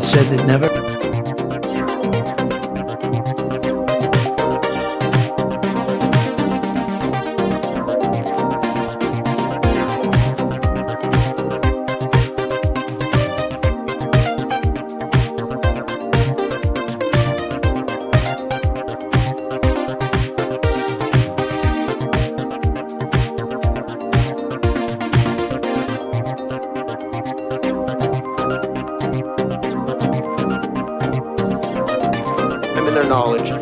said it never. Their knowledge.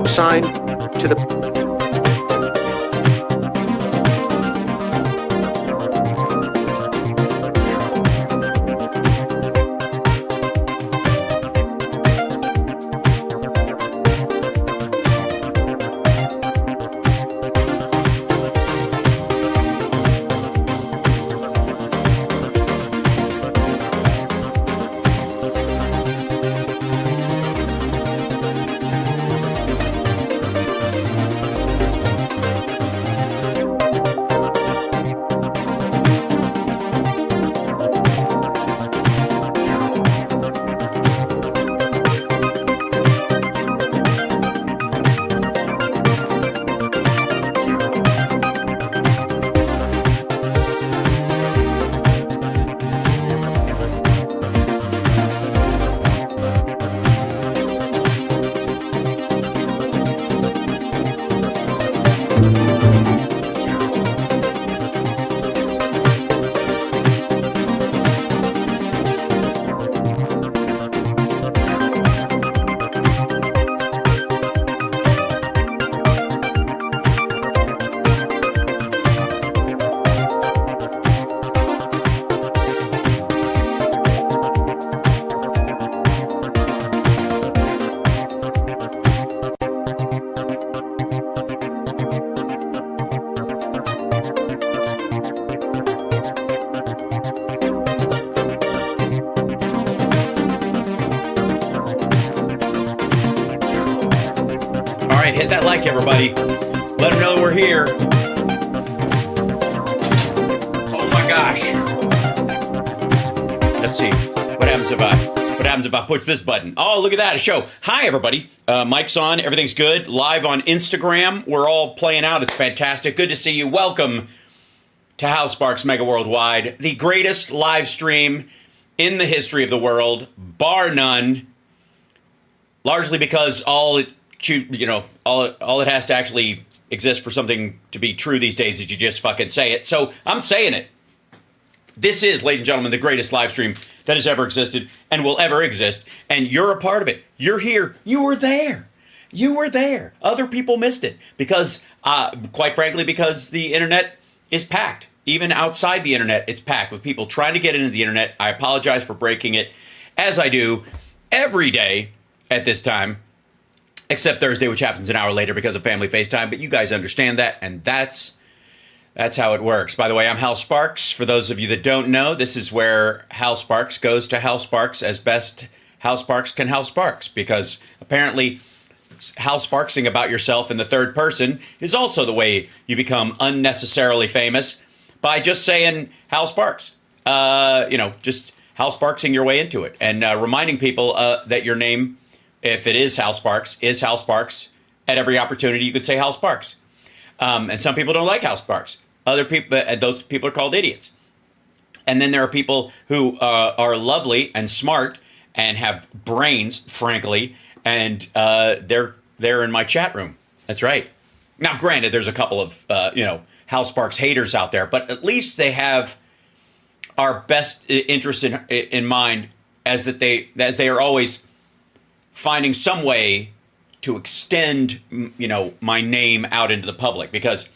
Sign to the hit that like, everybody. Let them know we're here. Oh my gosh. Let's see. What happens if I push this button? Oh, look at that, a show. Hi, everybody. Mic's on. Everything's good. Live on Instagram. We're all playing out. It's fantastic. Good to see you. Welcome to Hal Sparks Megaworldwide, the greatest live stream in the history of the world, bar none. Largely because all it has to actually exist for something to be true these days is you just fucking say it. So I'm saying it. This is, ladies and gentlemen, the greatest live stream that has ever existed and will ever exist. And you're a part of it. You're here. You were there. You were there. Other people missed it because, quite frankly, because the internet is packed. Even outside the internet, it's packed with people trying to get into the internet. I apologize for breaking it, as I do every day at this time, except Thursday, which happens an hour later because of family FaceTime. But you guys understand that, and that's how it works. By the way, I'm Hal Sparks. For those of you that don't know, this is where Hal Sparks goes to Hal Sparks as best Hal Sparks can Hal Sparks, because apparently Hal Sparksing about yourself in the third person is also the way you become unnecessarily famous, by just saying Hal Sparks. Just Hal Sparksing your way into it, and reminding people that your name, if it is Hal Sparks, is Hal Sparks. At every opportunity, you could say Hal Sparks. And some people don't like Hal Sparks. Other people, those people are called idiots. And then there are people who are lovely and smart and have brains, frankly, and they're in my chat room. That's right. Now, granted, there's a couple of Hal Sparks haters out there, but at least they have our best interest in mind, as they are always finding some way to extend, my name out into the public. Because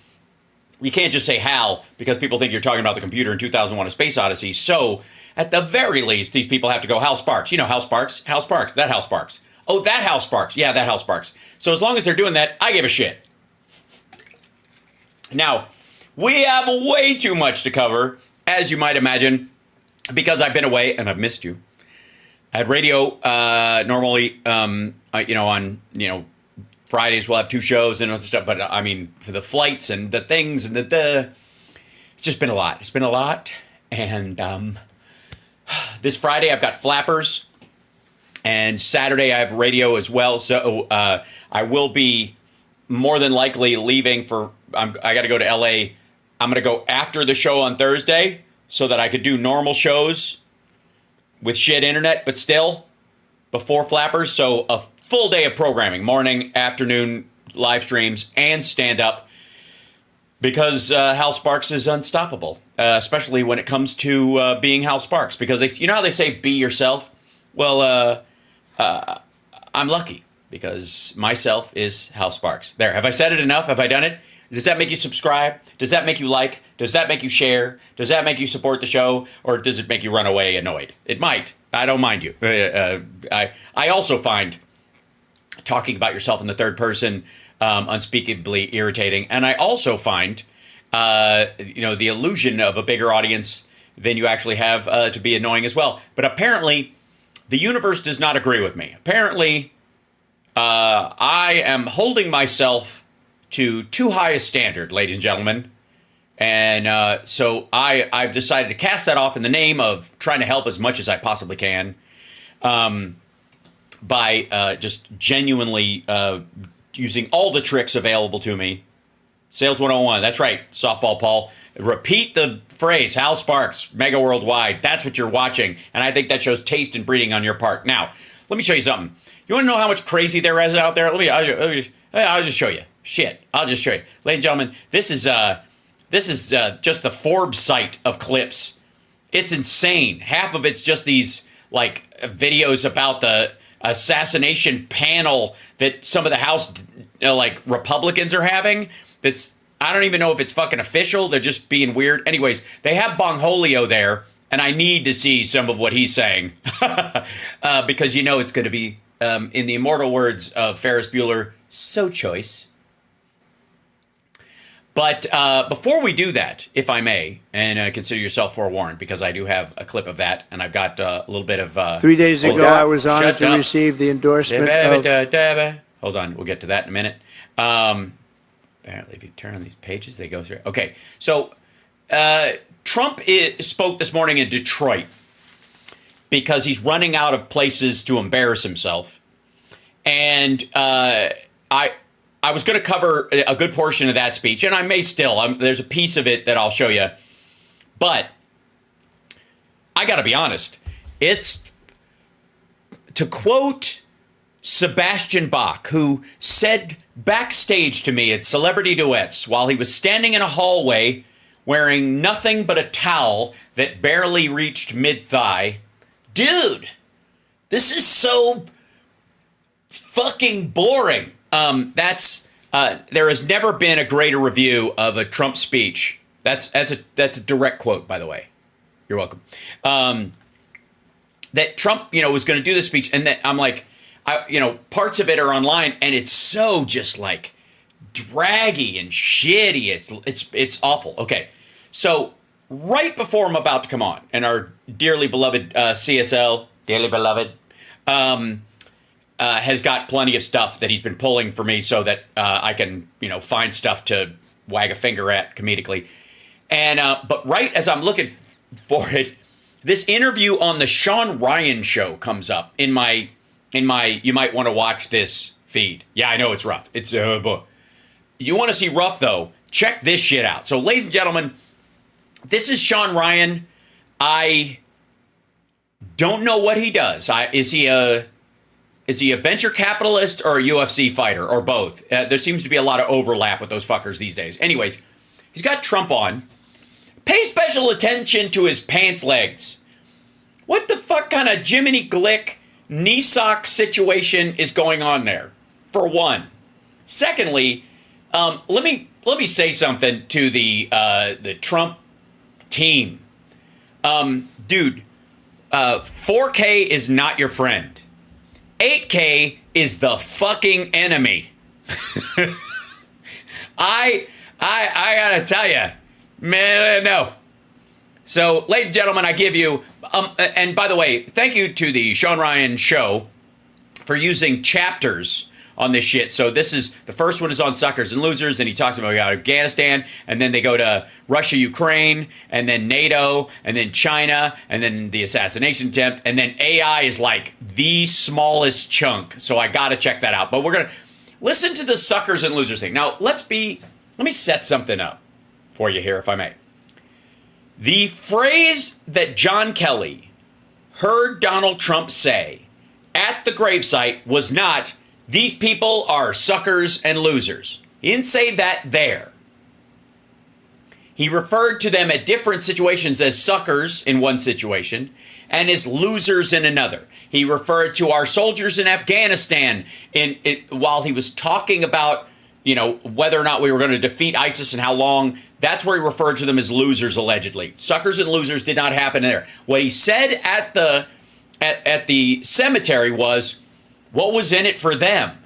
You can't just say Hal because people think you're talking about the computer in 2001: A Space Odyssey. So, at the very least, these people have to go Hal Sparks. You know Hal Sparks? Hal Sparks. That Hal Sparks. Oh, that Hal Sparks. Yeah, that Hal Sparks. So as long as they're doing that, I give a shit. Now, we have way too much to cover, as you might imagine, because I've been away and I've missed you. I had radio normally, on Fridays we'll have 2 shows and other stuff, but I mean, for the flights and the things and it's just been a lot. It's been a lot, and this Friday I've got Flappers, and Saturday I have radio as well, so I will be more than likely leaving I got to go to LA. I'm going to go after the show on Thursday so that I could do normal shows with shit internet, but still before Flappers, so a full day of programming, morning, afternoon, live streams, and stand-up, because Hal Sparks is unstoppable, especially when it comes to being Hal Sparks, because you know how they say, be yourself? Well, I'm lucky, because myself is Hal Sparks. There, have I said it enough? Have I done it? Does that make you subscribe? Does that make you like? Does that make you share? Does that make you support the show? Or does it make you run away annoyed? It might. I don't mind you. I also find talking about yourself in the third person unspeakably irritating. And I also find, the illusion of a bigger audience than you actually have to be annoying as well. But apparently, the universe does not agree with me. Apparently, I am holding myself to too high a standard, ladies and gentlemen. And so I've decided to cast that off in the name of trying to help as much as I possibly can. By just genuinely using all the tricks available to me. Sales 101, that's right, Softball Paul. Repeat the phrase, Hal Sparks, Megaworldwide. That's what you're watching. And I think that shows taste and breeding on your part. Now, let me show you something. You want to know how much crazy there is out there? I'll just show you. Shit, I'll just show you. Ladies and gentlemen, this is just the Forbes site of clips. It's insane. Half of it's just these, videos about the assassination panel that some of the House Republicans are having. I don't even know if it's fucking official. They're just being weird. Anyways, they have Bongholio there, and I need to see some of what he's saying because it's going to be, in the immortal words of Ferris Bueller, so choice. But before we do that, if I may, and consider yourself forewarned, because I do have a clip of that, and I've got a little bit of... 3 days ago, I was honored to receive the endorsement of... Hold on, we'll get to that in a minute. Apparently, if you turn on these pages, they go through... Okay, so Trump spoke this morning in Detroit because he's running out of places to embarrass himself. And I was going to cover a good portion of that speech, and I may still. There's a piece of it that I'll show you. But I got to be honest. It's, to quote Sebastian Bach, who said backstage to me at Celebrity Duets while he was standing in a hallway wearing nothing but a towel that barely reached mid-thigh, dude, this is so fucking boring. There has never been a greater review of a Trump speech. That's a direct quote, by the way. You're welcome. That Trump, was going to do this speech, and that I'm like, parts of it are online, and it's so just draggy and shitty. It's awful. Okay, so right before I'm about to come on, and our dearly beloved CSL, dearly beloved, has got plenty of stuff that he's been pulling for me so that I can, find stuff to wag a finger at comedically. And but right as I'm looking for it, this interview on the Sean Ryan show comes up in my. You might want to watch this feed. Yeah, I know it's rough. It's you want to see rough though? Check this shit out. So, ladies and gentlemen, this is Sean Ryan. I don't know what he does. Is he a venture capitalist or a UFC fighter or both? There seems to be a lot of overlap with those fuckers these days. Anyways, he's got Trump on. Pay special attention to his pants legs. What the fuck kind of Jiminy Glick knee sock situation is going on there? For one. Secondly, Let me say something to the Trump team. Dude, 4K is not your friend. 8K is the fucking enemy. I gotta tell you, man, no. So, ladies and gentlemen, I give you, and by the way, thank you to the Sean Ryan Show for using chapters on this shit. So this is, the first one is on suckers and losers, and he talks about Afghanistan, and then they go to Russia, Ukraine, and then NATO, and then China, and then the assassination attempt, and then AI is like the smallest chunk. So I gotta check that out. But we're gonna listen to the suckers and losers thing. Now let me set something up for you here, if I may. The phrase that John Kelly heard Donald Trump say at the gravesite was not, "These people are suckers and losers." He didn't say that there. He referred to them at different situations as suckers in one situation and as losers in another. He referred to our soldiers in Afghanistan while he was talking about, whether or not we were going to defeat ISIS and how long. That's where he referred to them as losers, allegedly. Suckers and losers did not happen there. What he said at the cemetery was, what was in it for them?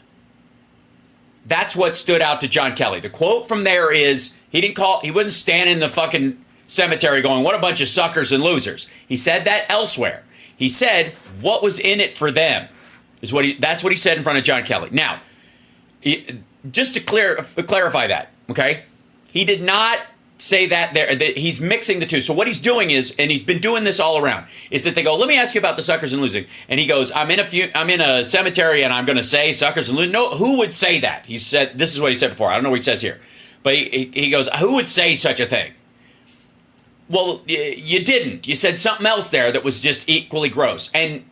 That's what stood out to John Kelly. The quote from there is, he wouldn't stand in the fucking cemetery going, what a bunch of suckers and losers. He said that elsewhere. He said, what was in it for them? That's what he said in front of John Kelly. Now, just to clarify that, okay? He did not say that there. He's mixing the two. So what he's doing is, and he's been doing this all around, is that they go, let me ask you about the suckers and losing. And he goes, I'm in a cemetery and I'm going to say suckers and losing. No, who would say that? He said, this is what he said before. I don't know what he says here. But he goes, who would say such a thing? Well, you didn't. You said something else there that was just equally gross. And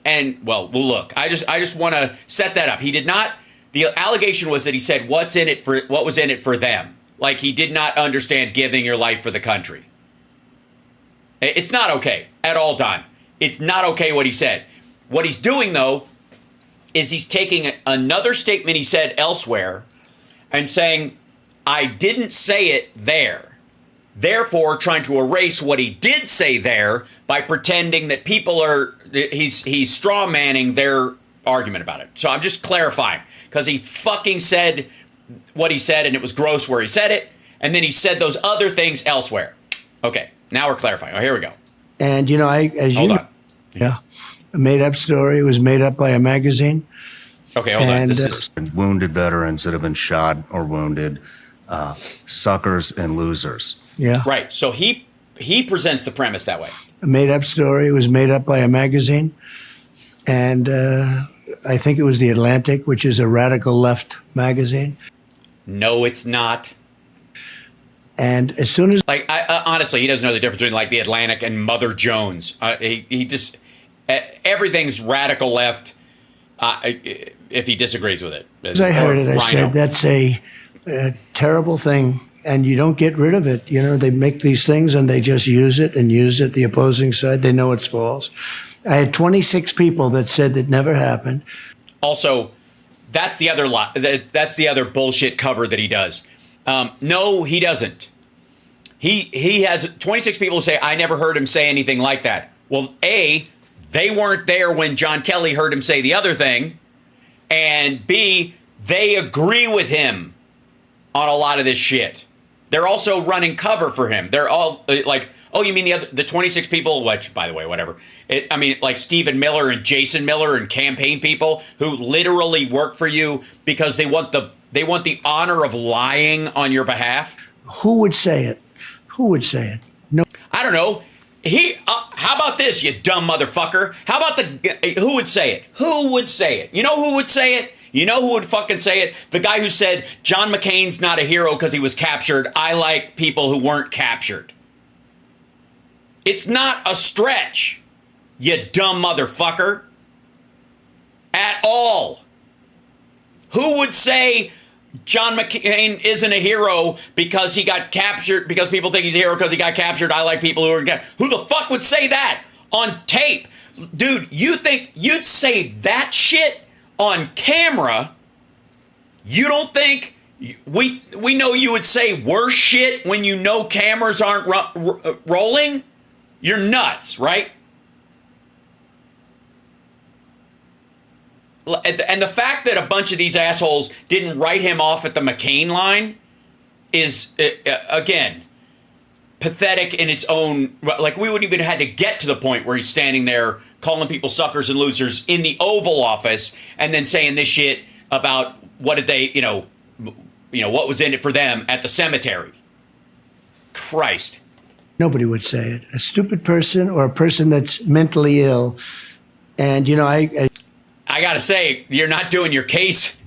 well, look, I just want to set that up. He did not. The allegation was that he said, what was in it for them? Like he did not understand giving your life for the country. It's not okay at all, Don. It's not okay what he said. What he's doing, though, is he's taking another statement he said elsewhere and saying, I didn't say it there. Therefore, trying to erase what he did say there by pretending that he's straw manning their argument about it. So I'm just clarifying, because he fucking said what he said and it was gross where he said it, and then he said those other things elsewhere. Okay, now we're clarifying. Oh, here we go. And Hold on. Yeah, a made-up story. It was made up by a magazine. Okay, hold on. This is wounded veterans that have been shot or wounded, suckers and losers. Yeah, right. So he presents the premise that way. A made-up story. It was made up by a magazine, and I think it was The Atlantic, which is a radical left magazine. No, it's not. And as soon as, honestly, he doesn't know the difference between like The Atlantic and Mother Jones. He just everything's radical left. If he disagrees with it, as I heard it, I said that's a terrible thing, and you don't get rid of it. They make these things and they just use it. The opposing side, they know it's false. I had 26 people that said it never happened. Also, that's the other that's the other bullshit cover that he does. No, he doesn't. He has 26 people who say, I never heard him say anything like that. Well, A, they weren't there when John Kelly heard him say the other thing. And B, they agree with him on a lot of this shit. They're also running cover for him. They're all like, oh, you mean the 26 people, which, by the way, whatever. Like Stephen Miller and Jason Miller and campaign people who literally work for you because they want the honor of lying on your behalf. Who would say it? Who would say it? No. I don't know. How about this, you dumb motherfucker? How about who would say it? Who would say it? You know who would say it? You know who would fucking say it? The guy who said, John McCain's not a hero because he was captured. I like people who weren't captured. It's not a stretch, you dumb motherfucker. At all. Who would say John McCain isn't a hero because he got captured, because people think he's a hero because he got captured? I like people who are captured. Who the fuck would say that on tape? Dude, you think you'd say that shit on camera? You don't think We know you would say worse shit when you know cameras aren't rolling. You're nuts, right? And the fact that a bunch of these assholes didn't write him off at the McCain line is, again, pathetic in its own. Like, we wouldn't even have had to get to the point where he's standing there calling people suckers and losers in the Oval Office and then saying this shit about what did they, what was in it for them at the cemetery. Christ. Nobody would say it. A stupid person or a person that's mentally ill. And, I gotta say, you're not doing your case.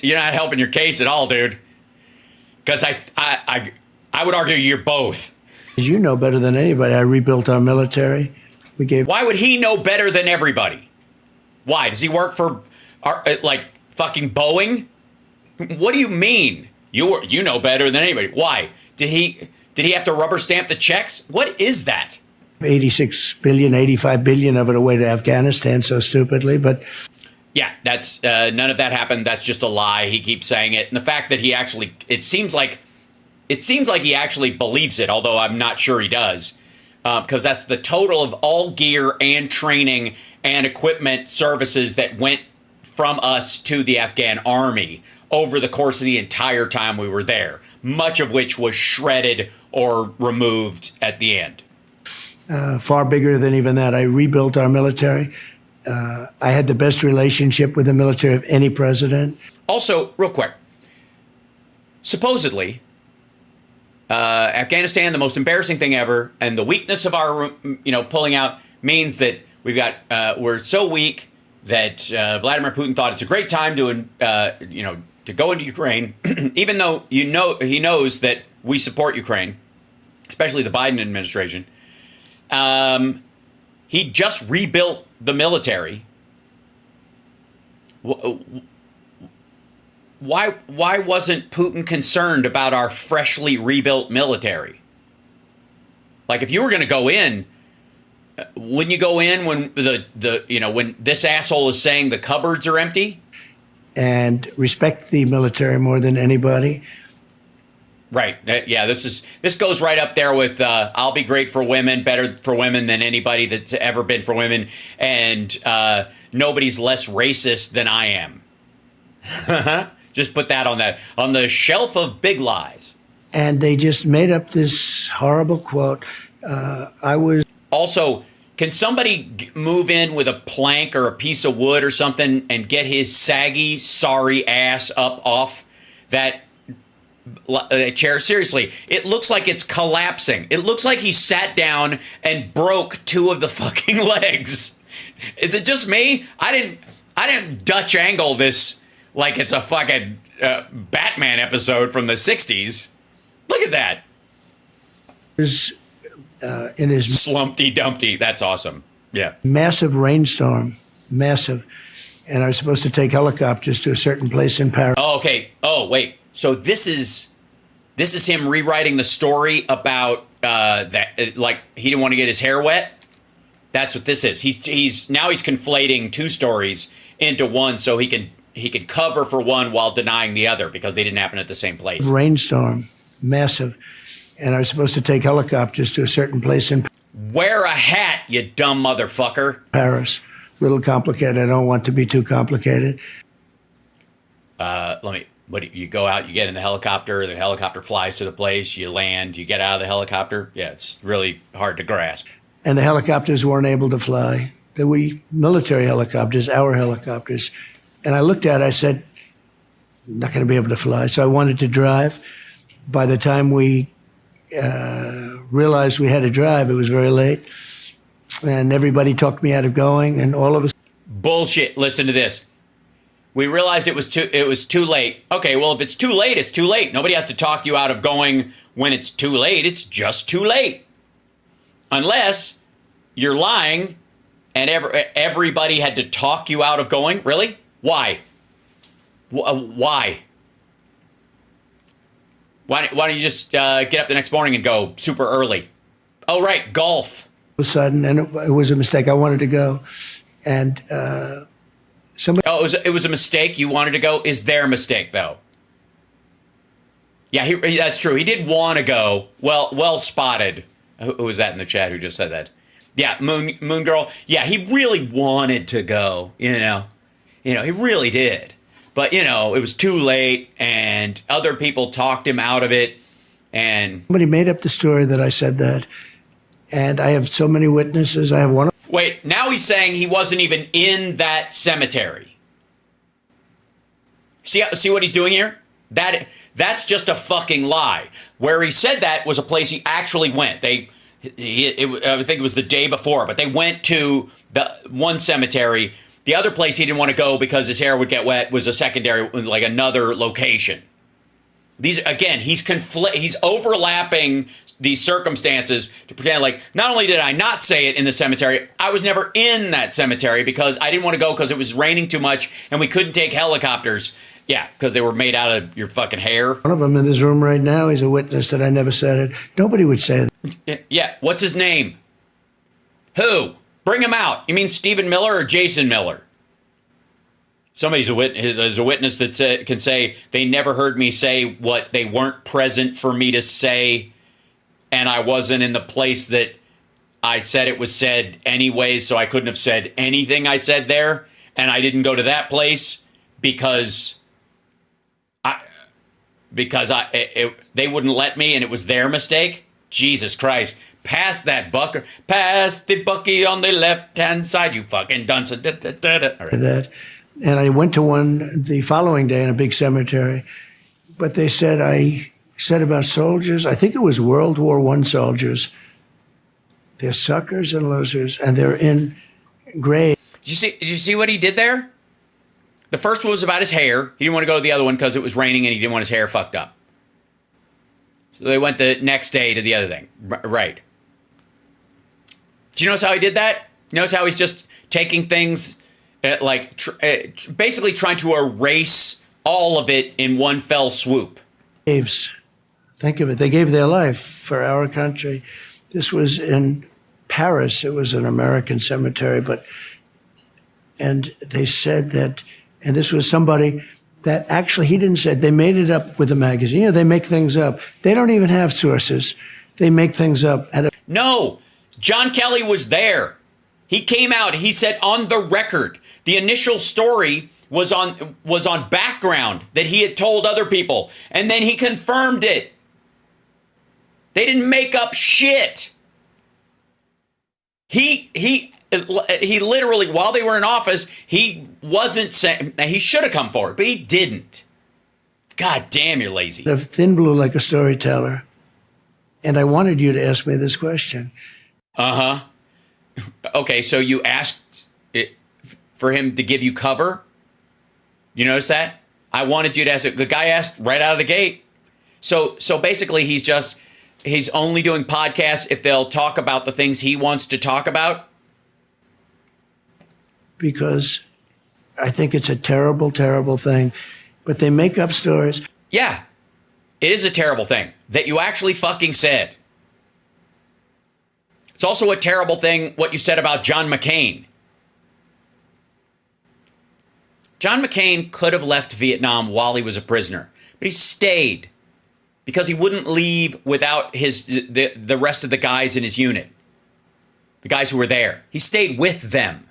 You're not helping your case at all, dude. Because I would argue you're both. As you know better than anybody, I rebuilt our military. Why would he know better than everybody? Why? Does he work for, fucking Boeing? What do you mean? You know better than anybody. Why? Did he have to rubber stamp the checks? What is that? 86 billion, 85 billion of it away to Afghanistan so stupidly, but... Yeah, that's none of that happened. That's just a lie. He keeps saying it. And the fact that he actually, it seems like he actually believes it, although I'm not sure he does. Because that's the total of all gear and training and equipment services that went from us to the Afghan army over the course of the entire time we were there, much of which was shredded or removed at the end. Far bigger than even that. I rebuilt our military. I had the best relationship with the military of any president. Also, real quick, supposedly, Afghanistan, the most embarrassing thing ever, and the weakness of our, pulling out means that we're so weak that Vladimir Putin thought it's a great time to go into Ukraine, even though he knows that we support Ukraine, especially the Biden administration. He just rebuilt the military. Why wasn't Putin concerned about our freshly rebuilt military? Like, if you were going to go in, wouldn't you go in when when this asshole is saying the cupboards are empty? And respect the military more than anybody. Right. Yeah, this goes right up there with I'll be great for women, better for women than anybody that's ever been for women, and nobody's less racist than I am. Just put that on the shelf of big lies. And they just made up this horrible quote. Also, can somebody move in with a plank or a piece of wood or something and get his saggy, sorry ass up off that chair? Seriously, it looks like it's collapsing. It looks like he sat down and broke two of the fucking legs. Is it just me? I didn't Dutch angle this like it's a fucking Batman episode from the 60s. Look at that. In his Slumpty Dumpty. That's awesome. Yeah. Massive rainstorm. Massive. And I was supposed to take helicopters to a certain place in Paris. Oh, okay. Oh, wait. So this is him rewriting the story about that, like he didn't want to get his hair wet. That's what this is. He's conflating two stories into one, so he can cover for one while denying the other because they didn't happen at the same place. Rainstorm, massive, and I was supposed to take helicopters to a certain place in. Wear a hat, you dumb motherfucker. Paris, little complicated. I don't want to be too complicated. You go out, you get in the helicopter flies to the place, you land, you get out of the helicopter. Yeah, it's really hard to grasp. And the helicopters weren't able to fly. They were military helicopters, our helicopters. And I looked at it, I said, I'm not going to be able to fly. So I wanted to drive. By the time we realized we had to drive, it was very late. And everybody talked me out of going, and all of us. Bullshit. Listen to this. We realized it was too late. Okay, well, if it's too late, it's too late. Nobody has to talk you out of going when it's too late. It's just too late. Unless you're lying and everybody had to talk you out of going. Really? Why? Why? Why don't you just get up the next morning and go super early? Oh, right, golf. All of a sudden, and it was a mistake. I wanted to go. And somebody. Oh, it was a mistake. You wanted to go. Is their mistake though? Yeah, that's true. He did want to go. Well spotted. Who was that in the chat who just said that? Yeah, Moon Girl. Yeah, he really wanted to go, you know. He really did. But, it was too late, and other people talked him out of it, and... Somebody made up the story that I said that, and I have so many witnesses. I have one... Wait, now he's saying he wasn't even in that cemetery. See what he's doing here? That's just a fucking lie. Where he said that was a place he actually went. I think it was the day before, but they went to the one cemetery. The other place he didn't want to go because his hair would get wet was a secondary, like another location. He's overlapping these circumstances to pretend like, not only did I not say it in the cemetery, I was never in that cemetery because I didn't want to go because it was raining too much and we couldn't take helicopters. Yeah, because they were made out of your fucking hair. One of them in this room right now, he's a witness that I never said it. Nobody would say it. Yeah, what's his name? Who? Bring him out. You mean Stephen Miller or Jason Miller? Somebody's there's a witness that can say they never heard me say what they weren't present for me to say, and I wasn't in the place that I said it was said anyway, so I couldn't have said anything I said there, and I didn't go to that place because they wouldn't let me, and it was their mistake. Jesus Christ. Pass that bucker. Pass the bucky on the left-hand side, you fucking dunce. All right. That. And I went to one the following day in a big cemetery. But they said, I said about soldiers, I think it was World War I soldiers. They're suckers and losers, and they're in graves. Did you see what he did there? The first one was about his hair. He didn't want to go to the other one because it was raining and he didn't want his hair fucked up. So they went the next day to the other thing. Right. Do you notice how he did that? Notice how he's just taking things, basically trying to erase all of it in one fell swoop. Think of it. They gave their life for our country. This was in Paris. It was an American cemetery, and they said that, and this was somebody that actually, he didn't say, they made it up with a magazine. They make things up. They don't even have sources. They make things up. No, John Kelly was there. He came out. He said on the record, the initial story was on background that he had told other people, and then he confirmed it. They didn't make up shit. He literally, while they were in office, he wasn't saying, he should have come forward, but he didn't. God damn, you're lazy. Thin blue like a storyteller. And I wanted you to ask me this question. Uh-huh. Okay, so you asked for him to give you cover? You notice that? I wanted you to ask it. The guy asked right out of the gate. So basically he's only doing podcasts if they'll talk about the things he wants to talk about? Because I think it's a terrible, terrible thing. But they make up stories. Yeah, it is a terrible thing that you actually fucking said. It's also a terrible thing what you said about John McCain. John McCain could have left Vietnam while he was a prisoner, but he stayed because he wouldn't leave without the rest of the guys in his unit, the guys who were there. He stayed with them.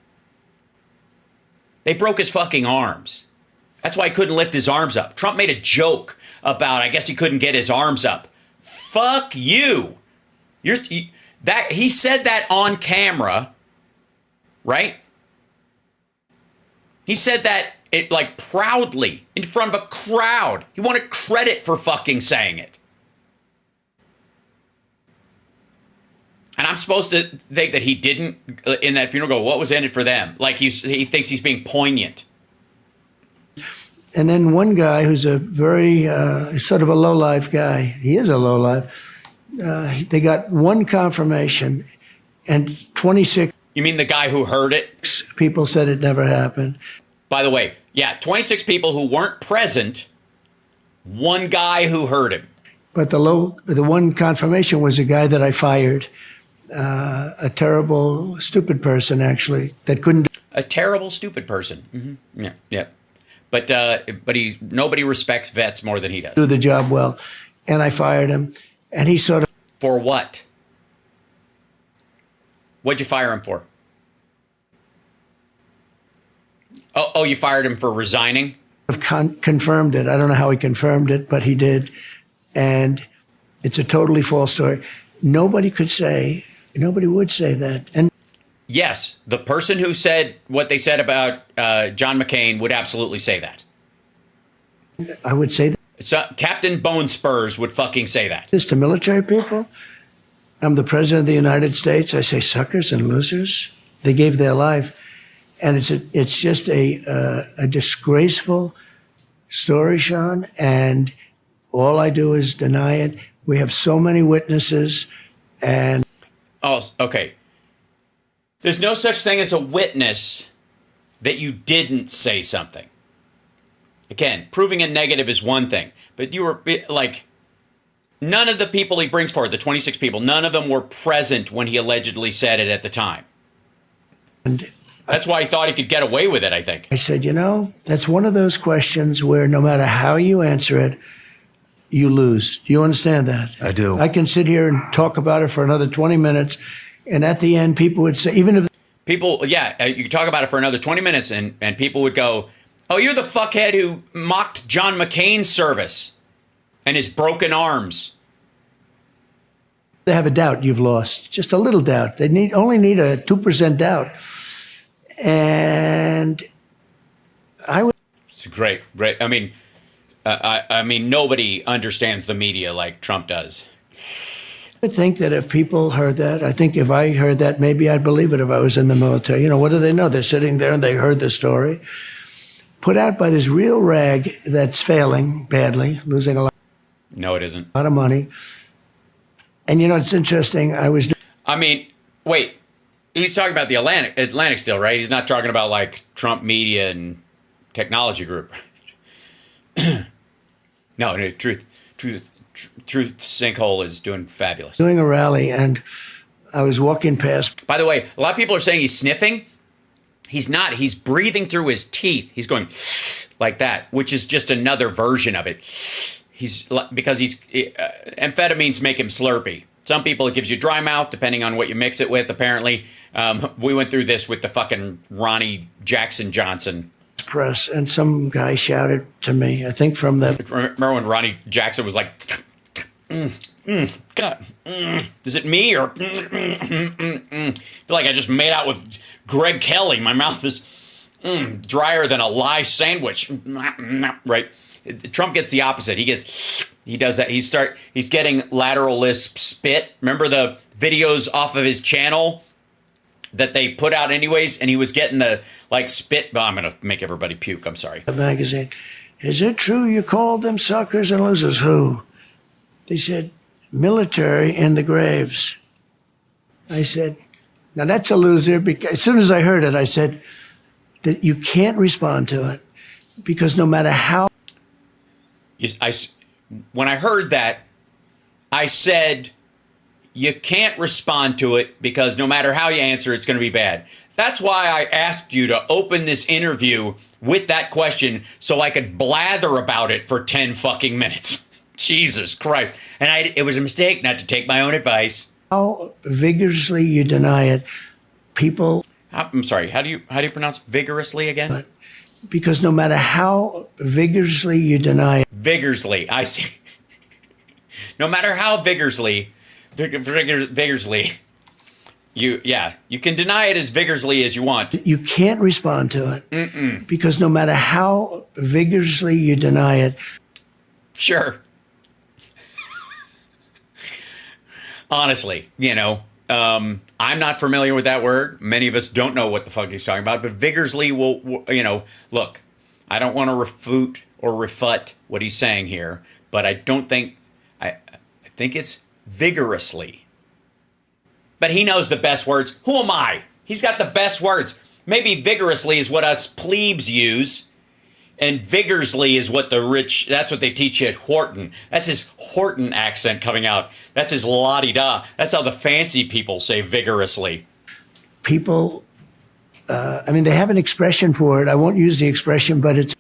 They broke his fucking arms. That's why he couldn't lift his arms up. Trump made a joke about, I guess he couldn't get his arms up. Fuck you. He said that on camera, right? He said that proudly in front of a crowd. He wanted credit for fucking saying it. And I'm supposed to think that he didn't, in that funeral, go, what was in it for them? Like he thinks he's being poignant. And then one guy who's a very sort of a low-life guy. He is a low-life. They got one confirmation, and 26. You mean the guy who heard it? People said it never happened. By the way, yeah, 26 people who weren't present, one guy who heard him. But the one confirmation was a guy that I fired, a terrible, stupid person, actually, that couldn't. A terrible, stupid person. Mm-hmm. Yeah. But nobody respects vets more than he does. Do the job well. and I fired him. And he sort For what? What'd you fire him for? Oh, you fired him for resigning? of confirmed it. I don't know how he confirmed it, but he did. And it's a totally false story. Nobody would say that. And Yes, the person who said what they said about John McCain would absolutely say that. I would say So, Captain Bone Spurs would fucking say that. this to military people. I'm the president of the United States. I say suckers and losers. They gave their life. And it's just a disgraceful story, Sean. And all I do is deny it. We have so many witnesses. And Oh, okay. There's no such thing as a witness that you didn't say something. Again, proving a negative is one thing, but you were like, none of the people he brings forward, the 26 people, none of them were present when he allegedly said it at the time. and That's why he thought he could get away with it, I think. I said, that's one of those questions where no matter how you answer it, you lose. Do you understand that? I do. I can sit here and talk about it for another 20 minutes. And at the end, people would say, even if People, you could talk about it for another 20 minutes and people would go, oh, you're the fuckhead who mocked John McCain's service and his broken arms. they have a doubt, you've lost. Just a little doubt. They only need a 2% doubt. And I would It's great. I mean, nobody understands the media like Trump does. think that if people heard that, I think if I heard that, maybe I'd believe it if I was in the military. What do they know? They're sitting there and they heard the story. Put out by this real rag that's failing badly, losing a lot No, it isn't. of money. And it's interesting. I mean, wait. He's talking about the Atlantic still, right? He's not talking about like Trump Media and Technology Group. No, Truth Sinkhole is doing fabulous. doing a rally and I was walking past. By the way, a lot of people are saying he's sniffing. He's not. He's breathing through his teeth. He's going like that, which is just another version of it. Because amphetamines make him slurpy. Some people, it gives you dry mouth, depending on what you mix it with, apparently. We went through this with the fucking Ronnie Jackson Johnson. Press and some guy shouted to me, I think from the Remember when Ronnie Jackson was like, God, is it me or I feel like I just made out with Greg Kelly. My mouth is drier than a lye sandwich. Right? Trump gets the opposite. He does that. He's getting lateral lisp spit. Remember the videos off of his channel that they put out anyways, and he was getting the spit. Well, I'm gonna make everybody puke. I'm sorry. magazine. Is it true you called them suckers and losers? Who? They said, military in the graves. I said, now that's a loser. Because as soon as I heard it, I said that you can't respond to it because no matter how. When I heard that, I said, you can't respond to it because no matter how you answer, it's going to be bad. That's why I asked you to open this interview with that question so I could blather about it for 10 fucking minutes. Jesus Christ. And it was a mistake not to take my own advice. How vigorously you deny it, people. I'm sorry. How do you pronounce vigorously again? Because no matter how vigorously you deny it. Vigorously. I see. No matter how vigorously, you can deny it as vigorously as you want. You can't respond to it because no matter how vigorously you deny it. Sure. Honestly, I'm not familiar with that word. Many of us don't know what the fuck he's talking about, but vigorously will, look, I don't want to refute or rebut what he's saying here, but I think it's vigorously. But he knows the best words. Who am I? He's got the best words. Maybe vigorously is what us plebes use. And vigorously is what that's what they teach you at Horton. That's his Horton accent coming out. That's his la-di-da. That's how the fancy people say vigorously. People, they have an expression for it. I won't use the expression, but it's.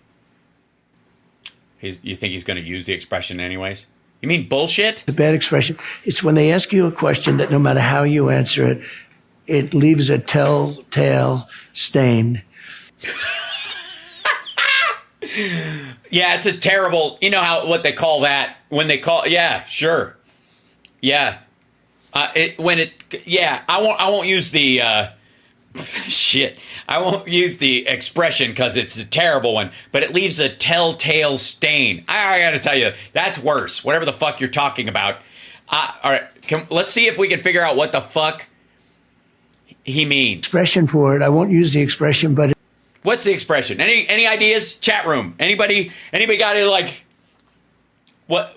You think he's going to use the expression anyways? You mean bullshit? a bad expression. It's when they ask you a question that no matter how you answer it, it leaves a telltale stain. Yeah, it's a terrible. You know what they call that when they call? Yeah, sure. Yeah, I won't use the shit. I won't use the expression because it's a terrible one. But it leaves a telltale stain. I got to tell you, that's worse. Whatever the fuck you're talking about. All right, let's see if we can figure out what the fuck he means. Expression for it. I won't use the expression, but What's the expression? Any ideas? Chat room. Anybody got it? Like what?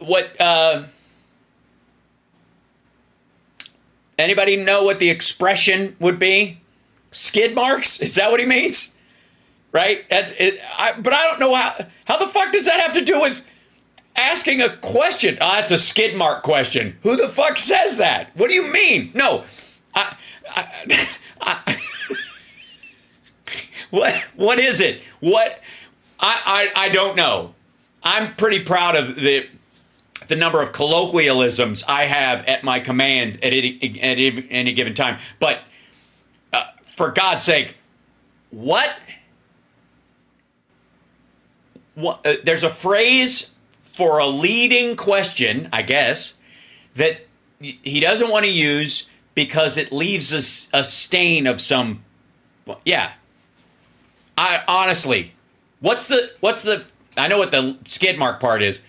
Anybody know what the expression would be? Skid marks? Is that what he means? Right? That's it. But I don't know how the fuck does that have to do with asking a question? Oh, that's a skid mark question. Who the fuck says that? What do you mean? No. What is it? What? I don't know. I'm pretty proud of the number of colloquialisms I have at my command at any given time. But for God's sake, what? There's a phrase for a leading question, I guess, that he doesn't want to use because it leaves a stain of some. Yeah. I honestly, what's the? I know what the skid mark part is.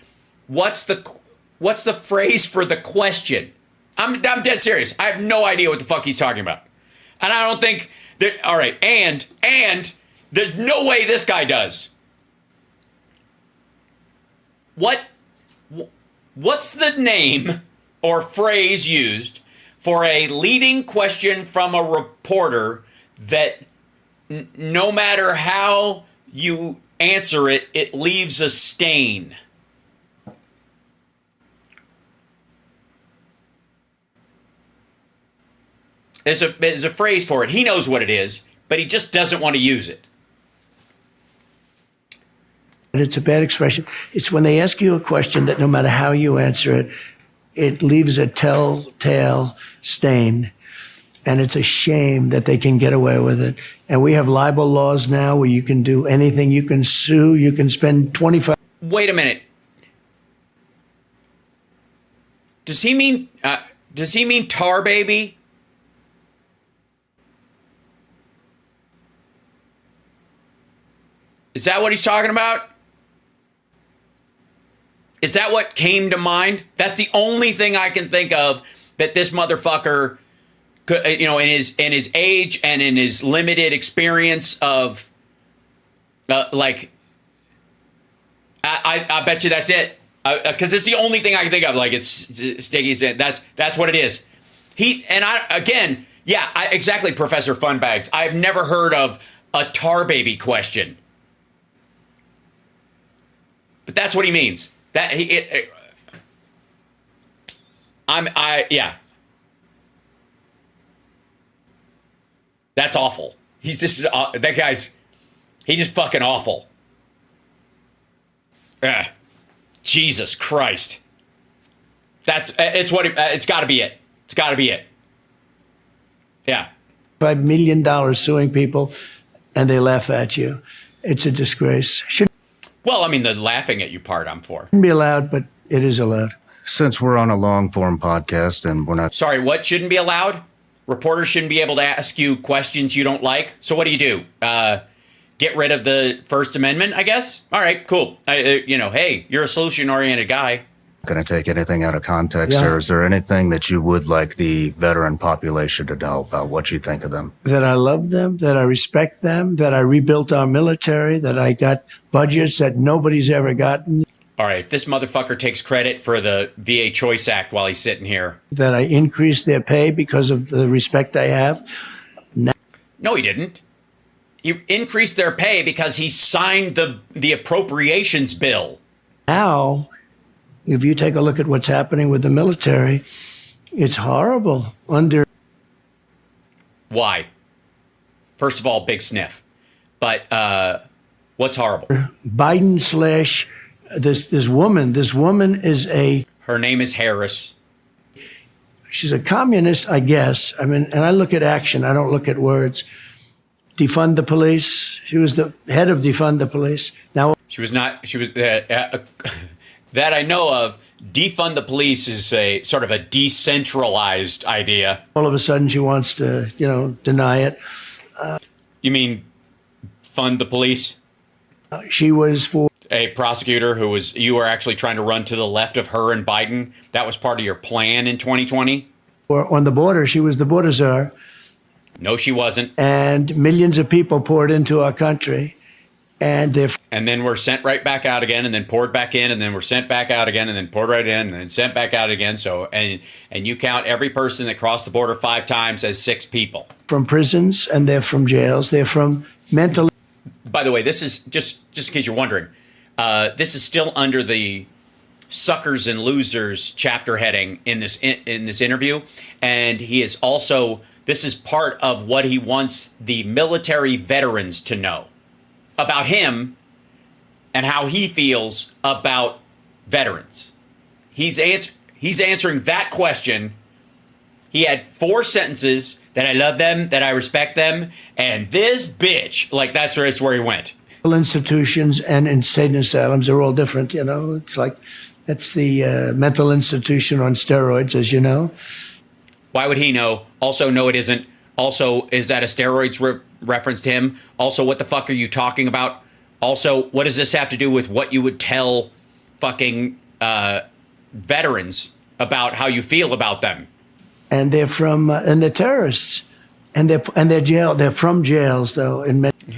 What's the phrase for the question? I'm dead serious. I have no idea what the fuck he's talking about, and I don't think that. All right, and there's no way this guy does. What's the name or phrase used for a leading question from a reporter that? No matter how you answer it, it leaves a stain. There's a phrase for it. He knows what it is, but he just doesn't want to use it. it's a bad expression. It's when they ask you a question that no matter how you answer it, it leaves a telltale stain. And it's a shame that they can get away with it. And we have libel laws now where you can do anything. You can sue. You can spend 25. Wait a minute. Does he mean tar baby? Is that what he's talking about? Is that what came to mind? That's the only thing I can think of that this motherfucker, you know, in his age and in his limited experience of, like, I bet you that's it. Because it's the only thing I can think of. Like, it's Stiggy's. That's what it is. Exactly, Professor Funbags. I've never heard of a tar baby question. But that's what he means. That's awful. He's just he's just fucking awful. Jesus Christ. It's got to be it. It's got to be it. Yeah. $5 million suing people, and they laugh at you. It's a disgrace. Well, I mean, the laughing at you part I'm for. Shouldn't be allowed, but it is allowed. Since we're on a long-form podcast and we're not... Sorry, what shouldn't be allowed? Reporters shouldn't be able to ask you questions you don't like. So what do? Get rid of the First Amendment, I guess? All right, cool. Hey, you're a solution-oriented guy. Going to take anything out of context, Yeah. or is there anything that you would like the veteran population to know about what you think of them? That I love them, that I respect them, that I rebuilt our military, that I got budgets that nobody's ever gotten. All right, this motherfucker takes credit for the VA Choice Act while he's sitting here. That I increased their pay because of the respect I have. No, he didn't. He increased their pay because he signed the appropriations bill. Now, if you take a look at what's happening with the military, it's horrible. Why? First of all, big sniff. But what's horrible? Biden / this woman is a Her name is Harris. She's a communist, I guess. I mean, and I look at action. I don't look at words. Defund the police. She was the head of defund the police. Now She was not. She was that I know of. Defund the police is a sort of a decentralized idea. all of a sudden she wants to, deny it. You mean fund the police? She was for A prosecutor you were actually trying to run to the left of her and Biden. That was part of your plan in 2020? on the border. She was the border czar, No, she wasn't. and millions of people poured into our country, and they're And then we're sent right back out again, and then poured back in, and then we're sent back out again, and then poured right in, and then sent back out again. So, and you count every person that crossed the border 5 times as 6 people. from prisons and they're from jails. They're from mental. By the way, this is just in case you're wondering. This is still under the suckers and losers chapter heading in this interview, and he is also. This is part of what he wants the military veterans to know about him and how he feels about veterans. He's answering that question. He had 4 sentences: that I love them, that I respect them, and this bitch. Like that's where he went. Institutions and insane asylums are all different. It's like that's the mental institution on steroids, as you know. Why would he know? Also, no, it isn't. Also, is that a steroids reference to him? Also, what the fuck are you talking about? Also, what does this have to do with what you would tell fucking veterans about how you feel about them? And they're from and they're terrorists, and they're jail. They're from jails, though.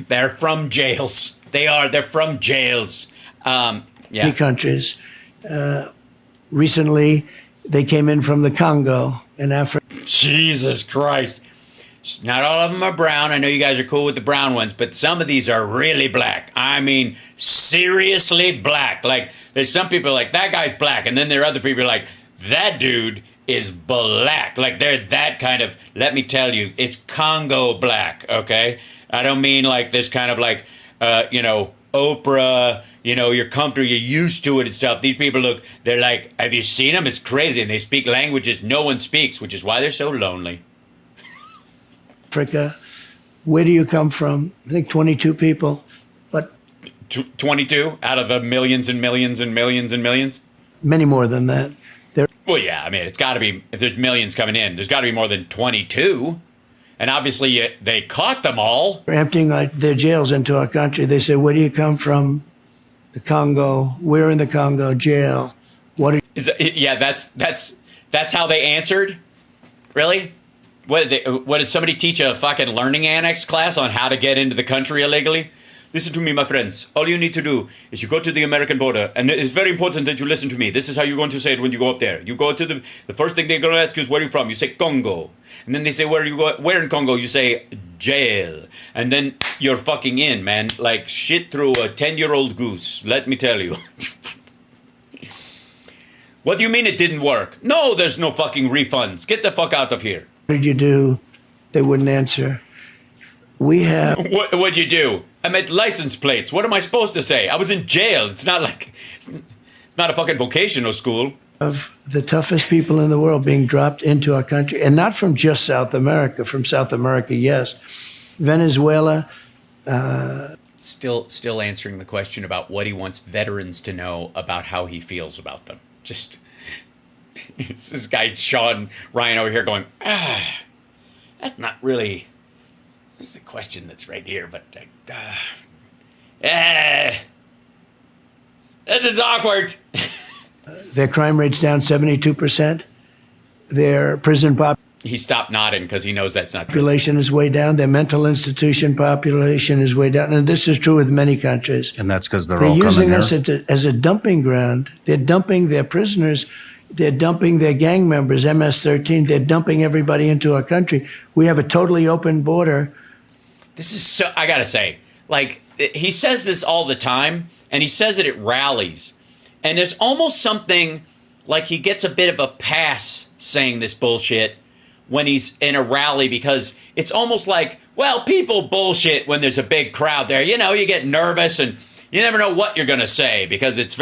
They're from jails. They're from jails. Yeah. Many countries. Recently, they came in from the Congo in Africa. Jesus Christ. Not all of them are brown. I know you guys are cool with the brown ones, but some of these are really black. I mean, seriously black. Like, there's some people like, that guy's black. And then there are other people like, that dude is black. Like, they're that kind of, let me tell you, it's Congo black, okay? I don't mean like this kind of like, Oprah, you're comfortable, you're used to it and stuff. These people they're like, have you seen them? It's crazy. And they speak languages no one speaks, which is why they're so lonely. Africa. Where do you come from? I think 22 people, but 22 out of the millions and millions and millions and millions? many more than that. Well, yeah, I mean, it's got to be, if there's millions coming in, there's got to be more than 22. And obviously, they caught them all. They're emptying their jails into our country. They say, where do you come from? The Congo. We're in the Congo jail. What? Yeah, that's how they answered? Really? What did somebody teach a fucking learning annex class on how to get into the country illegally? Listen to me, my friends. All you need to do is you go to the American border, and it's very important that you listen to me. This is how you're going to say it when you go up there. You go to the first thing they're going to ask you is, where are you from? You say Congo. And then they say, where in Congo? You say jail. And then you're fucking in, man. Like shit through a 10-year-old goose. Let me tell you. What do you mean it didn't work? No, there's no fucking refunds. Get the fuck out of here. What did you do? They wouldn't answer. We have. What'd you do? I meant license plates. What am I supposed to say? I was in jail. It's not like it's not a fucking vocational school. Of the toughest people in the world being dropped into our country, and not from just South America. From South America, yes. Venezuela. Still answering the question about what he wants veterans to know about how he feels about them. Just this guy Sean Ryan over here going, that's not really. That's the question that's right here, but this is awkward. Their crime rate's down 72%. Their prison He stopped nodding because he knows that's not true. population is way down. Their mental institution population is way down. And this is true with many countries. And that's because they're They're all using coming us here. as a dumping ground. They're dumping their prisoners. They're dumping their gang members, MS-13. They're dumping everybody into our country. We have a totally open border. This is so, I gotta say, like, he says this all the time, and he says it at rallies. And there's almost something like he gets a bit of a pass saying this bullshit when he's in a rally, because it's almost like, well, people bullshit when there's a big crowd there. You know, you get nervous and You never know what you're going to say because it's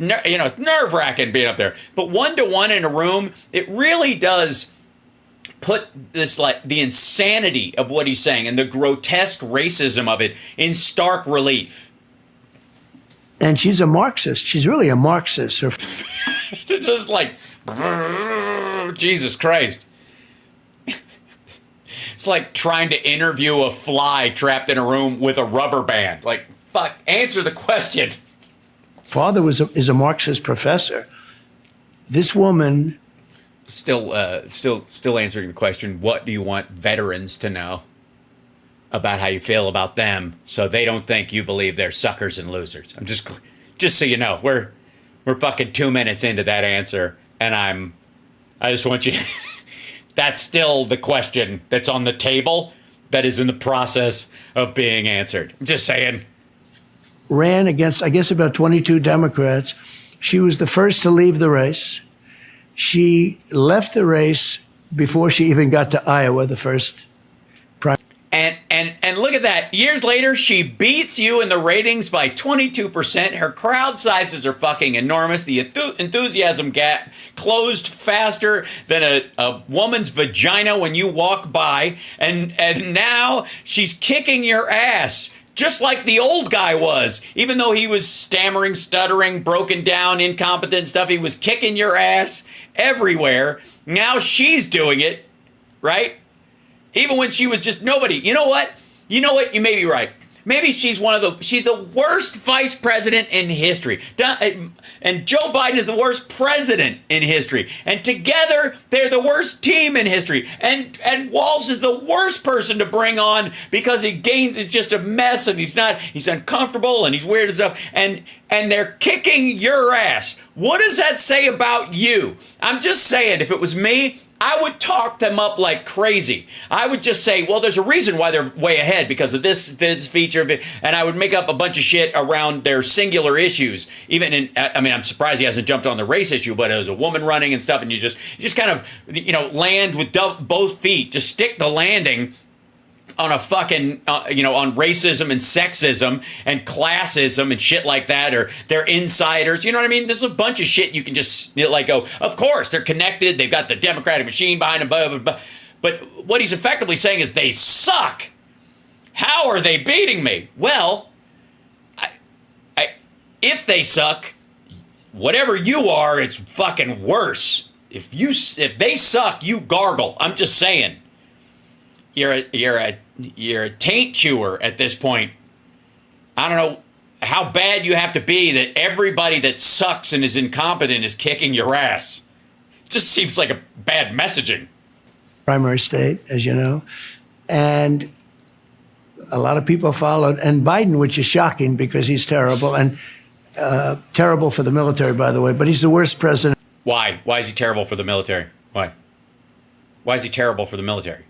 nerve-wracking being up there. But one-to-one in a room, it really does put this, like, the insanity of what he's saying and the grotesque racism of it in stark relief. And she's a Marxist. She's really a Marxist. It's just like, Jesus Christ. It's like trying to interview a fly trapped in a room with a rubber band. Like, fuck, answer the question. Father is a Marxist professor. This woman... Still answering the question, what do you want veterans to know about how you feel about them so they don't think you believe they're suckers and losers? I'm just so you know, we're fucking 2 minutes into that answer, and I just want you that's still the question that's on the table that is in the process of being answered. I'm just saying. Ran against, I guess, about 22 Democrats. She was the first to leave the race. She left the race before she even got to Iowa, the first prime. And look at that. Years later, she beats you in the ratings by 22%. Her crowd sizes are fucking enormous. The enthusiasm gap closed faster than a woman's vagina when you walk by. And now she's kicking your ass. Just like the old guy was. Even though he was stammering, stuttering, broken down, incompetent and stuff, he was kicking your ass everywhere. Now she's doing it, right? Even when she was just nobody. You know what? You may be right. Maybe she's the worst vice president in history. And Joe Biden is the worst president in history. And together, they're the worst team in history. And Walz is the worst person to bring on because it's just a mess and he's uncomfortable and he's weird and stuff. And they're kicking your ass. What does that say about you? I'm just saying, if it was me, I would talk them up like crazy. I would just say, well, there's a reason why they're way ahead because of this feature of it. And I would make up a bunch of shit around their singular issues. I'm surprised he hasn't jumped on the race issue, but it was a woman running and stuff. And you just kind of, land with both feet. Just stick the landing on a fucking, on racism and sexism and classism and shit like that, or they're insiders. You know what I mean? There's a bunch of shit you can just go, of course, they're connected. They've got the Democratic machine behind them, blah, blah, blah. But what he's effectively saying is they suck. How are they beating me? Well, if they suck, whatever you are, it's fucking worse. If they suck, you gargle. I'm just saying. You're a taint chewer at this point. I don't know how bad you have to be that everybody that sucks and is incompetent is kicking your ass. It just seems like a bad messaging. Primary state, as you know. And a lot of people followed. And Biden, which is shocking because he's terrible, and terrible for the military, by the way, but he's the worst president. Why? Why is he terrible for the military? Why? Why is he terrible for the military?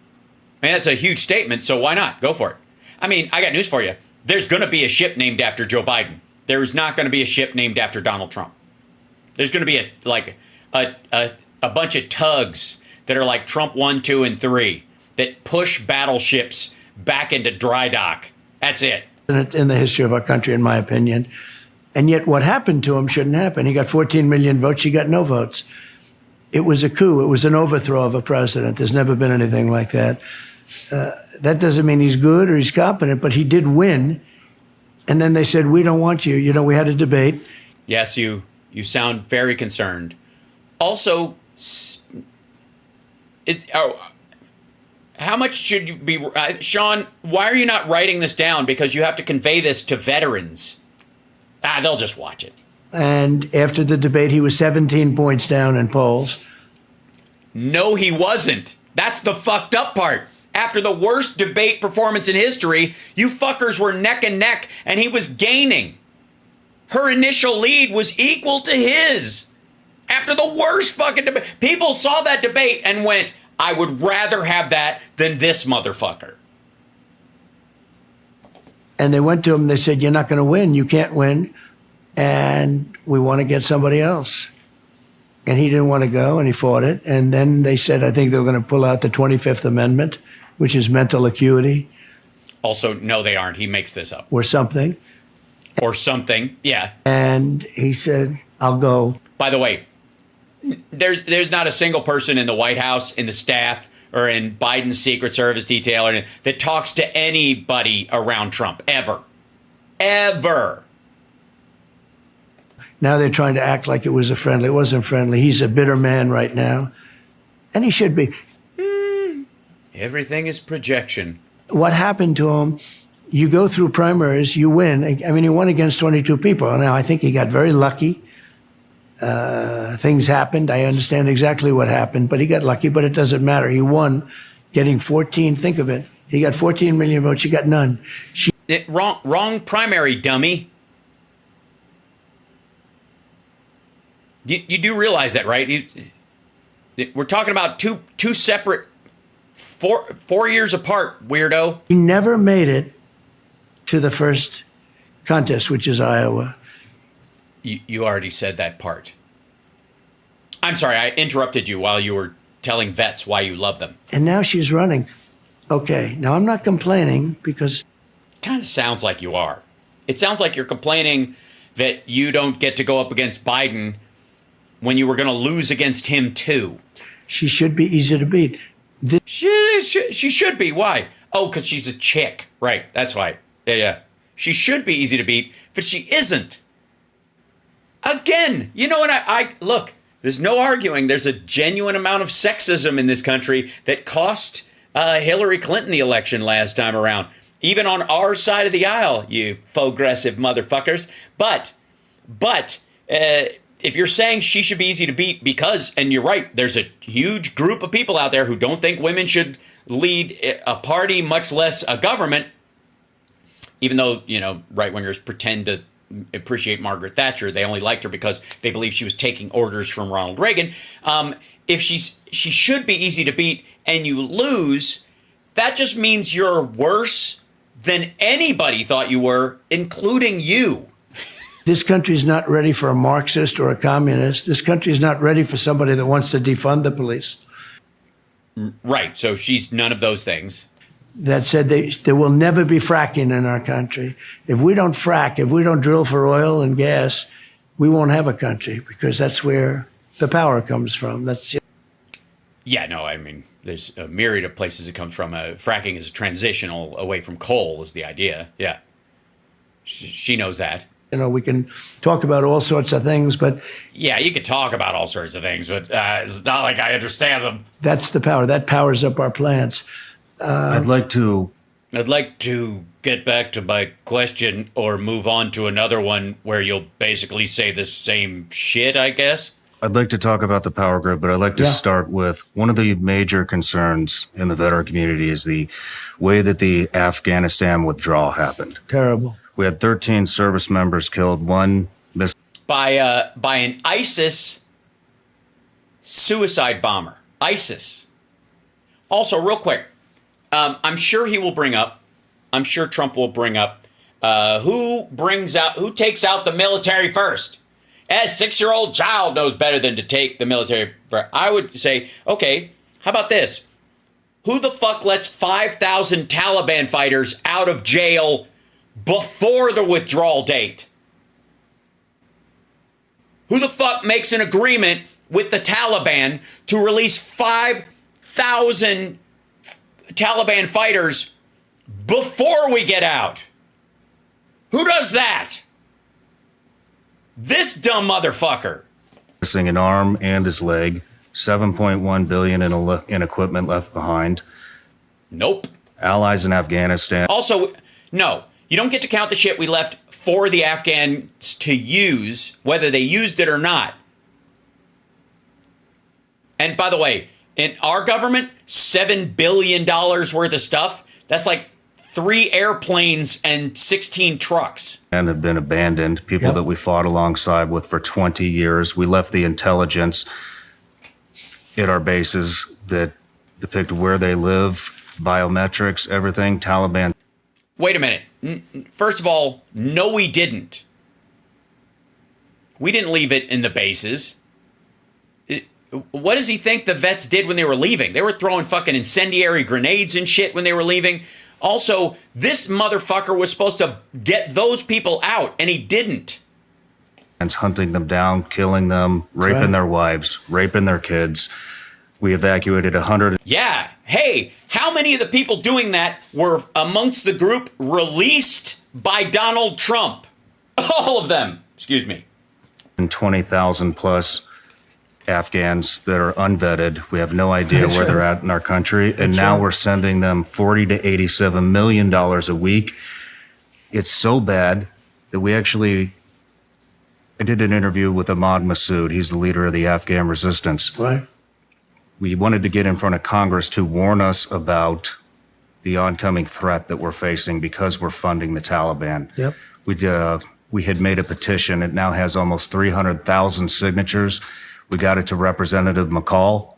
I mean, that's a huge statement, so why not? Go for it. I mean, I got news for you. There's going to be a ship named after Joe Biden. There is not going to be a ship named after Donald Trump. There's going to be a bunch of tugs that are like Trump 1, 2, and 3 that push battleships back into dry dock. That's it. In the history of our country, in my opinion. And yet what happened to him shouldn't happen. He got 14 million votes. He got no votes. It was a coup. It was an overthrow of a president. There's never been anything like that. That doesn't mean he's good or he's competent, but he did win. And then they said, we don't want you. We had a debate. Yes, you sound very concerned. Also, how much should you be... Sean, why are you not writing this down? Because you have to convey this to veterans. They'll just watch it. And after the debate, he was 17 points down in polls. No, he wasn't. That's the fucked up part. After the worst debate performance in history, you fuckers were neck and neck, and he was gaining. Her initial lead was equal to his. After the worst fucking debate. People saw that debate and went, I would rather have that than this motherfucker. And they went to him, they said, you're not going to win. You can't win. And we want to get somebody else. And he didn't want to go, and he fought it. And then they said, I think they were going to pull out the 25th Amendment, which is mental acuity. Also, no, they aren't. He makes this up. Or something. or something. Yeah. And he said, I'll go. By the way, there's not a single person in the White House, in the staff, or in Biden's Secret Service detail that talks to anybody around Trump, ever. Ever. Now they're trying to act like it was a friendly. It wasn't friendly. He's a bitter man right now. And he should be. Everything is projection. What happened to him, you go through primaries, you win. I mean, he won against 22 people. Now, I think he got very lucky. Things happened. I understand exactly what happened, but he got lucky, but it doesn't matter. He won getting 14. Think of it. He got 14 million votes. She got none. Wrong primary, dummy. You do realize that, right? We're talking about two separate, four years apart, weirdo. He never made it to the first contest, which is Iowa. You already said that part. I'm sorry, I interrupted you while you were telling vets why you love them. And now she's running. Okay, now I'm not complaining because... Kind of sounds like you are. It sounds like you're complaining that you don't get to go up against Biden when you were going to lose against him too. She should be easy to beat. She should be. Why? Oh, because she's a chick. Right, that's why. Yeah. She should be easy to beat, but she isn't. Again, you know what? I look, there's no arguing. There's a genuine amount of sexism in this country that cost Hillary Clinton the election last time around. Even on our side of the aisle, you progressive motherfuckers. But if you're saying she should be easy to beat because, and you're right, there's a huge group of people out there who don't think women should lead a party, much less a government, even though, right-wingers pretend to appreciate Margaret Thatcher. They only liked her because they believe she was taking orders from Ronald Reagan. If she should be easy to beat and you lose, that just means you're worse than anybody thought you were, including you. This country is not ready for a Marxist or a communist. This country is not ready for somebody that wants to defund the police. Right. So she's none of those things. That said, there will never be fracking in our country. If we don't frack, if we don't drill for oil and gas, we won't have a country because that's where the power comes from. Yeah, no, I mean, there's a myriad of places it comes from. Fracking is transitional away from coal is the idea. Yeah. She knows that. We can talk about all sorts of things, but... Yeah, you could talk about all sorts of things, but it's not like I understand them. That's the power. That powers up our plants. I'd like to get back to my question or move on to another one where you'll basically say the same shit, I guess. I'd like to talk about the power grid, but I'd like to start with one of the major concerns in the veteran community is the way that the Afghanistan withdrawal happened. Terrible. We had 13 service members killed, one missed by an ISIS suicide bomber. ISIS. Also, real quick, I'm sure he will bring up, I'm sure Trump will bring up, who takes out the military first? A 6-year-old child knows better than to take the military first. I would say, okay, how about this? Who the fuck lets 5,000 Taliban fighters out of jail before the withdrawal date? Who the fuck makes an agreement with the Taliban to release 5,000 Taliban fighters before we get out? Who does that? This dumb motherfucker. missing an arm and his leg, $7.1 billion in equipment left behind. Nope. Allies in Afghanistan. Also, no, you don't get to count the shit we left for the Afghans to use, whether they used it or not. And by the way, in our government, $7 billion worth of stuff, that's like 3 airplanes and 16 trucks. And have been abandoned, people that we fought alongside with for 20 years. We left the intelligence at our bases that depict where they live, biometrics, everything, Taliban. Wait a minute. First of all, no, we didn't. We didn't leave it in the bases. What does he think the vets did when they were leaving? They were throwing fucking incendiary grenades and shit when they were leaving. Also, this motherfucker was supposed to get those people out, and he didn't. And hunting them down, killing them, raping right. their wives, raping their kids. We evacuated 100. Yeah. Hey, how many of the people doing that were amongst the group released by Donald Trump? All of them. Excuse me. And 20,000 plus Afghans that are unvetted. We have no idea where they're at in our country. And now we're sending them $40 to $87 million a week. It's so bad that I did an interview with Ahmad Massoud. He's the leader of the Afghan resistance. Right. We wanted to get in front of Congress to warn us about the oncoming threat that we're facing because we're funding the Taliban. Yep. We had made a petition. It now has almost 300,000 signatures. We got it to Representative McCall.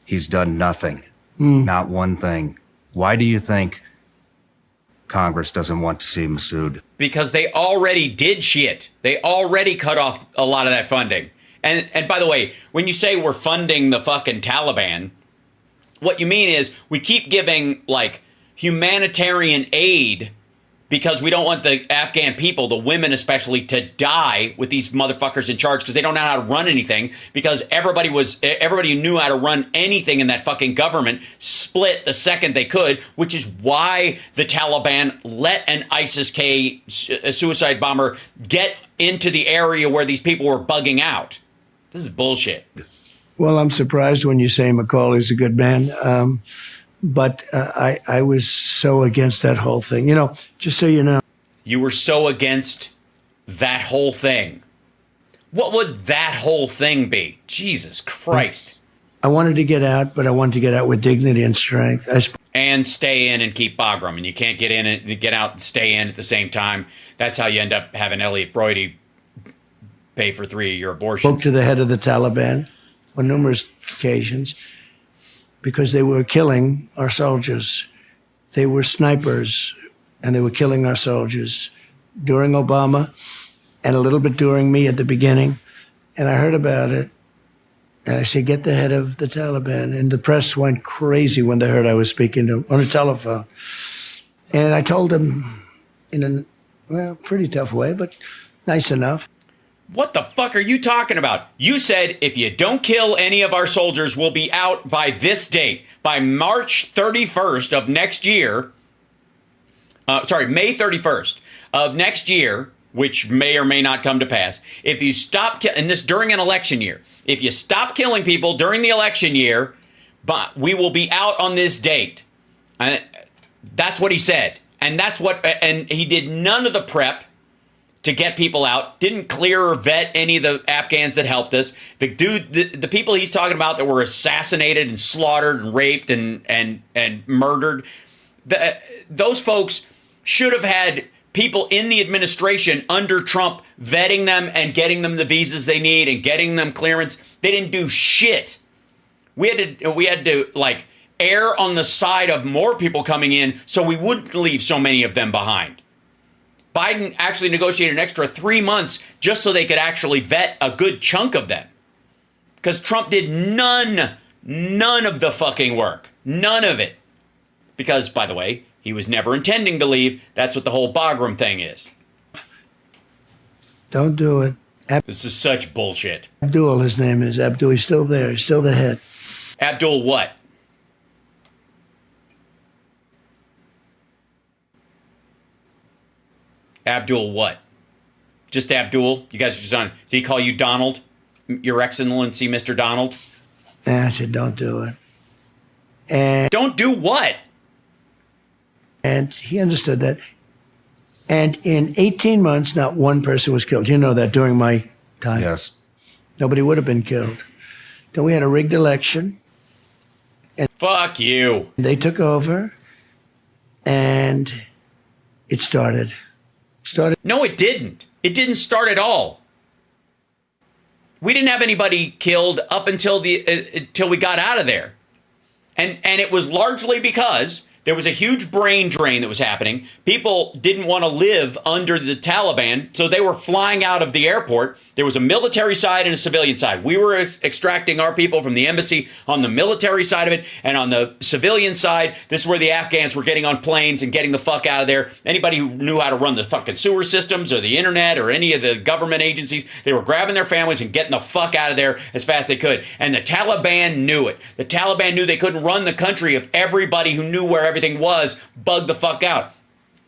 He's done nothing, not one thing. Why do you think Congress doesn't want to see Massoud? Because they already did shit. They already cut off a lot of that funding. And by the way, when you say we're funding the fucking Taliban, what you mean is we keep giving like humanitarian aid because we don't want the Afghan people, the women especially, to die with these motherfuckers in charge because they don't know how to run anything, because everybody who knew how to run anything in that fucking government split the second they could, which is why the Taliban let an ISIS-K suicide bomber get into the area where these people were bugging out. This is bullshit. Well, I'm surprised when you say Macaulay's a good man. But I was so against that whole thing. You know, just so you know. You were so against that whole thing. What would that whole thing be? Jesus Christ. I wanted to get out, but I wanted to get out with dignity and strength. And stay in and keep Bagram. And you can't get in and get out and stay in at the same time. That's how you end up having Elliot Broidy pay for 3 of your abortions. Spoke to the head of the Taliban on numerous occasions, because they were killing our soldiers. They were snipers, and they were killing our soldiers during Obama and a little bit during me at the beginning. And I heard about it, and I said, get the head of the Taliban. And the press went crazy when they heard I was speaking to him on a telephone. And I told him in a pretty tough way, but nice enough. What the fuck are you talking about? You said if you don't kill any of our soldiers, we'll be out by this date. By March 31st of next year. May 31st of next year, which may or may not come to pass. If you stop, and this during an election year, if you stop killing people during the election year, we will be out on this date. That's what he said. And he did none of the prep to get people out, didn't clear or vet any of the Afghans that helped us. The people he's talking about that were assassinated and slaughtered and raped and murdered, those folks should have had people in the administration under Trump vetting them and getting them the visas they need and getting them clearance. They didn't do shit. We had to like err on the side of more people coming in so we wouldn't leave so many of them behind. Biden actually negotiated an extra 3 months just so they could actually vet a good chunk of them. Because Trump did none of the fucking work. None of it. Because, by the way, he was never intending to leave. That's what the whole Bagram thing is. Don't do it. This is such bullshit. Abdul, his name is. Abdul, he's still there. He's still the head. Abdul what? Abdul what? Just Abdul? You guys are just on. Did he call you Donald? Your Excellency, Mr. Donald? And I said, don't do it. And don't do what? And he understood that. And in 18 months, not one person was killed. You know that during my time. Yes. Nobody would have been killed. Then we had a rigged election. And fuck you. They took over. And it started. No, it didn't. It didn't start at all. We didn't have anybody killed up until we got out of there. And it was largely because There was a huge brain drain that was happening. People didn't want to live under the Taliban, so they were flying out of the airport. There was a military side and a civilian side. We were extracting our people from the embassy on the military side of it, and on the civilian side, this is where the Afghans were getting on planes and getting the fuck out of there. Anybody who knew how to run the fucking sewer systems or the internet or any of the government agencies, they were grabbing their families and getting the fuck out of there as fast as they could. And the Taliban knew it. The Taliban knew they couldn't run the country if everybody who knew where everything was bugged the fuck out.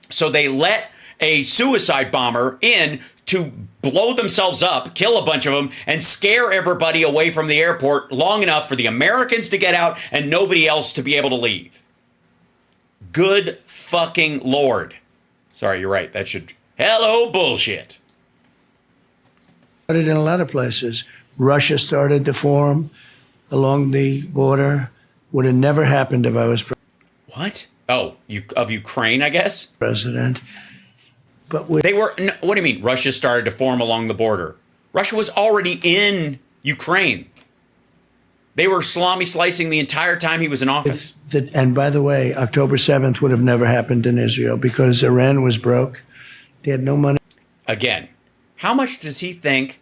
So they let a suicide bomber in to blow themselves up, kill a bunch of them, and scare everybody away from the airport long enough for the Americans to get out and nobody else to be able to leave. Good fucking Lord. Sorry, you're right. That should... Hello, bullshit. Started in a lot of places. Russia started to form along the border. Would have never happened if I was What? Oh, of Ukraine, I guess? president. But They were... No, what do you mean Russia started to form along the border? Russia was already in Ukraine. They were salami slicing the entire time he was in office. and by the way, October 7th would have never happened in Israel because Iran was broke. They had no money. Again, how much does he think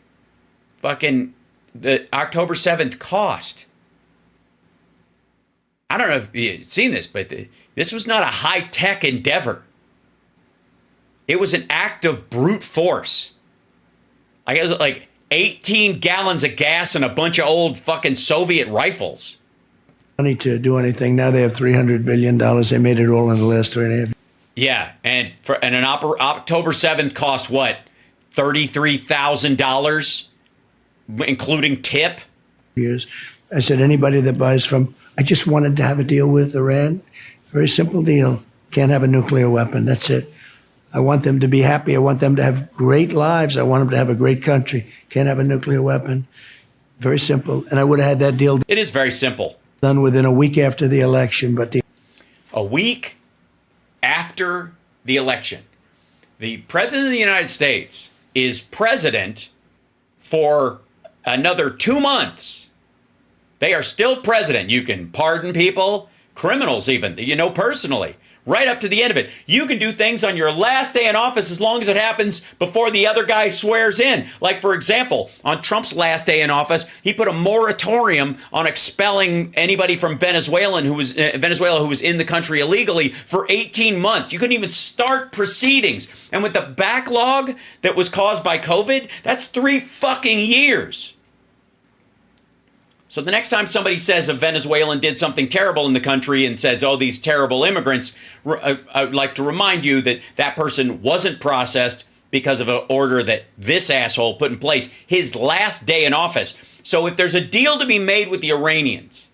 fucking the October 7th cost? I don't know if you've seen this, but this was not a high-tech endeavor. It was an act of brute force. I guess like 18 gallons of gas and a bunch of old fucking Soviet rifles. Money to do anything. Now they have $300 billion. They made it all in the last 3.5 years. Yeah, and an October 7th cost what? $33,000, including tip? I said, anybody that buys from, I just wanted to have a deal with Iran. Very simple deal. Can't have a nuclear weapon. That's it. I want them to be happy. I want them to have great lives. I want them to have a great country. Can't have a nuclear weapon. Very simple. And I would have had that deal It is very simple. done within a week after the election. But A week after the election, the President of the United States is president for another 2 months. They are still president. You can pardon people, criminals even, you know, personally, right up to the end of it. You can do things on your last day in office as long as it happens before the other guy swears in. Like, for example, on Trump's last day in office, he put a moratorium on expelling anybody from Venezuela who was in the country illegally for 18 months. You couldn't even start proceedings. And with the backlog that was caused by COVID, that's 3 fucking years. So the next time somebody says a Venezuelan did something terrible in the country and says, oh, these terrible immigrants, I'd like to remind you that that person wasn't processed because of an order that this asshole put in place his last day in office. So if there's a deal to be made with the Iranians,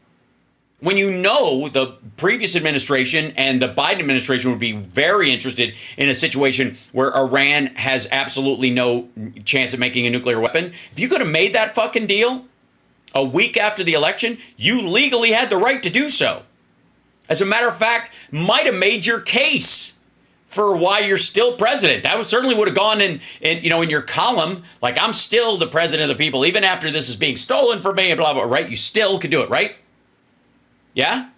when you know the previous administration and the Biden administration would be very interested in a situation where Iran has absolutely no chance of making a nuclear weapon, if you could have made that fucking deal a week after the election, you legally had the right to do so. As a matter of fact, might have made your case for why you're still president. That certainly would have gone in your column, like, I'm still the president of the people, even after this is being stolen from me, and blah, blah, right? You still could do it, right? Yeah?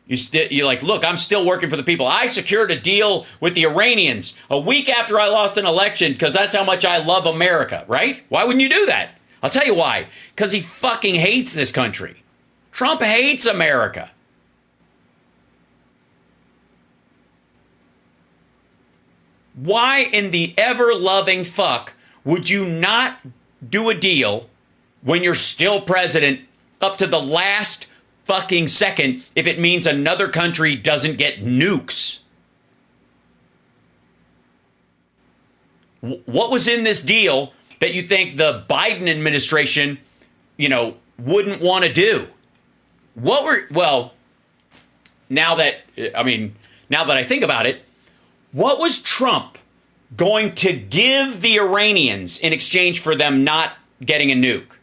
You're like, look, I'm still working for the people. I secured a deal with the Iranians a week after I lost an election because that's how much I love America, right? Why wouldn't you do that? I'll tell you why. Because he fucking hates this country. Trump hates America. Why in the ever-loving fuck would you not do a deal when you're still president up to the last fucking second if it means another country doesn't get nukes? What was in this deal that you think the Biden administration, wouldn't want to do? Now that I think about it, what was Trump going to give the Iranians in exchange for them not getting a nuke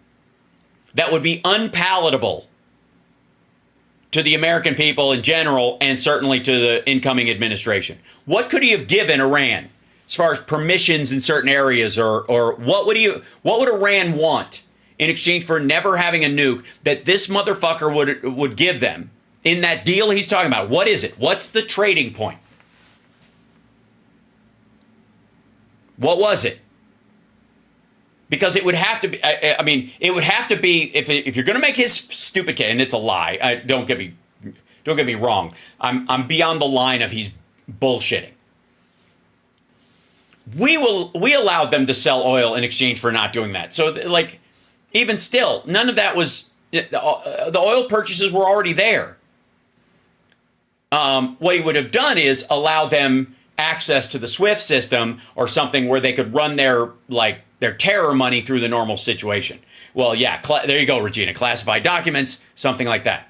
that would be unpalatable to the American people in general and certainly to the incoming administration? What could he have given Iran as far as permissions in certain areas, or what would Iran want in exchange for never having a nuke that this motherfucker would give them in that deal he's talking about? What is it? What's the trading point? What was it? Because it would have to be, I mean, it would have to be, if you're going to make his stupid case, and it's a lie, don't get me wrong, I'm beyond the line of he's bullshitting. We allowed them to sell oil in exchange for not doing that. So, like, even still, none of that was, the oil purchases were already there. What he would have done is allow them access to the SWIFT system or something where they could run their terror money through the normal situation. Well, yeah, there you go, Regina. Classified documents, something like that.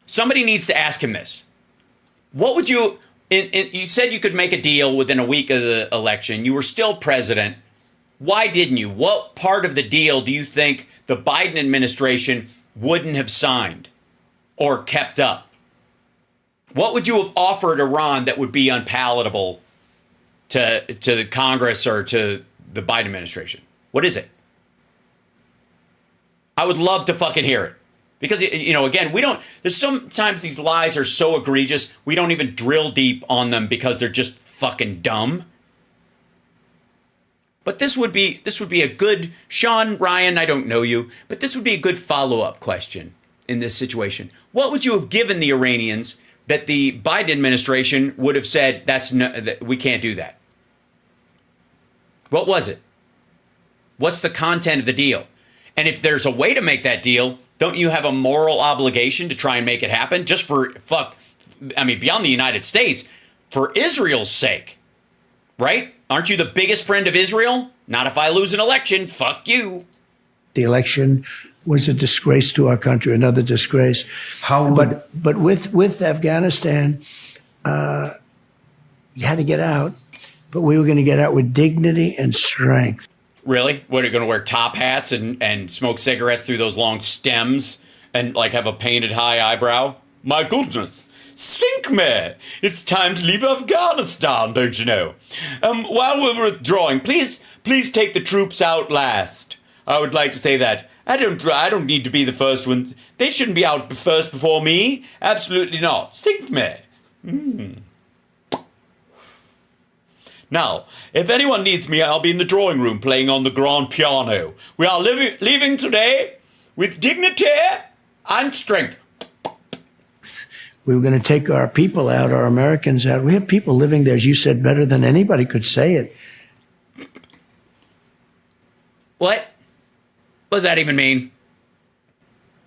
Somebody needs to ask him this. What would you... you said you could make a deal within a week of the election. You were still president. Why didn't you? What part of the deal do you think the Biden administration wouldn't have signed or kept up? What would you have offered Iran that would be unpalatable to the Congress or to the Biden administration? What is it? I would love to fucking hear it. Because, again, there's sometimes these lies are so egregious, we don't even drill deep on them because they're just fucking dumb. But this would be a good, Sean, Ryan, I don't know you, but this would be a good follow-up question in this situation. What would you have given the Iranians that the Biden administration would have said, that we can't do that? What was it? What's the content of the deal? And if there's a way to make that deal, don't you have a moral obligation to try and make it happen? Just for, beyond the United States, for Israel's sake, right? Aren't you the biggest friend of Israel? Not if I lose an election, fuck you. The election was a disgrace to our country, another disgrace. But with Afghanistan, you had to get out, but we were going to get out with dignity and strength. Really? What, are you going to wear top hats and smoke cigarettes through those long stems and have a painted high eyebrow? My goodness. Sink me! It's time to leave Afghanistan, don't you know? While we're withdrawing, please take the troops out last. I would like to say that. I don't need to be the first one. They shouldn't be out first before me. Absolutely not. Sink me. Now, if anyone needs me, I'll be in the drawing room playing on the grand piano. We are leaving today with dignity and strength. We were going to take our people out, our Americans out. We have people living there, as you said, better than anybody could say it. What? What does that even mean?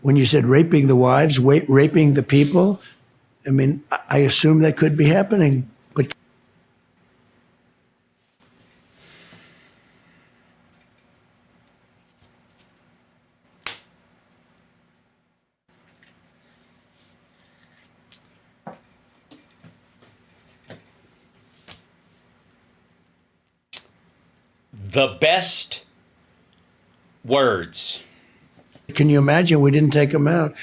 When you said raping the wives, raping the people, I assume that could be happening. But the best words. Can you imagine we didn't take them out?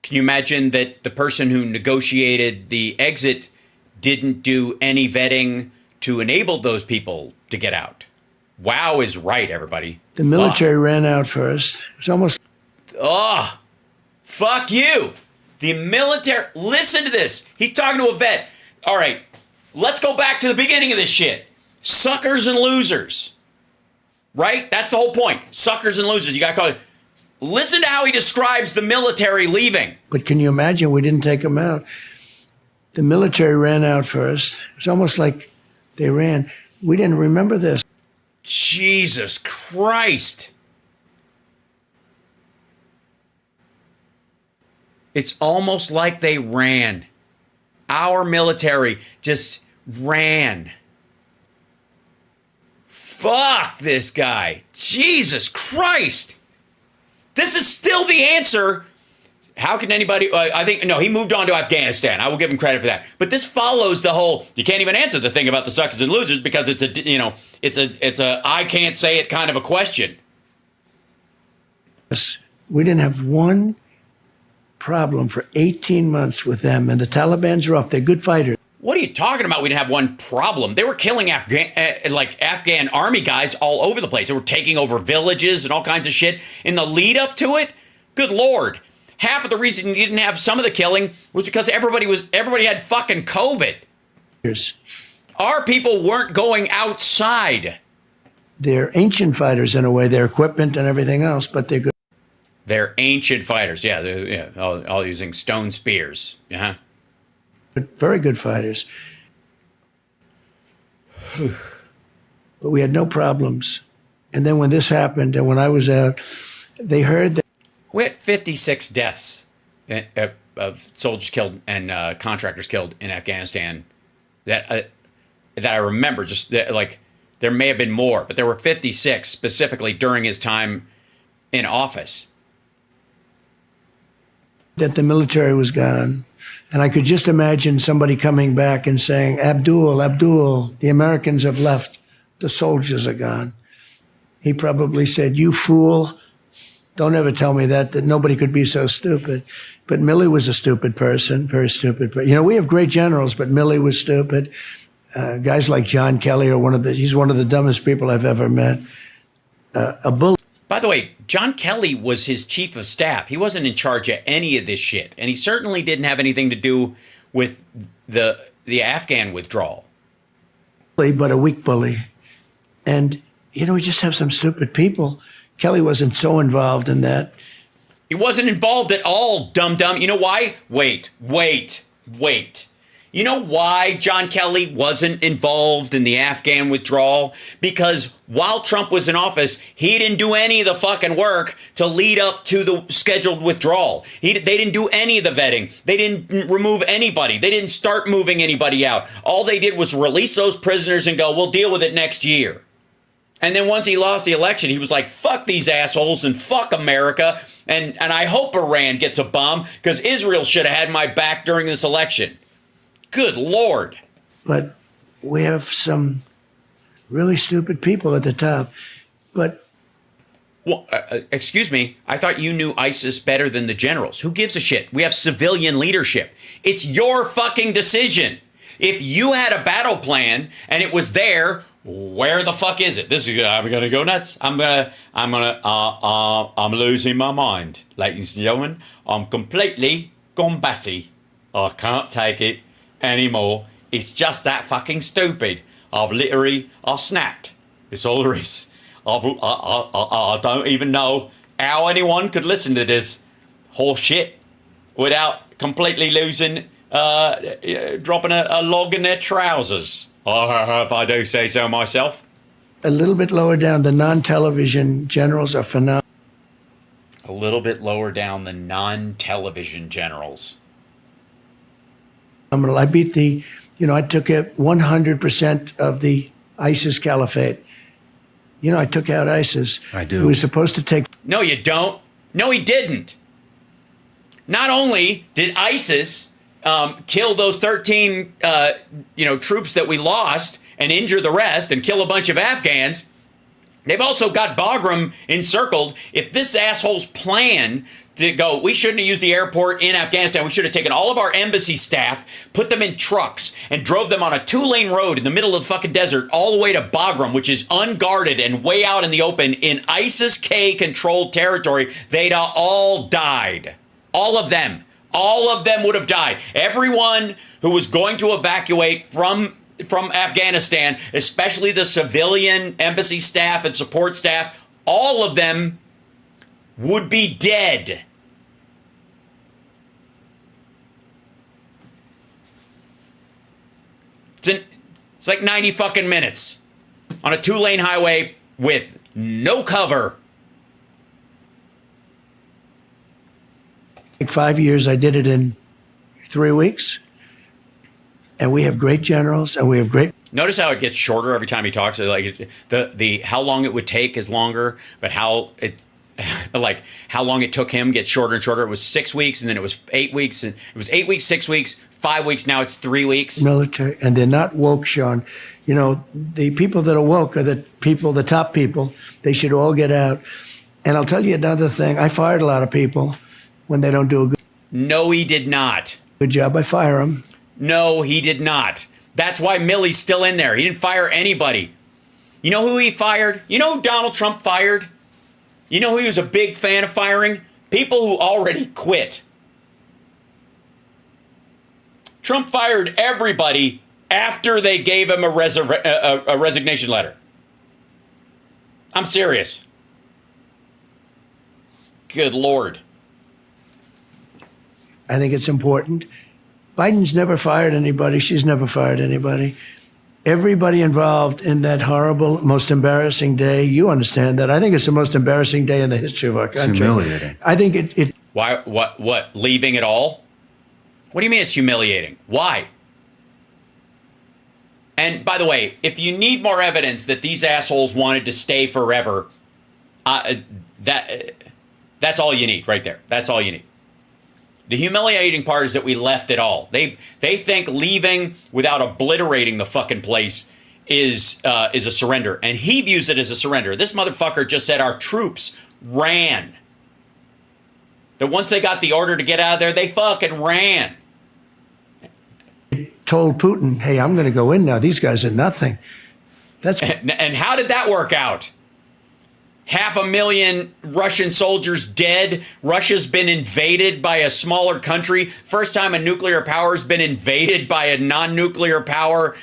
Can you imagine that the person who negotiated the exit didn't do any vetting to enable those people to get out? Wow is right, everybody. The military ran out first. It's almost... Oh, fuck you. The military... Listen to this. He's talking to a vet. All right, let's go back to the beginning of this shit. Suckers and losers. Right? That's the whole point. Suckers and losers. You got to call it. Listen to how he describes the military leaving. But can you imagine we didn't take them out? The military ran out first. It's almost like they ran. We didn't remember this. Jesus Christ. It's almost like they ran. Our military just ran. Fuck this guy. Jesus Christ. This is still the answer. How can anybody, he moved on to Afghanistan. I will give him credit for that. But this follows the whole, you can't even answer the thing about the suckers and losers because it's a I can't say it kind of a question. We didn't have one problem for 18 months with them, and the Taliban's are off. They're good fighters. What are you talking about? We didn't have one problem. They were killing Afghan army guys all over the place. They were taking over villages and all kinds of shit. In the lead up to it, Good Lord. Half of the reason you didn't have some of the killing was because everybody had fucking COVID. Our people weren't going outside. They're ancient fighters in a way, their equipment and everything else, but they're good. They're ancient fighters. Yeah, all using stone spears. Yeah. Very good fighters. But we had no problems. And then when this happened, and when I was out, they heard that. We had 56 deaths of soldiers killed and contractors killed in Afghanistan. That I remember. Just like there may have been more, but there were 56 specifically during his time in office. That the military was gone. And I could just imagine somebody coming back and saying, Abdul, the Americans have left. The soldiers are gone. He probably said, you fool. Don't ever tell me that nobody could be so stupid. But Milley was a stupid person, very stupid. You know, we have great generals, but Milley was stupid. Guys like John Kelly are he's one of the dumbest people I've ever met. A bully. By the way, John Kelly was his chief of staff. He wasn't in charge of any of this shit. And he certainly didn't have anything to do with the Afghan withdrawal. But a weak bully. And, you know, we just have some stupid people. Kelly wasn't so involved in that. He wasn't involved at all, dum-dum. You know why? Wait. You know why John Kelly wasn't involved in the Afghan withdrawal? Because while Trump was in office, he didn't do any of the fucking work to lead up to the scheduled withdrawal. They didn't do any of the vetting. They didn't remove anybody. They didn't start moving anybody out. All they did was release those prisoners and go, we'll deal with it next year. And then once he lost the election, he was like, fuck these assholes and fuck America. And I hope Iran gets a bomb because Israel should have had my back during this election. Good Lord. But we have some really stupid people at the top. But well, excuse me, I thought you knew ISIS better than the generals. Who gives a shit? We have civilian leadership. It's your fucking decision. If you had a battle plan and it was there, where the fuck is it? I'm gonna go nuts. I'm losing my mind, ladies and gentlemen. I'm completely gone batty. I can't take it anymore. It's just that fucking stupid. I've snapped. It's all there is. I don't even know how anyone could listen to this horse shit without completely losing, dropping a log in their trousers. If I do say so myself. A little bit lower down, the non-television generals are phenomenal. A little bit lower down, the non-television generals. I beat I took out 100% of the ISIS caliphate. You know, I took out ISIS. I do. He was supposed to take. No, you don't. No, he didn't. Not only did ISIS kill those 13, troops that we lost and injure the rest and kill a bunch of Afghans, they've also got Bagram encircled. If this asshole's plan to go, we shouldn't have used the airport in Afghanistan. We should have taken all of our embassy staff, put them in trucks, and drove them on a 2-lane road in the middle of the fucking desert all the way to Bagram, which is unguarded and way out in the open in ISIS-K-controlled territory. They'd all died. All of them. All of them would have died. Everyone who was going to evacuate from Afghanistan, especially the civilian embassy staff and support staff, all of them would be dead. It's like 90 fucking minutes on a 2-lane highway with no cover. Like 5 years, I did it in 3 weeks. And we have great generals, and we have great. Notice how it gets shorter every time he talks. Like the how long it would take is longer, but how long it took him gets shorter and shorter. It was 6 weeks, and then it was 8 weeks, and it was 8 weeks, 6 weeks, 5 weeks. Now it's 3 weeks. Military, and they're not woke, Sean. You know, the people that are woke are the top people. They should all get out. And I'll tell you another thing. I fired a lot of people when they don't do a No, he did not. good job. I fire them. No, he did not. That's why Milley's still in there. He didn't fire anybody. You know who he fired? You know who Donald Trump fired? You know who he was a big fan of firing? People who already quit. Trump fired everybody after they gave him a resignation letter. I'm serious. Good Lord. I think it's important. Biden's never fired anybody. She's never fired anybody. Everybody involved in that horrible, most embarrassing day, you understand that. I think it's the most embarrassing day in the history of our country. It's humiliating. I think it Why? What? Leaving it all? What do you mean it's humiliating? Why? And by the way, if you need more evidence that these assholes wanted to stay forever, that's all you need right there. That's all you need. The humiliating part is that we left it all. They think leaving without obliterating the fucking place is a surrender, and he views it as a surrender. This motherfucker just said our troops ran. That once they got the order to get out of there, they fucking ran. told Putin, hey, I'm going to go in now. These guys are nothing. That's And how did that work out? 500,000 Russian soldiers dead. Russia's been invaded by a smaller country. First time a nuclear power's been invaded by a non-nuclear power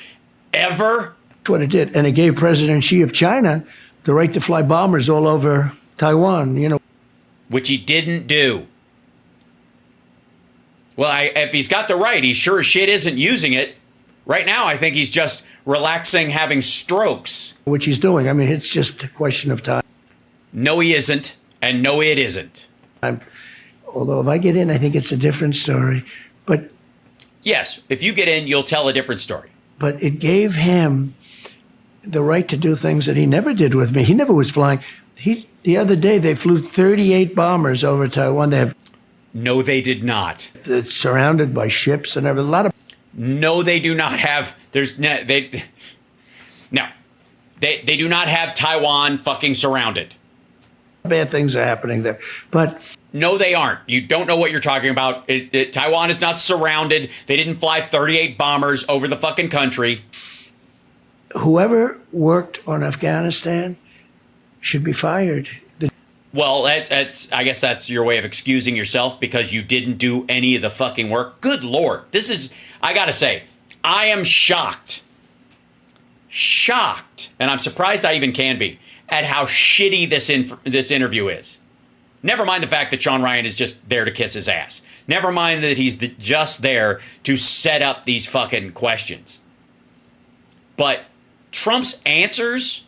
ever. what it did. And it gave President Xi of China the right to fly bombers all over Taiwan, you know. Which he didn't do. Well, if he's got the right, he sure as shit isn't using it. Right now, I think he's just relaxing, having strokes. Which he's doing. I mean, it's just a question of time. No, he isn't. And no, it isn't. Although if I get in, I think it's a different story. But Yes, if you get in, you'll tell a different story. but it gave him the right to do things that he never did with me. He never was flying. The other day, they flew 38 bombers over Taiwan. No, they did not. They're surrounded by ships and everything. A lot of No, they do not have. They do not have Taiwan fucking surrounded. bad things are happening there. But No, they aren't. You don't know what you're talking about. Taiwan is not surrounded. They didn't fly 38 bombers over the fucking country. whoever worked on Afghanistan should be fired. Well, that's. I guess that's your way of excusing yourself because you didn't do any of the fucking work. Good Lord. This is, I gotta say, I am shocked. Shocked. And I'm surprised I even can be at how shitty this interview is. Never mind the fact that Sean Ryan is just there to kiss his ass. Never mind that he's just there to set up these fucking questions. But Trump's answers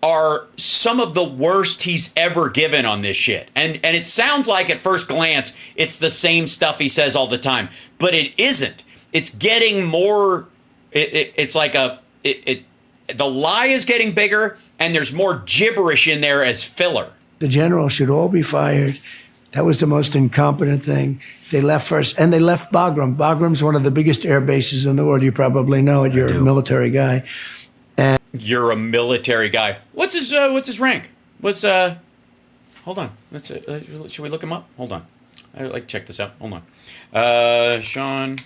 are some of the worst he's ever given on this shit. And it sounds like at first glance it's the same stuff he says all the time, but it isn't. It's getting more it's like the lie is getting bigger and there's more gibberish in there as filler. The generals should all be fired. That was the most incompetent thing. They left first, and they left Bagram. Bagram's one of the biggest air bases in the world. You probably know it. You're a military guy. You're a military guy. What's his rank? Hold on. Should we look him up? Hold on. I'd like to check this out. Hold on. Sean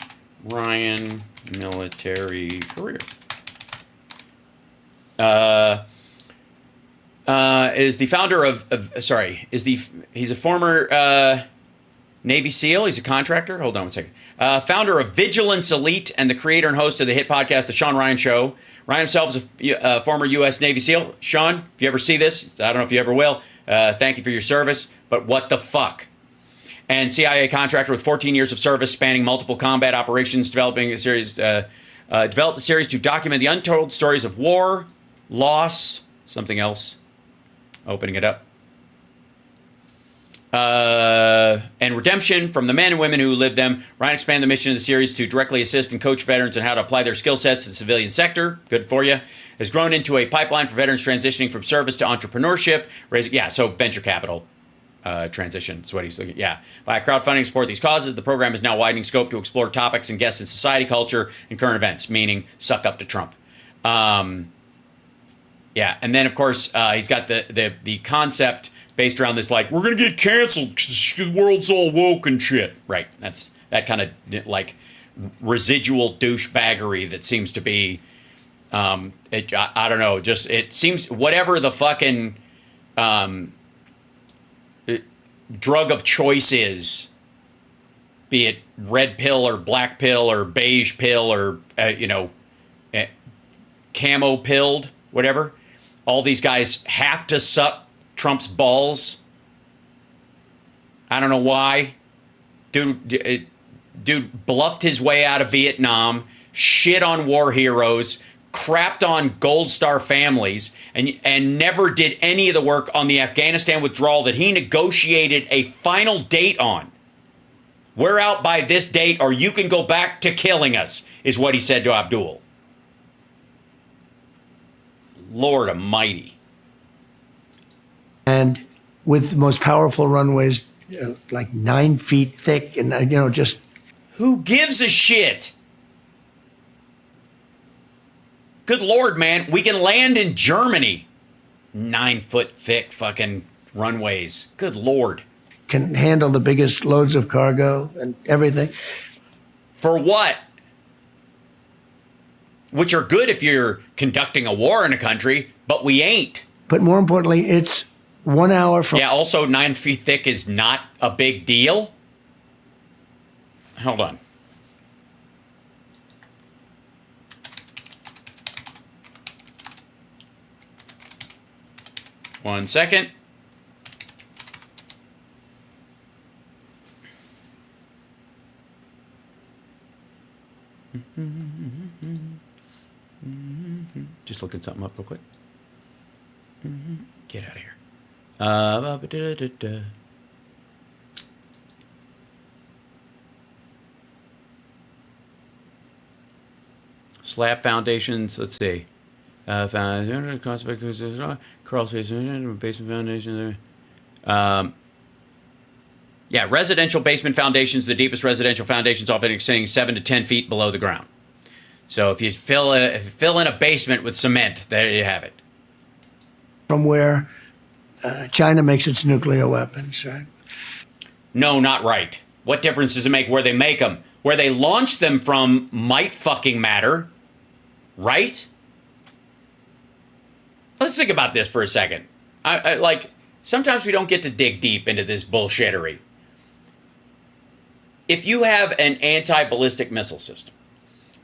Ryan military career. Is the founder he's a former Navy SEAL. He's a contractor. Hold on one second. Founder of Vigilance Elite and the creator and host of the hit podcast, The Sean Ryan Show. Ryan himself is a former U.S. Navy SEAL. Sean, if you ever see this, I don't know if you ever will, thank you for your service, but what the fuck? And CIA contractor with 14 years of service spanning multiple combat operations, developed a series to document the untold stories of war, loss, something else. Opening it up. And redemption from the men and women who lived them. Ryan expanded the mission of the series to directly assist and coach veterans on how to apply their skill sets to the civilian sector. Good for you. Has grown into a pipeline for veterans transitioning from service to entrepreneurship. So venture capital transition is what he's looking at. Yeah. By crowdfunding to support these causes, the program is now widening scope to explore topics and guests in society, culture, and current events, meaning suck up to Trump. Yeah, and then, of course, he's got the concept based around this, like, we're going to get canceled because the world's all woke and shit. Right, that's that kind of, like, residual douchebaggery that seems to be, I don't know, just, it seems, whatever the fucking, drug of choice is, be it red pill or black pill or beige pill or, camo pilled, whatever. All these guys have to suck Trump's balls. I don't know why. Dude bluffed his way out of Vietnam, shit on war heroes, crapped on Gold Star families, and never did any of the work on the Afghanistan withdrawal that he negotiated a final date on. We're out by this date or you can go back to killing us, is what he said to Abdul. Lord almighty. And with the most powerful runways, like 9 feet thick, and just Who gives a shit? Good Lord, man. We can land in Germany. 9 foot thick fucking runways. Good Lord. can handle the biggest loads of cargo and everything. For what? Which are good if you're conducting a war in a country, but we ain't. But more importantly, it's 1 hour from. Yeah, also 9 feet thick is not a big deal. Hold on. One second. Just looking something up real quick. Get out of here. Slab foundations, let's see. Foundation, crawl space, basement foundation. Yeah, residential basement foundations, the deepest residential foundations often extending 7 to 10 feet below the ground. So if you fill in a basement with cement, there you have it. From where China makes its nuclear weapons, right? No, not right. What difference does it make where they make them? Where they launch them from might fucking matter, right? Let's think about this for a second. I sometimes we don't get to dig deep into this bullshittery. If you have an anti-ballistic missile system,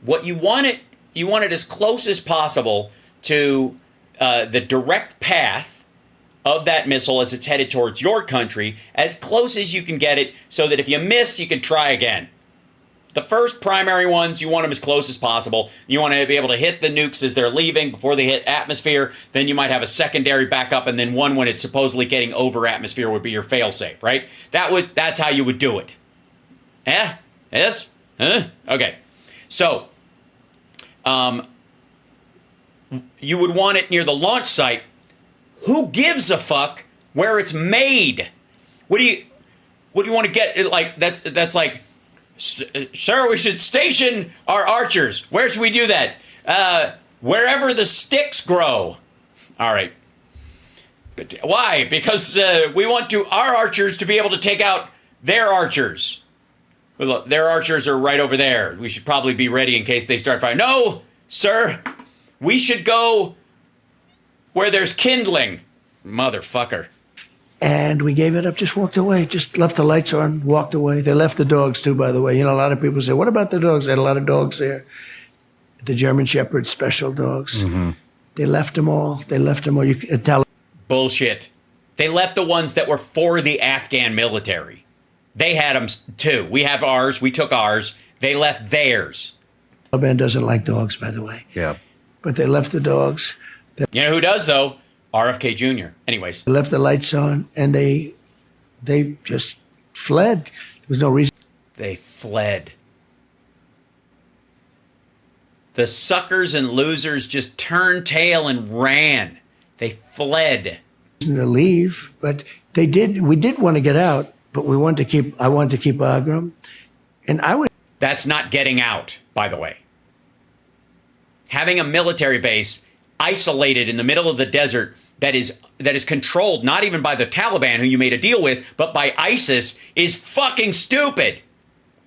what you want it as close as possible to the direct path of that missile as it's headed towards your country, as close as you can get it, so that if you miss, you can try again. The first primary ones, you want them as close as possible. You want to be able to hit the nukes as they're leaving before they hit atmosphere. Then you might have a secondary backup, and then one when it's supposedly getting over atmosphere would be your failsafe, right? That's how you would do it. Eh? Yes? Huh? Okay. So, you would want it near the launch site. Who gives a fuck where it's made? What do you want to get? Like that's like, sir, we should station our archers. Where should we do that? Wherever the sticks grow. All right. But why? Because we want our archers to be able to take out their archers. Well, look, their archers are right over there. We should probably be ready in case they start firing. No, sir. We should go where there's kindling. Motherfucker. And we gave it up, just walked away, just left the lights on, walked away. They left the dogs too, by the way. You know, a lot of people say, what about the dogs? They had a lot of dogs there. The German Shepherd special dogs. Mm-hmm. They left them all. You could tell. Bullshit. They left the ones that were for the Afghan military. They had them too. We have ours. We took ours. They left theirs. Taliban doesn't like dogs, by the way. Yeah. But they left the dogs. You know who does, though? RFK Jr. Anyways. They left the lights on, and they just fled. There was no reason. They fled. The suckers and losers just turned tail and ran. They fled. To leave, but they did. We did want to get out, but I wanted to keep Bagram, and I would. That's not getting out, by the way. Having a military base isolated in the middle of the desert that is controlled not even by the Taliban, who you made a deal with, but by ISIS, is fucking stupid.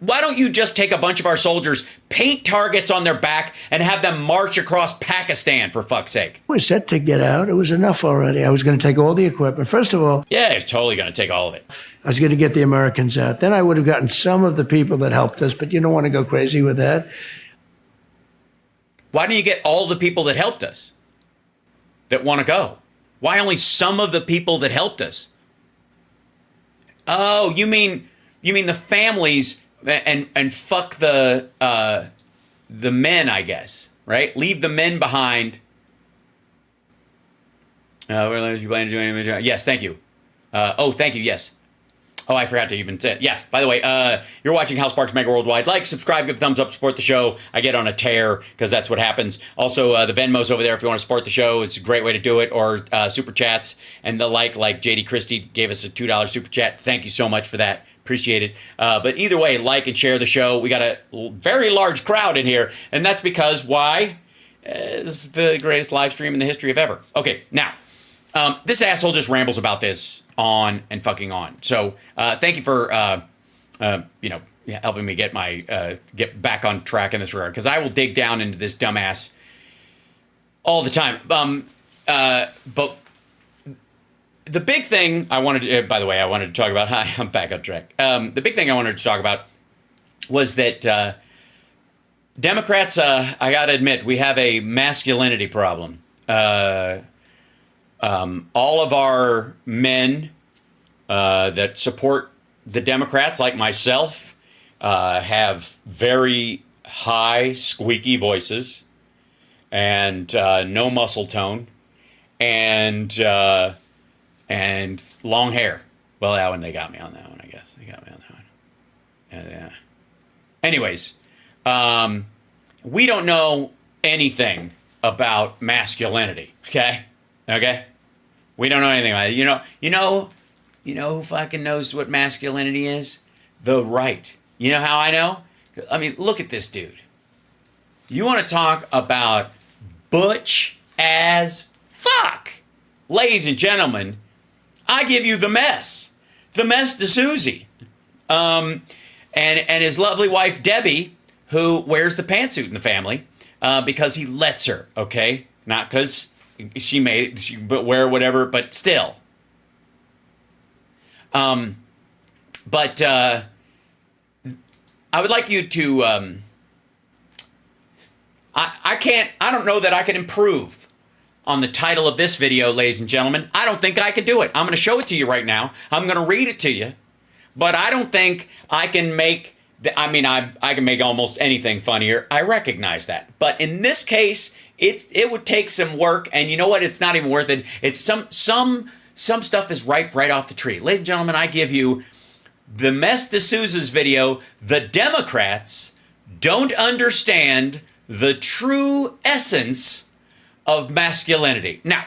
Why don't you just take a bunch of our soldiers, paint targets on their back, and have them march across Pakistan, for fuck's sake? I was set to get out. It was enough already. I was going to take all the equipment. First of all, Yeah, he's totally going to take all of it. I was going to get the Americans out. Then I would have gotten some of the people that helped us, but you don't want to go crazy with that. Why don't you get all the people that helped us that want to go? Why only some of the people that helped us? Oh, you mean the families and fuck the men, I guess, right? Leave the men behind. You plan to do anything? Yes, thank you. Thank you. Yes. Oh, I forgot to even say it. Yes. By the way, you're watching Hal Sparks Mega Worldwide. Like, subscribe, give a thumbs up, support the show. I get on a tear because that's what happens. Also, the Venmo's over there if you want to support the show. It's a great way to do it. Or super chats and the like JD Christie gave us a $2 super chat. Thank you so much for that. Appreciate it. But either way, like and share the show. We got a very large crowd in here, and that's because why? This is the greatest live stream in the history of ever. Okay, now, this asshole just rambles about this on and fucking on. So thank you for helping me get back on track in this regard, because I will dig down into this dumbass all the time. But the big thing I wanted to, by the way, I wanted to talk about, hi, I'm back on track. The big thing I wanted to talk about was that Democrats, I got to admit, we have a masculinity problem. All of our men that support the Democrats, like myself, have very high, squeaky voices and no muscle tone and long hair. Well, that one, they got me on that one, I guess. They got me on that one. Yeah. Anyways, we don't know anything about masculinity, okay? Okay? We don't know anything about it. You know who fucking knows what masculinity is? The right. You know how I know? I mean, look at this dude. You want to talk about butch as fuck? Ladies and gentlemen, I give you the mess. The mess Desouza. And his lovely wife, Debbie, who wears the pantsuit in the family because he lets her, okay? Not because she made it, she wear whatever, but still. But I would like you to, I don't know that I can improve on the title of this video, ladies and gentlemen. I don't think I can do it. I'm going to show it to you right now. I'm going to read it to you. But I don't think I can make, I can make almost anything funnier. I recognize that. But in this case, it would take some work, and you know what? It's not even worth it. It's some stuff is ripe right off the tree. Ladies and gentlemen, I give you the Mess Desouza's video, The Democrats Don't Understand the True Essence of Masculinity. Now,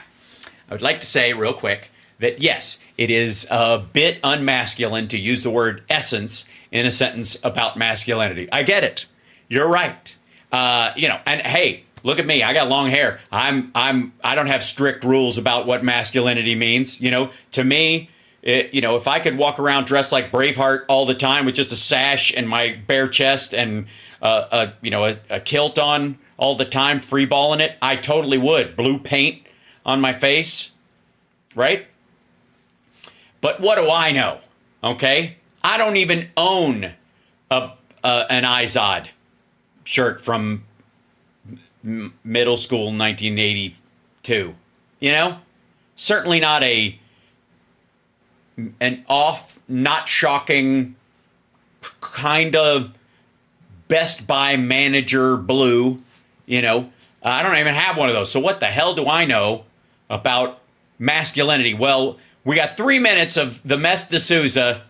I would like to say real quick that yes, it is a bit unmasculine to use the word essence in a sentence about masculinity. I get it. You're right. And hey, look at me. I got long hair. I don't have strict rules about what masculinity means. To me, if I could walk around dressed like Braveheart all the time with just a sash and my bare chest and a kilt on all the time, free balling it, I totally would. Blue paint on my face, right? But what do I know? Okay, I don't even own an Izod shirt from middle school 1982. Certainly not an off, not shocking, kind of Best Buy manager blue. I don't even have one of those. So what the hell do I know about masculinity? Well, we got 3 minutes of the Mess Desouza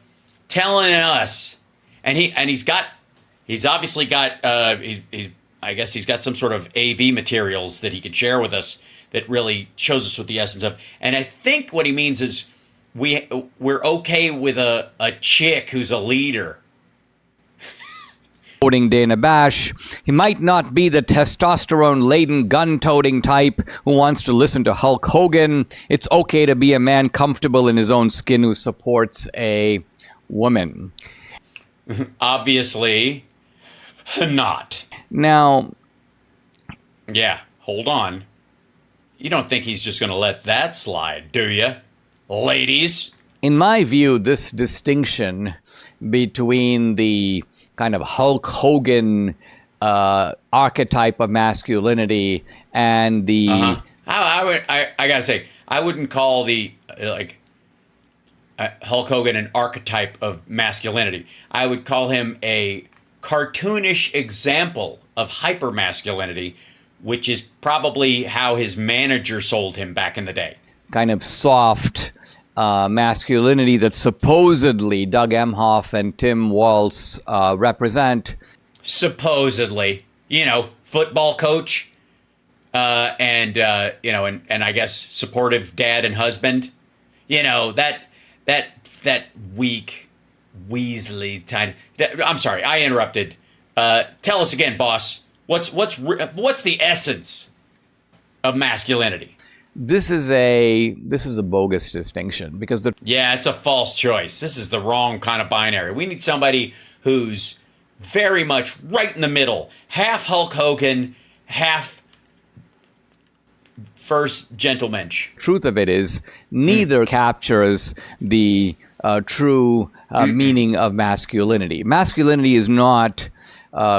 telling us, and he's obviously got I guess he's got some sort of AV materials that he could share with us that really shows us what the essence of. And I think what he means is we're okay with a chick who's a leader. Quoting Dana Bash, he might not be the testosterone-laden, gun-toting type who wants to listen to Hulk Hogan. It's okay to be a man comfortable in his own skin who supports a woman. Obviously not. Now, Yeah, hold on. You don't think he's just going to let that slide, do you? Ladies? in my view, this distinction between the kind of Hulk Hogan archetype of masculinity and the I gotta say, I wouldn't call the Hulk Hogan an archetype of masculinity. I would call him a cartoonish example of hypermasculinity, which is probably how his manager sold him back in the day. kind of soft masculinity that supposedly Doug Emhoff and Tim Waltz represent. Supposedly, football coach, and I guess supportive dad and husband. That weak Weasley tiny. I'm sorry, I interrupted. Tell us again, boss. What's the essence of masculinity? This is a bogus distinction because Yeah, it's a false choice. This is the wrong kind of binary. We need somebody who's very much right in the middle. Half Hulk Hogan, half first gentlemensch. truth of it is neither captures the true meaning of masculinity. Masculinity is not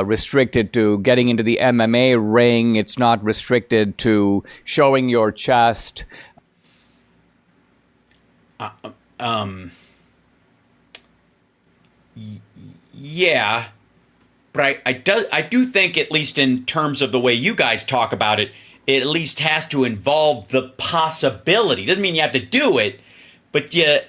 restricted to getting into the MMA ring. It's not restricted to showing your chest. Yeah, but I do think, at least in terms of the way you guys talk about it, it at least has to involve the possibility. Doesn't mean you have to do it, but yeah,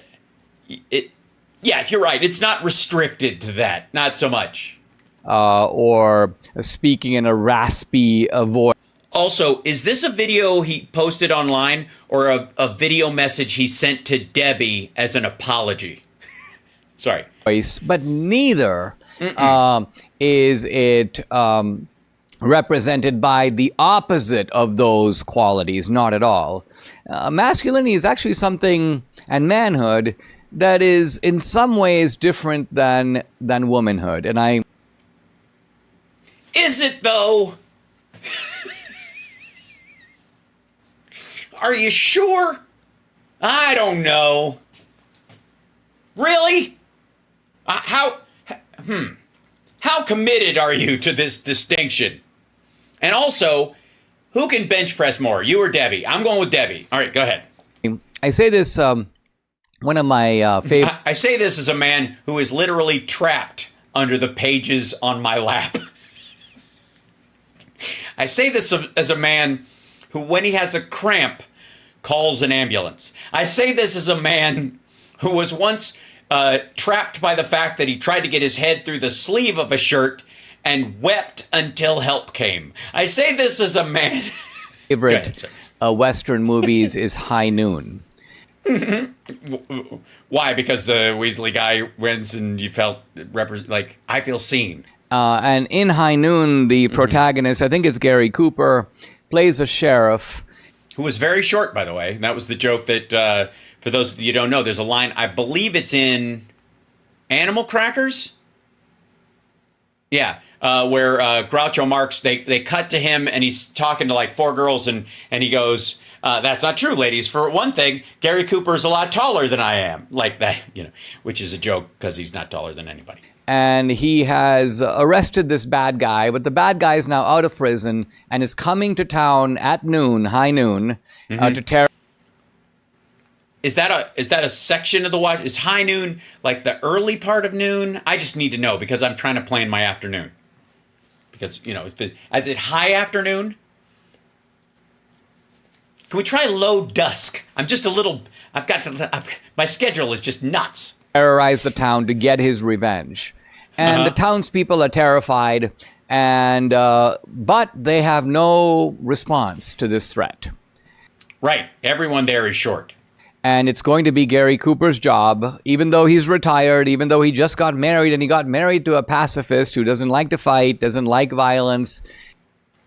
you're right. It's not restricted to that. Not so much. Or speaking in a raspy voice. Also, is this a video he posted online or a video message he sent to Debbie as an apology? Sorry. But neither is it represented by the opposite of those qualities, not at all. Masculinity is actually something, and manhood, that is in some ways different than womanhood. And Is it, though? Are you sure? I don't know. Really? How committed are you to this distinction? And also, who can bench press more, you or Debbie? I'm going with Debbie. All right, go ahead. I say this, one of my favorite... I say this as a man who is literally trapped under the pages on my lap. I say this as a man who, when he has a cramp, calls an ambulance. I say this as a man who was once trapped by the fact that he tried to get his head through the sleeve of a shirt and wept until help came. I say this as a man. favorite Western movies is High Noon. Why? Because the Weasley guy wins and you felt like, I feel seen. And in High Noon, the protagonist, I think it's Gary Cooper, plays a sheriff. Who was very short, by the way. And that was the joke that, for those of you who don't know, there's a line, I believe it's in Animal Crackers? Yeah, where Groucho Marx, they cut to him and he's talking to like four girls and he goes, that's not true, ladies. For one thing, Gary Cooper is a lot taller than I am. Like that, which is a joke because he's not taller than anybody. And he has arrested this bad guy, but the bad guy is now out of prison and is coming to town at noon, high noon, to tear. Is that a section of the watch? Is high noon like the early part of noon? I just need to know because I'm trying to plan my afternoon. Because, is it high afternoon? Can we try low dusk? I'm just a little, my schedule is just nuts. Terrorize the town to get his revenge. And the townspeople are terrified, and but they have no response to this threat. Right. Everyone there is short. And it's going to be Gary Cooper's job, even though he's retired, even though he just got married, and he got married to a pacifist who doesn't like to fight, doesn't like violence.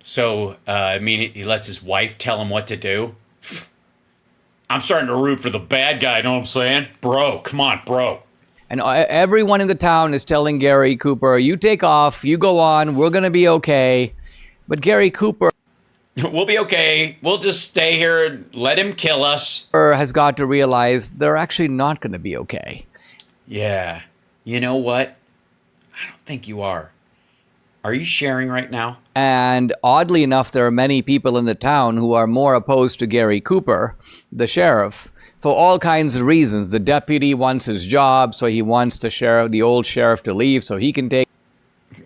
So, he lets his wife tell him what to do? I'm starting to root for the bad guy, know what I'm saying? Bro, come on, bro. And everyone in the town is telling Gary Cooper, you take off, you go on, we're going to be okay. But Gary Cooper We'll be okay. We'll just stay here and let him kill us. has got to realize they're actually not going to be okay. Yeah. You know what? I don't think you are. Are you sharing right now? And oddly enough, there are many people in the town who are more opposed to Gary Cooper, the sheriff, for all kinds of reasons. The deputy wants his job, so he wants the old sheriff to leave so he can take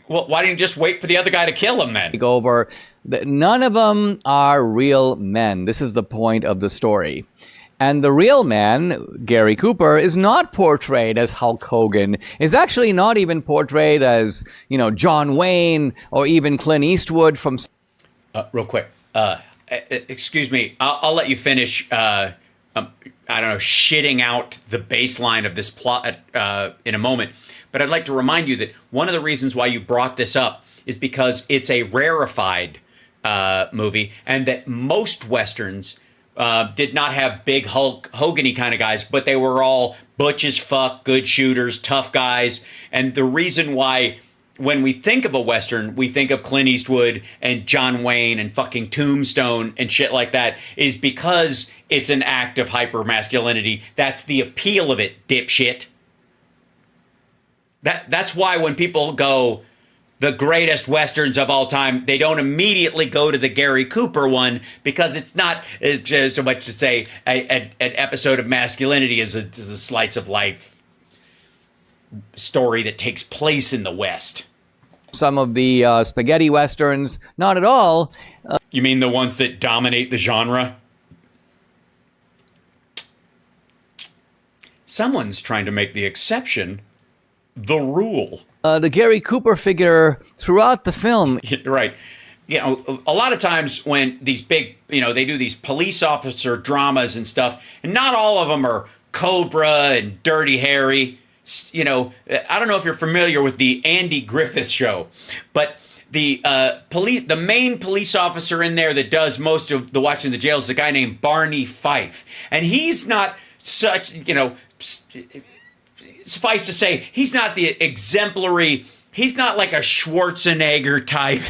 Well, why didn't you just wait for the other guy to kill him then? over. None of them are real men. This is the point of the story. And the real man, Gary Cooper, is not portrayed as Hulk Hogan. Is actually not even portrayed as, John Wayne or even Clint Eastwood from... Real quick. Excuse me. I'll let you finish, I don't know, shitting out the baseline of this plot in a moment. But I'd like to remind you that one of the reasons why you brought this up is because it's a rarefied movie, and that most Westerns did not have big Hulk Hogan-y kind of guys, but they were all butch as fuck, good shooters, tough guys. And the reason why when we think of a Western, we think of Clint Eastwood and John Wayne and fucking Tombstone and shit like that is because it's an act of hyper-masculinity. That's the appeal of it, dipshit. That's why when people go, the greatest Westerns of all time, they don't immediately go to the Gary Cooper one because it's not so much to say an episode of masculinity as a slice of life story that takes place in the West. Some of the spaghetti Westerns, not at all. You mean the ones that dominate the genre? Someone's trying to make the exception the rule. The Gary Cooper figure throughout the film. Right. A lot of times when these big, they do these police officer dramas and stuff, and not all of them are Cobra and Dirty Harry. I don't know if you're familiar with the Andy Griffith Show, but the main police officer in there that does most of the watching the jail is a guy named Barney Fife. And he's not such, suffice to say, he's not the exemplary, he's not like a Schwarzenegger type.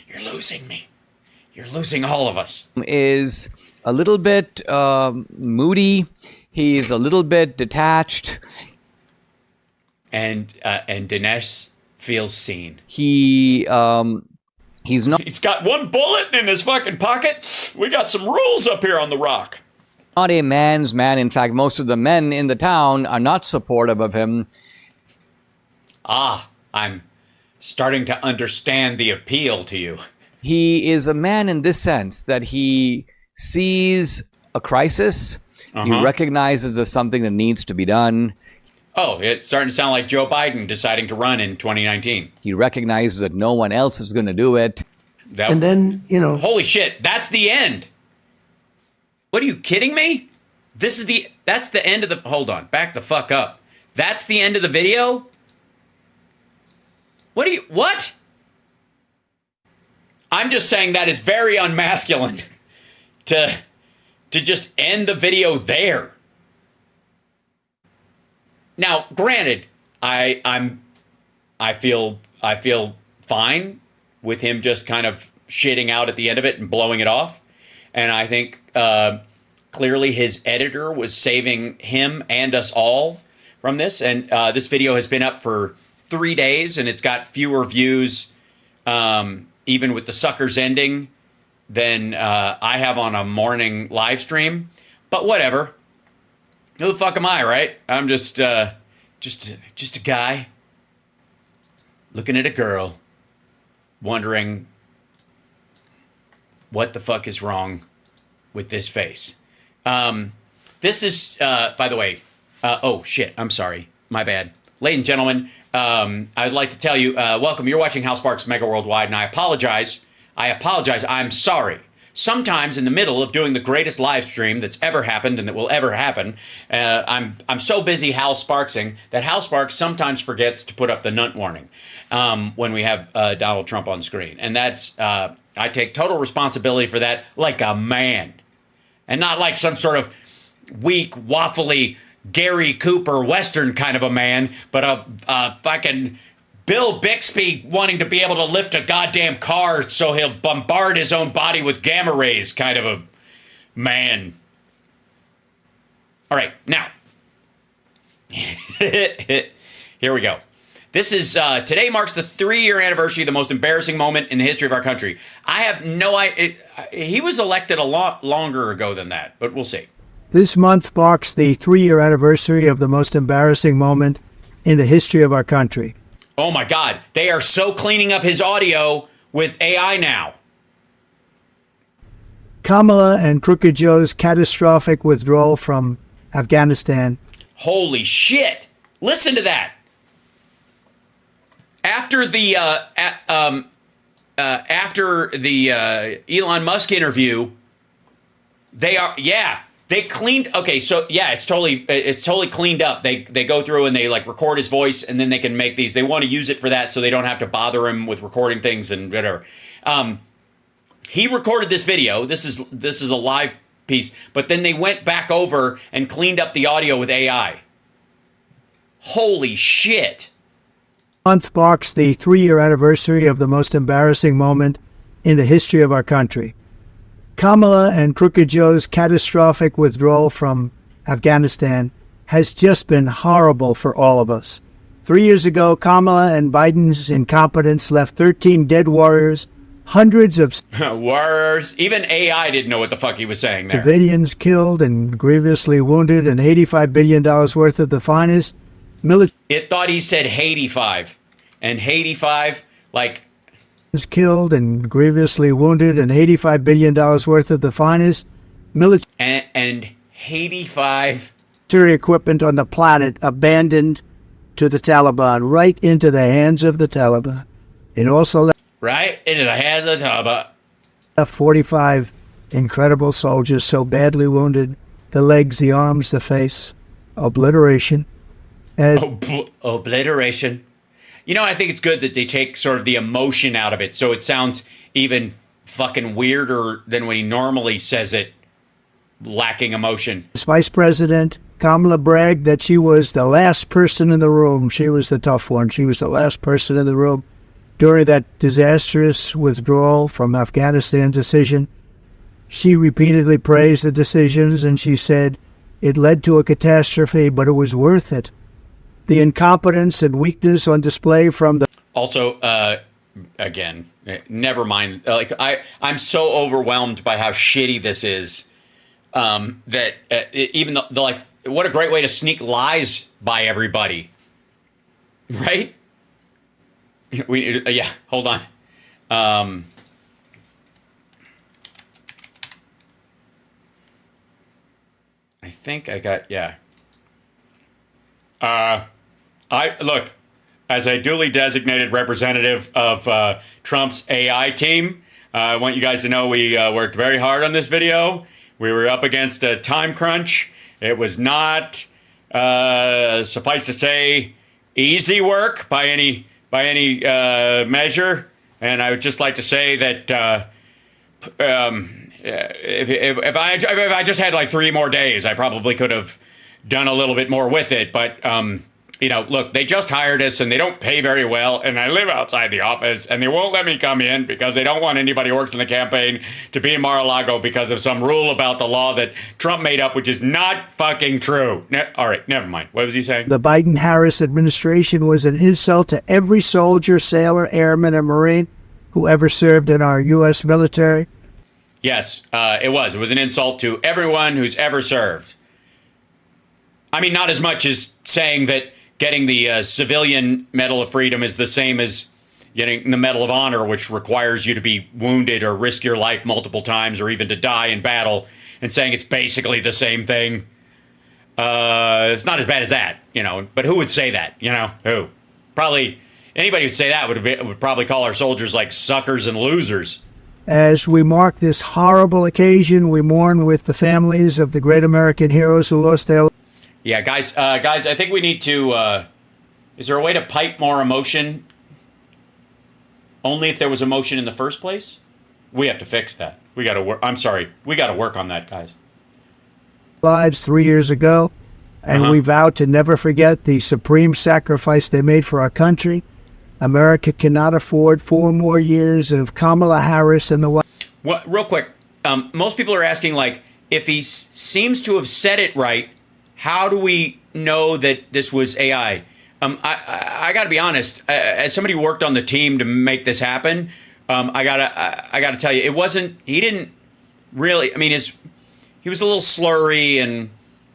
You're losing me. You're losing all of us. Is a little bit moody. He's a little bit detached. And Dinesh feels seen. He's not. He's got one bullet in his fucking pocket. We got some rules up here on the rock. Not a man's man. In fact, most of the men in the town are not supportive of him. I'm starting to understand the appeal to you. He is a man in this sense that he sees a crisis. He recognizes there's something that needs to be done. Oh, it's starting to sound like Joe Biden deciding to run in 2019. He recognizes that no one else is going to do it. And then, Holy shit, that's the end. What are you kidding me? That's the end of the, hold on, back the fuck up. That's the end of the video? What? I'm just saying that is very unmasculine to just end the video there. Now, granted, I feel fine with him just kind of shitting out at the end of it and blowing it off. And I think clearly his editor was saving him and us all from this. And this video has been up for 3 days, and it's got fewer views, even with the suckers ending, than I have on a morning live stream. But whatever. Who the fuck am I, right? I'm just a guy looking at a girl, wondering what the fuck is wrong with this face. This is, by the way, oh shit, I'm sorry, my bad. Ladies and gentlemen, I'd like to tell you, welcome. You're watching Hal Sparks Megaworldwide, and I apologize. I'm sorry. Sometimes in the middle of doing the greatest live stream that's ever happened and that will ever happen, I'm so busy Hal Sparksing that Hal Sparks sometimes forgets to put up the nunt warning when we have Donald Trump on screen. And that's, I take total responsibility for that like a man. And not like some sort of weak, waffly Gary Cooper Western kind of a man, but a fucking Bill Bixby wanting to be able to lift a goddamn car so he'll bombard his own body with gamma rays kind of a man. All right, now. Here we go. This is, today marks the 3-year anniversary of the most embarrassing moment in the history of our country. I have no idea. He was elected a lot longer ago than that, but we'll see. This month marks the 3-year anniversary of the most embarrassing moment in the history of our country. Oh my God, they are so cleaning up his audio with AI now. Kamala and Crooked Joe's catastrophic withdrawal from Afghanistan. Holy shit! Listen to that. After the Elon Musk interview, they cleaned. Okay, so yeah, it's totally cleaned up. They go through and they like record his voice, and then they can make these. They want to use it for that, so they don't have to bother him with recording things and whatever. He recorded this video. This is a live piece, but then they went back over and cleaned up the audio with AI. Holy shit. Month marks the 3-year anniversary of the most embarrassing moment in the history of our country. Kamala and Crooked Joe's catastrophic withdrawal from Afghanistan has just been horrible for all of us. 3 years ago, Kamala and Biden's incompetence left 13 dead warriors, hundreds of warriors. Even AI didn't know what the fuck he was saying there. Civilians killed and grievously wounded, and $85 billion worth of the finest military. It thought he said Haiti-5. And Haiti-5, like... killed and grievously wounded, and $85 billion worth of the finest military. And Haiti-5... equipment on the planet abandoned to the Taliban, right into the hands of the Taliban. It also right into the hands of the Taliban. Left 45 incredible soldiers so badly wounded, the legs, the arms, the face, obliteration. Obliteration. You know, I think it's good that they take sort of the emotion out of it, so it sounds even fucking weirder than when he normally says it, lacking emotion. Vice President Kamala bragged that she was the last person in the room. She was the tough one. She was the last person in the room during that disastrous withdrawal from Afghanistan decision. She repeatedly praised the decisions, and she said it led to a catastrophe, but it was worth it. The incompetence and weakness on display from the... Also, again, never mind. Like I'm so overwhelmed by how shitty this is that even the like, what a great way to sneak lies by everybody, right? Yeah, hold on. I think I got, yeah. Look, as a duly designated representative of Trump's AI team, I want you guys to know we worked very hard on this video. We were up against a time crunch. It was not, suffice to say, easy work by any measure. And I would just like to say that if I just had like 3 more days, I probably could have done a little bit more with it. But you know, look, they just hired us and they don't pay very well. And I live outside the office and they won't let me come in because they don't want anybody who works in the campaign to be in Mar-a-Lago because of some rule about the law that Trump made up, which is not fucking true. All right, never mind. What was he saying? The Biden-Harris administration was an insult to every soldier, sailor, airman, and Marine who ever served in our U.S. military. Yes, it was. It was an insult to everyone who's ever served. I mean, not as much as saying that getting the civilian Medal of Freedom is the same as getting the Medal of Honor, which requires you to be wounded or risk your life multiple times or even to die in battle, and saying it's basically the same thing. It's not as bad as that, you know. But who would say that, you know? Who? Probably anybody who'd say that would probably call our soldiers like suckers and losers. As we mark this horrible occasion, we mourn with the families of the great American heroes who lost their lives. Yeah, guys, I think we need to, is there a way to pipe more emotion? Only if there was emotion in the first place? We have to fix that. We got to work, I'm sorry, we got to work on that, guys. Lives 3 years ago. and we vow to never forget the supreme sacrifice they made for our country. America cannot afford 4 more years of Kamala Harris in the White House. Well, real quick, most people are asking, like, if he seems to have said it right, how do we know that this was AI? I got to be honest. As somebody who worked on the team to make this happen, I gotta tell you, it wasn't. He didn't really. I mean, he was a little slurry and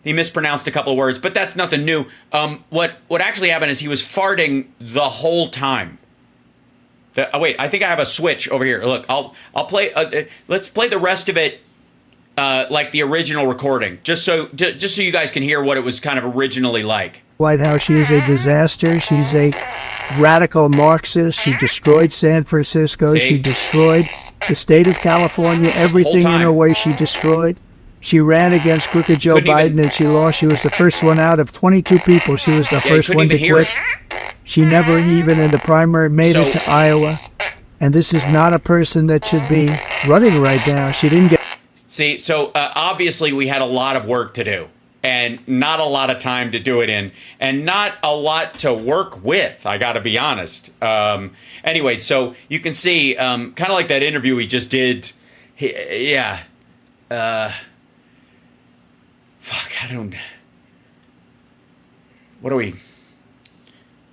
he mispronounced a couple of words, but that's nothing new. What actually happened is he was farting the whole time. Wait, I think I have a switch over here. Look, I'll play. Let's play the rest of it like the original recording, just so you guys can hear what it was kind of originally like. White House. She is a disaster. She's a radical Marxist. She destroyed San Francisco. See? She destroyed the state of California. Everything in her way she destroyed. She ran against crooked Joe Biden and she lost. She was the first one out of 22 people. She was the first one to quit. She never even in the primary made it to Iowa. And this is not a person that should be running right now. She didn't get... See, so obviously we had a lot of work to do and not a lot of time to do it in and not a lot to work with, I got to be honest. Anyway, so you can see kind of like that interview we just did. Fuck, what are we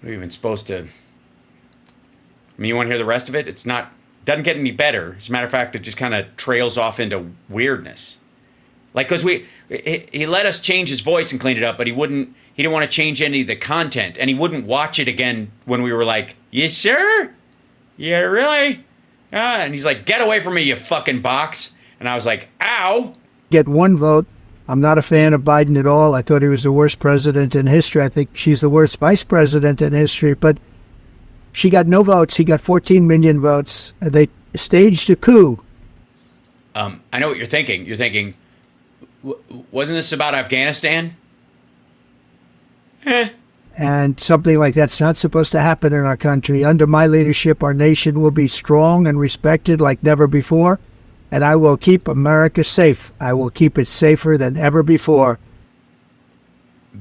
even supposed to... I mean, you want to hear the rest of it? Doesn't get any better. As a matter of fact, it just kind of trails off into weirdness. Like, because he let us change his voice and clean it up, but he didn't want to change any of the content, and he wouldn't watch it again when we were like, you sure? Yeah, really? And he's like, get away from me, you fucking box. And I was like, ow. Get one vote. I'm not a fan of Biden at all. I thought he was the worst president in history. I think she's the worst vice president in history, but she got no votes. He got 14 million votes. They staged a coup. I know what you're thinking. You're thinking, wasn't this about Afghanistan? And something like that's not supposed to happen in our country. Under my leadership, our nation will be strong and respected like never before. And I will keep America safe. I will keep it safer than ever before.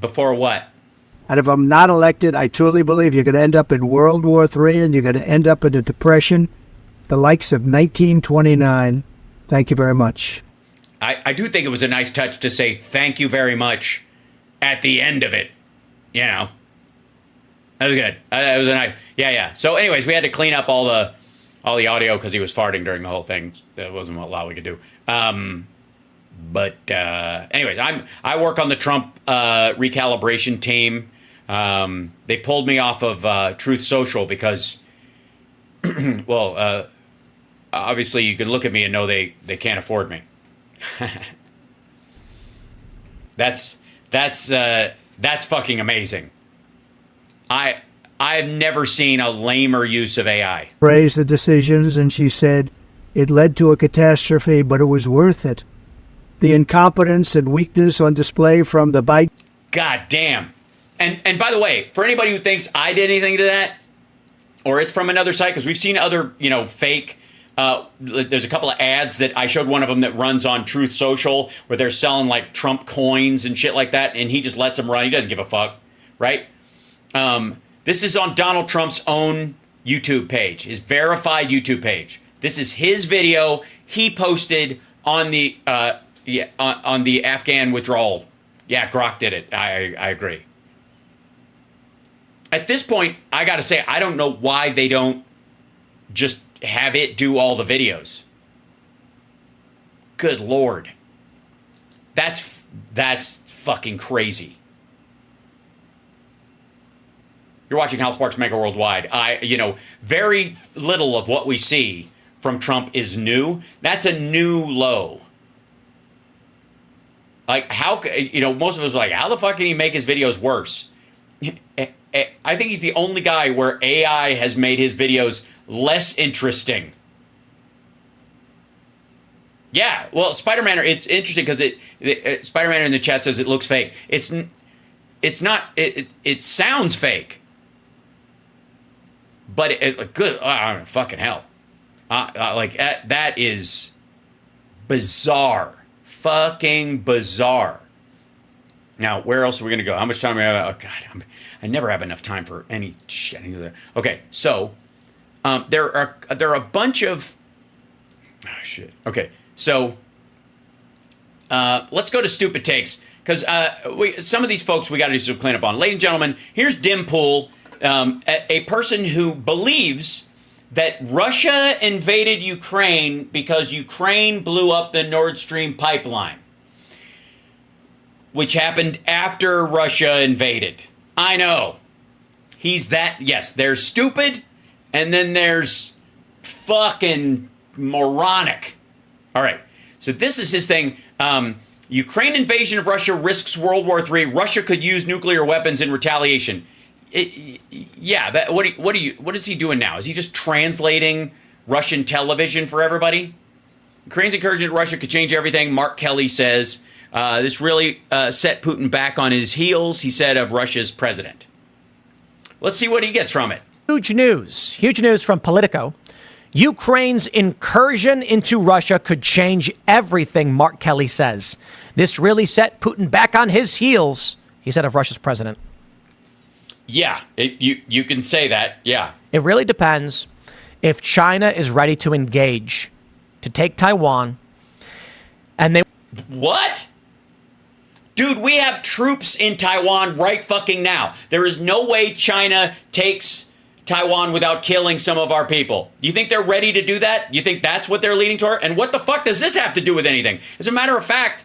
Before what? And if I'm not elected, I truly believe you're going to end up in World War III and you're going to end up in a depression, the likes of 1929. Thank you very much. I do think it was a nice touch to say thank you very much at the end of it. You know, that was good. That was a nice, yeah. So anyways, we had to clean up all the audio because he was farting during the whole thing. There wasn't a lot we could do. But anyways, I work on the Trump recalibration team. They pulled me off of Truth Social because, well, obviously you can look at me and know they can't afford me. That's fucking amazing. I've never seen a lamer use of AI. Praised the decisions, and she said it led to a catastrophe, but it was worth it. The incompetence and weakness on display from the Biden. God damn. And by the way, for anybody who thinks I did anything to that, or it's from another site, because we've seen other, fake. There's a couple of ads that I showed one of them that runs on Truth Social where they're selling like Trump coins and shit like that, and he just lets them run. He doesn't give a fuck, right? This is on Donald Trump's own YouTube page, his verified YouTube page. This is his video he posted on the on the Afghan withdrawal. Yeah, Grok did it. I agree. At this point, I got to say, I don't know why they don't just have it do all the videos. Good Lord. That's fucking crazy. You're watching Hal Sparks Megaworldwide. Very little of what we see from Trump is new. That's a new low. Like, how, most of us are like, how the fuck can he make his videos worse? I think he's the only guy where AI has made his videos less interesting. Yeah, well, Spider-Man, it's interesting because Spider-Man in the chat says it looks fake. It's not, it sounds fake. But good, fucking hell. That is bizarre. Fucking bizarre. Now, where else are we going to go? How much time do we have? Oh, God, I never have enough time for any shit. Okay, so there are a bunch of... Oh, shit. Okay, so let's go to stupid takes, because some of these folks we got to do some cleanup on. Ladies and gentlemen, here's Dimpool, a person who believes that Russia invaded Ukraine because Ukraine blew up the Nord Stream pipeline, which happened after Russia invaded. I know. He's that... Yes, there's stupid, and then there's fucking moronic. All right. So this is his thing. Ukraine invasion of Russia risks World War III. Russia could use nuclear weapons in retaliation. But what is he doing now? Is he just translating Russian television for everybody? Ukraine's incursion in Russia could change everything, Mark Kelly says. This really set Putin back on his heels, he said, of Russia's president. Let's see what he gets from it. Huge news from Politico. Ukraine's incursion into Russia could change everything, Mark Kelly says. This really set Putin back on his heels, he said of Russia's president. Yeah, you can say that, yeah. It really depends if China is ready to engage, to take Taiwan, and they... What? Dude, we have troops in Taiwan right fucking now. There is no way China takes Taiwan without killing some of our people. You think they're ready to do that? You think that's what they're leading toward? And what the fuck does this have to do with anything? As a matter of fact,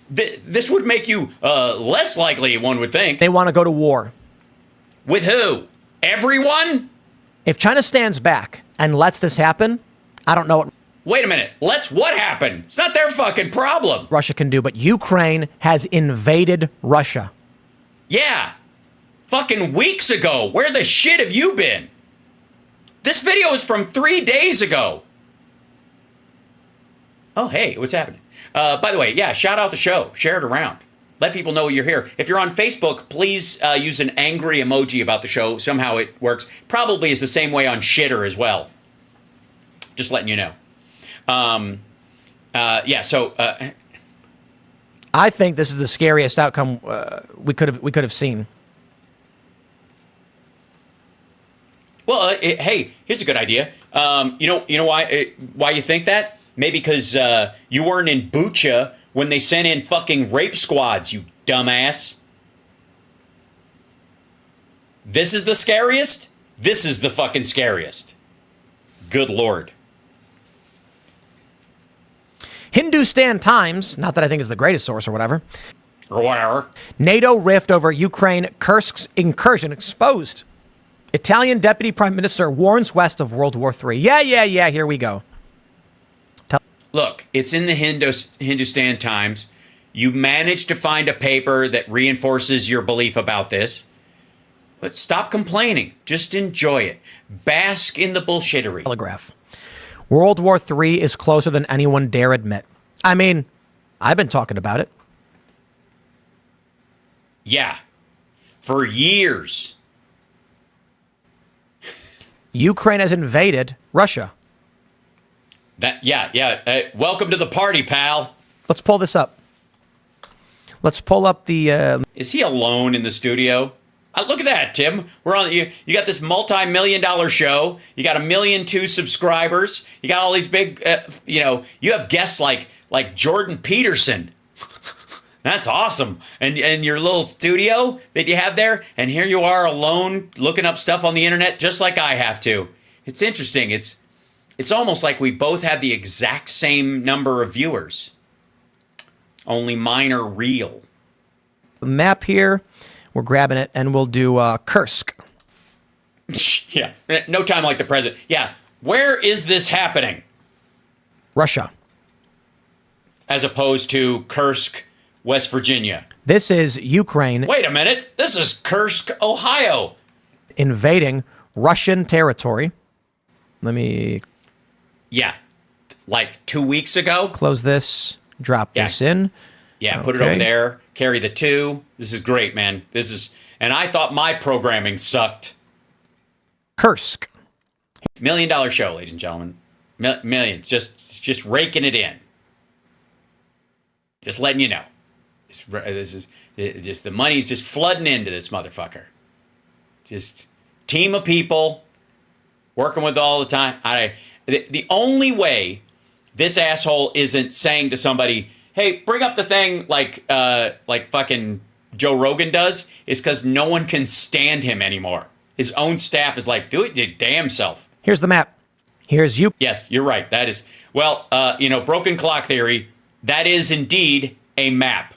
this would make you less likely, one would think. They want to go to war. With who? Everyone? If China stands back and lets this happen, I don't know what... Wait a minute. Let's what happen? It's not their fucking problem. Russia can do, but Ukraine has invaded Russia. Yeah. Fucking weeks ago. Where the shit have you been? This video is from 3 days ago. Oh, hey, what's happening? By the way, yeah, shout out the show. Share it around. Let people know you're here. If you're on Facebook, please use an angry emoji about the show. Somehow it works. Probably is the same way on Shitter as well. Just letting you know. I think this is the scariest outcome we could have seen. Well, hey, here's a good idea. You know why you think that? Maybe because you weren't in Bucha when they sent in fucking rape squads, you dumbass. This is the scariest? This is the fucking scariest. Good Lord. Hindustan Times, not that I think is the greatest source or whatever. Or whatever. NATO rift over Ukraine, Kursk's incursion exposed. Italian deputy prime minister warns West of World War III. Yeah, here we go. Look, it's in the Hindustan Times. You managed to find a paper that reinforces your belief about this. But stop complaining. Just enjoy it. Bask in the bullshittery. Telegraph. World War III is closer than anyone dare admit. I mean, I've been talking about it. Yeah. For years. Ukraine has invaded Russia. Welcome to the party, pal. Let's pull this up. Let's pull up the... Is he alone in the studio? Look at that, Tim. We're on. You got this multi-million-dollar show. You got 1.2 million subscribers. You got all these big, you have guests like Jordan Peterson. That's awesome. And your little studio that you have there, and here you are alone looking up stuff on the internet just like I have to. It's interesting. It's almost like we both have the exact same number of viewers. Only mine are real. The map here. We're grabbing it, and we'll do Kursk. Yeah, no time like the present. Yeah, where is this happening? Russia. As opposed to Kursk, West Virginia. This is Ukraine. Wait a minute. This is Kursk, Ohio. Invading Russian territory. Let me... Yeah, like 2 weeks ago. Close this. Drop this in. Yeah, put it over there. Carry the 2. This is great, man. And I thought my programming sucked. Kursk. $1 million show, ladies and gentlemen. Millions. Just raking it in. Just letting you know. This is just the money's just flooding into this motherfucker. Just team of people working with all the time. The only way this asshole isn't saying to somebody, "Hey, bring up the thing," like fucking Joe Rogan does, is because no one can stand him anymore. His own staff is like, "Do it your damn self." Here's the map. Here's you. Yes, you're right. That is, well, broken clock theory. That is indeed a map.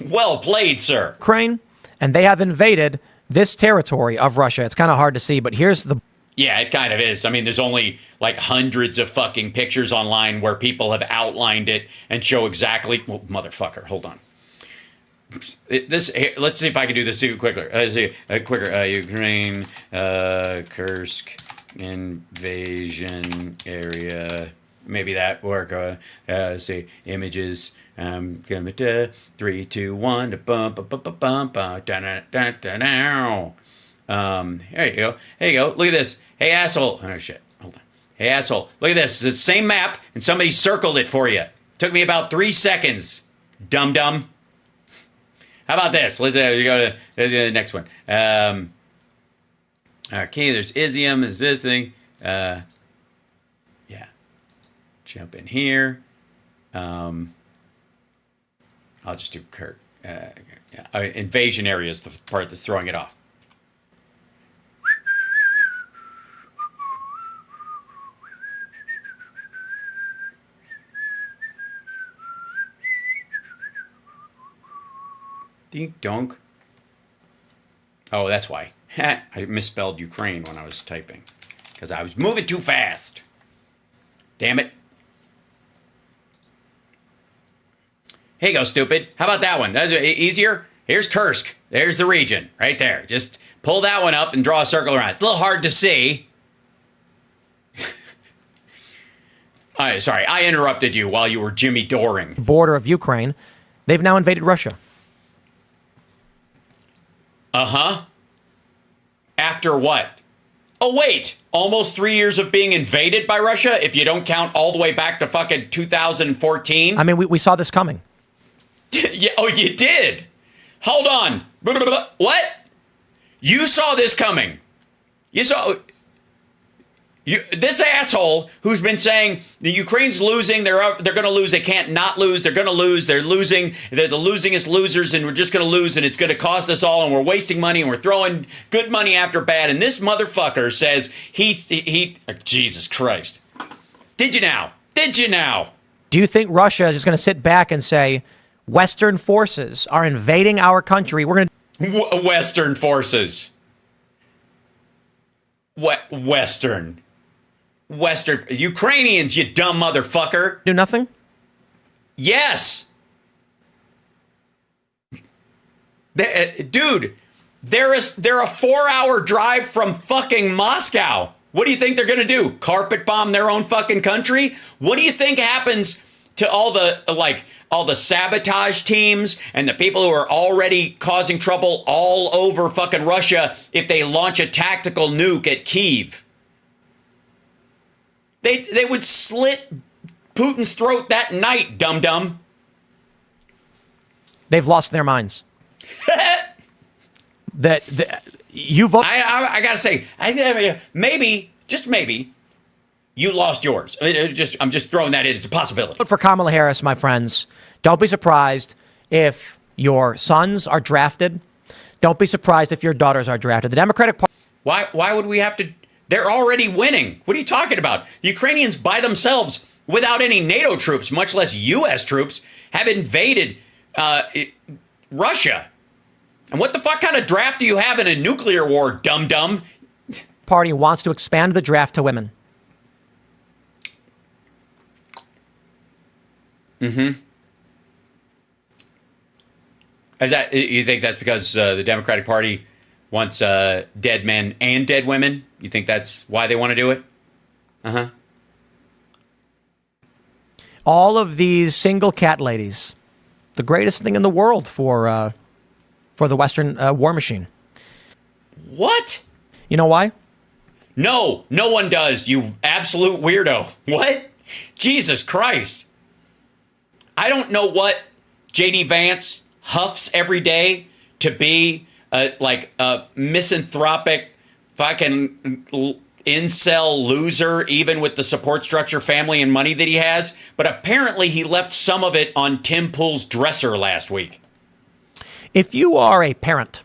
Well played, sir. Ukraine, and they have invaded this territory of Russia. It's kind of hard to see, but here's the... Yeah, it kind of is. I mean, there's only like hundreds of fucking pictures online where people have outlined it and show exactly. Well, motherfucker, hold on. Let's see if I can do this quicker. Ukraine, Kursk invasion area. Maybe that work. See images. 3, 2, 1. Here you go. Here you go. Look at this. Hey, asshole. Oh, shit. Hold on. Hey, asshole. Look at this. It's the same map, and somebody circled it for you. Took me about 3 seconds. Dum-dum. How about this? Let's go to the next one. Okay, there's Izium. There's this thing. Yeah. Jump in here. I'll just do Kirk. Invasion area is the part that's throwing it off. Dink donk. Oh, that's why. I misspelled Ukraine when I was typing. Because I was moving too fast. Damn it. Here you go, stupid. How about that one? That's easier. Here's Kursk. There's the region right there. Just pull that one up and draw a circle around it. It's a little hard to see. Sorry, I interrupted you while you were Jimmy Doring. Border of Ukraine. They've now invaded Russia. Uh-huh. After what? Oh, wait. Almost 3 years of being invaded by Russia, if you don't count all the way back to fucking 2014? I mean, we saw this coming. Yeah, oh, you did? Hold on. What? You saw this coming. You saw... this asshole who's been saying the Ukraine's losing, they're going to lose, they can't not lose, they're going to lose, they're losing, they're the losingest losers, and we're just going to lose, and it's going to cost us all, and we're wasting money, and we're throwing good money after bad, and this motherfucker says Jesus Christ. Did you now? Do you think Russia is just going to sit back and say, Western forces are invading our country, we're going to... Western forces. Western Ukrainians, you dumb motherfucker. Do nothing? Yes. Dude, they're a 4-hour drive from fucking Moscow. What do you think they're going to do? Carpet bomb their own fucking country? What do you think happens to all the sabotage teams and the people who are already causing trouble all over fucking Russia if they launch a tactical nuke at Kyiv? They would slit Putin's throat that night, dum-dum. They've lost their minds. You vote. I gotta say, maybe, just maybe, you lost yours. I'm just throwing that in. It's a possibility. Vote for Kamala Harris, my friends. Don't be surprised if your sons are drafted. Don't be surprised if your daughters are drafted. The Democratic Party. Why would we have to? They're already winning. What are you talking about? The Ukrainians by themselves, without any NATO troops, much less U.S. troops, have invaded Russia. And what the fuck kind of draft do you have in a nuclear war, dum-dum? Party wants to expand the draft to women. Mm-hmm. You think that's because the Democratic Party wants dead men and dead women? You think that's why they want to do it? Uh-huh. All of these single cat ladies, the greatest thing in the world for the Western war machine. What? You know why? No one does, you absolute weirdo. What? Jesus Christ. I don't know what J.D. Vance, huffs every day to be like a misanthropic fucking incel loser, even with the support structure, family, and money that he has. But apparently he left some of it on Tim Pool's dresser last week. If you are a parent,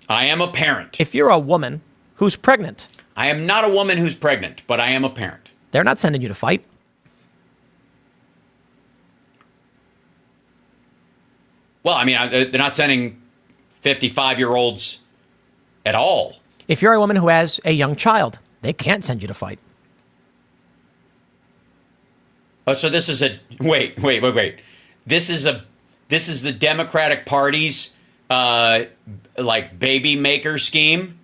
I am a parent. if you're a woman who's pregnant, I am not a woman who's pregnant, but I am a parent. they're not sending you to fight. Well, I mean, they're not sending 55-year-olds at all. If you're a woman who has a young child, they can't send you to fight. Oh, so this is a wait. This is the Democratic Party's like baby maker scheme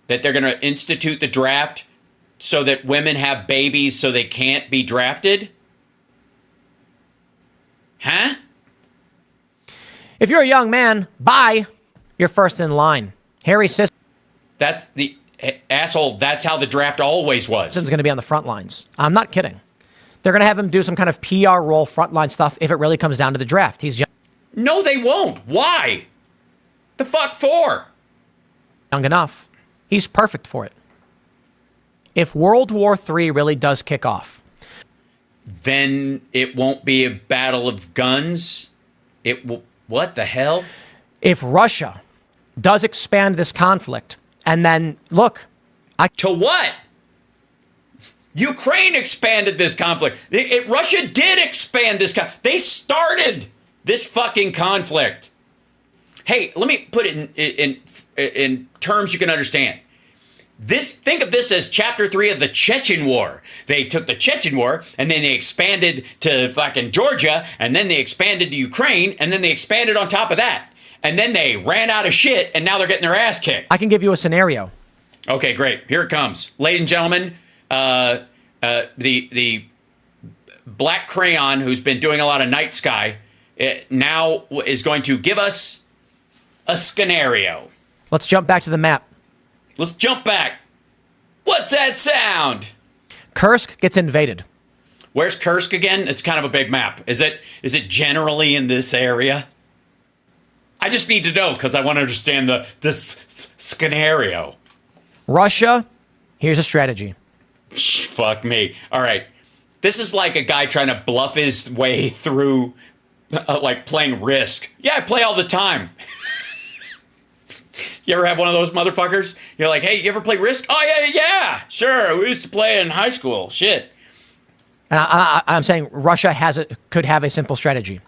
that they're going to institute the draft so that women have babies so they can't be drafted? Huh? If you're a young man, bye. You're first in line. Harry Sisson's That's the asshole. That's how the draft always was. going to be on the front lines. I'm not kidding. They're going to have him do some kind of PR role, frontline stuff, if it really comes down to the draft. He's No, they won't. Why? The fuck for? young enough. He's perfect for it. If World War III really does kick off, Then it won't be a battle of guns. It will. What the hell? if Russia does expand this conflict, and then, look, To what? Ukraine expanded this conflict. Russia did expand this They started this fucking conflict. Hey, let me put it in terms you can understand. Think of this as chapter 3 of the Chechen War. They took the Chechen War and then they expanded to fucking Georgia and then they expanded to Ukraine and then they expanded on top of that. And then they ran out of shit and now they're getting their ass kicked. I can give you a scenario. Okay, great. Here it comes. Ladies and gentlemen, the black crayon who's been doing a lot of night sky now is going to give us a scenario. Let's jump back to the map. Let's jump back. What's that sound? Kursk gets invaded. Where's Kursk again? It's kind of a big map. Is it generally in this area? I just need to know because I want to understand this scenario. Russia, here's a strategy. Fuck me. All right. This is like a guy trying to bluff his way through, like playing Risk. Yeah, I play all the time. You ever have one of those motherfuckers? You're like, hey, you ever play Risk? Oh, yeah, sure. We used to play it in high school. Shit. And I'm saying Russia could have a simple strategy.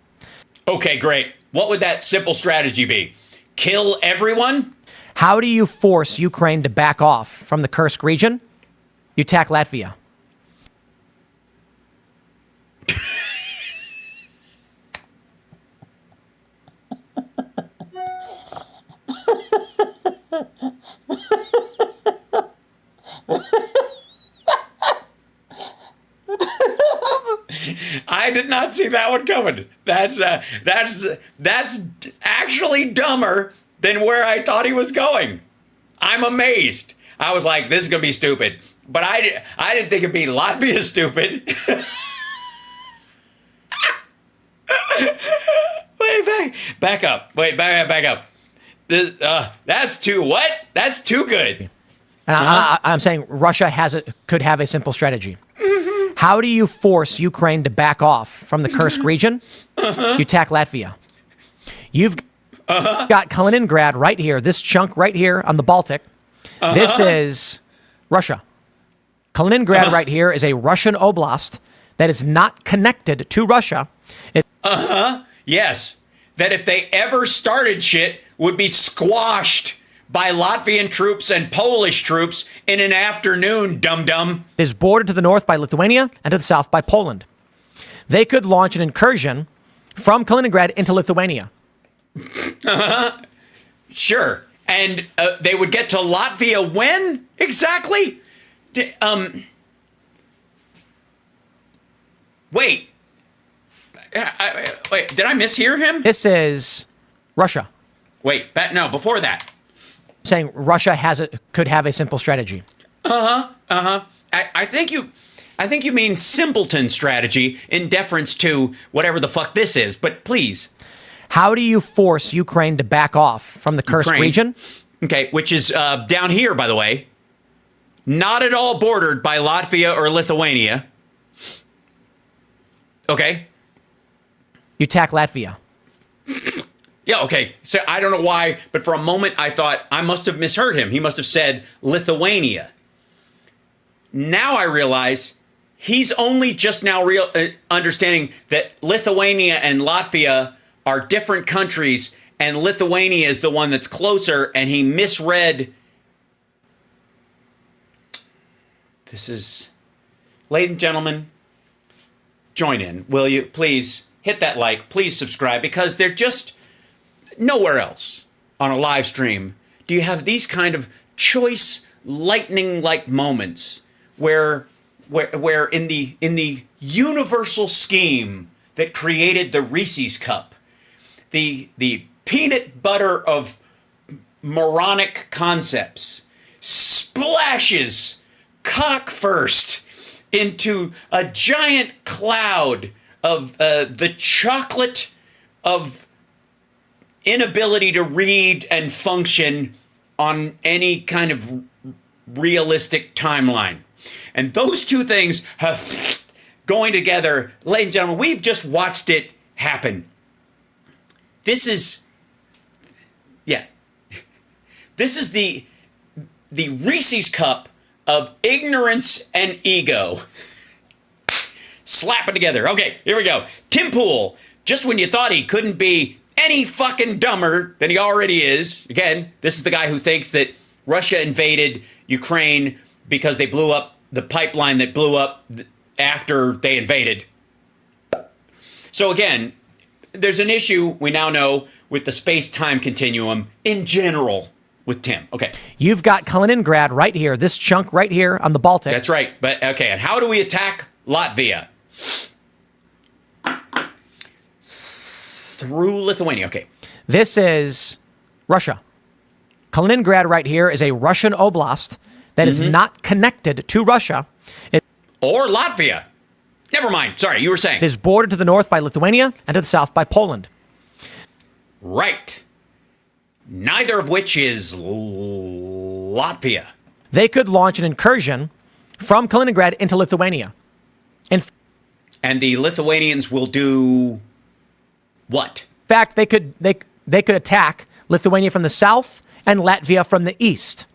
Okay, great. What would that simple strategy be? Kill everyone? How do you force Ukraine to back off from the Kursk region? You attack Latvia. I did not see that one coming. That's actually dumber than where I thought he was going. I'm amazed. I was like, this is gonna be stupid, but I didn't think it'd be Latvia stupid. Back up. Wait, back up. That's too what? That's too good. And I'm saying Russia could have a simple strategy. Mm-hmm. How do you force Ukraine to back off from the Kursk region? You attack Latvia. You've got Kaliningrad right here, this chunk right here on the Baltic. This is Russia. Kaliningrad right here is a Russian oblast that is not connected to Russia. Yes. That if they ever started shit, would be squashed by Latvian troops and Polish troops in an afternoon, dum-dum. It is bordered to the north by Lithuania and to the south by Poland. They could launch an incursion from Kaliningrad into Lithuania. Sure. And they would get to Latvia when exactly? Wait. Wait, did I mishear him? This is Russia. Wait, no, before that. Saying Russia could have a simple strategy. I think you mean simpleton strategy in deference to whatever the fuck this is, but please. How do you force Ukraine to back off from the Kursk Ukraine. region? Okay, which is down here, by the way. Not at all bordered by Latvia or Lithuania. Okay. You attack Latvia. Yeah, okay. So I don't know why, but for a moment I thought I must have misheard him. He must have said Lithuania. Now I realize he's only just now understanding that Lithuania and Latvia are different countries, and Lithuania is the one that's closer, and he misread. This is, ladies and gentlemen, join in, will you? Please hit that like, please subscribe, because they're just nowhere else on a live stream do you have these kind of choice lightning-like moments where in the universal scheme that created the Reese's cup, the peanut butter of moronic concepts splashes cock first into a giant cloud of the chocolate of inability to read and function on any kind of realistic timeline. And those two things have going together. Ladies and gentlemen, we've just watched it happen. This is the Reese's cup of ignorance and ego. Slap it together. Okay, here we go. Tim Pool, just when you thought he couldn't be any fucking dumber than he already is. Again, this is the guy who thinks that Russia invaded Ukraine because they blew up the pipeline that blew up after they invaded. So again, there's an issue we now know with the space-time continuum in general with Tim. Okay. You've got Kaliningrad right here, this chunk right here on the Baltic. That's right. But okay, and how do we attack Latvia? Through Lithuania. Okay. This is Russia. Kaliningrad right here is a Russian oblast that is not connected to Russia. Or Latvia. Never mind. Sorry, you were saying. It is bordered to the north by Lithuania and to the south by Poland. Right. Neither of which is Latvia. They could launch an incursion from Kaliningrad into Lithuania. And the Lithuanians will do what? In fact, they could attack Lithuania from the south and Latvia from the east.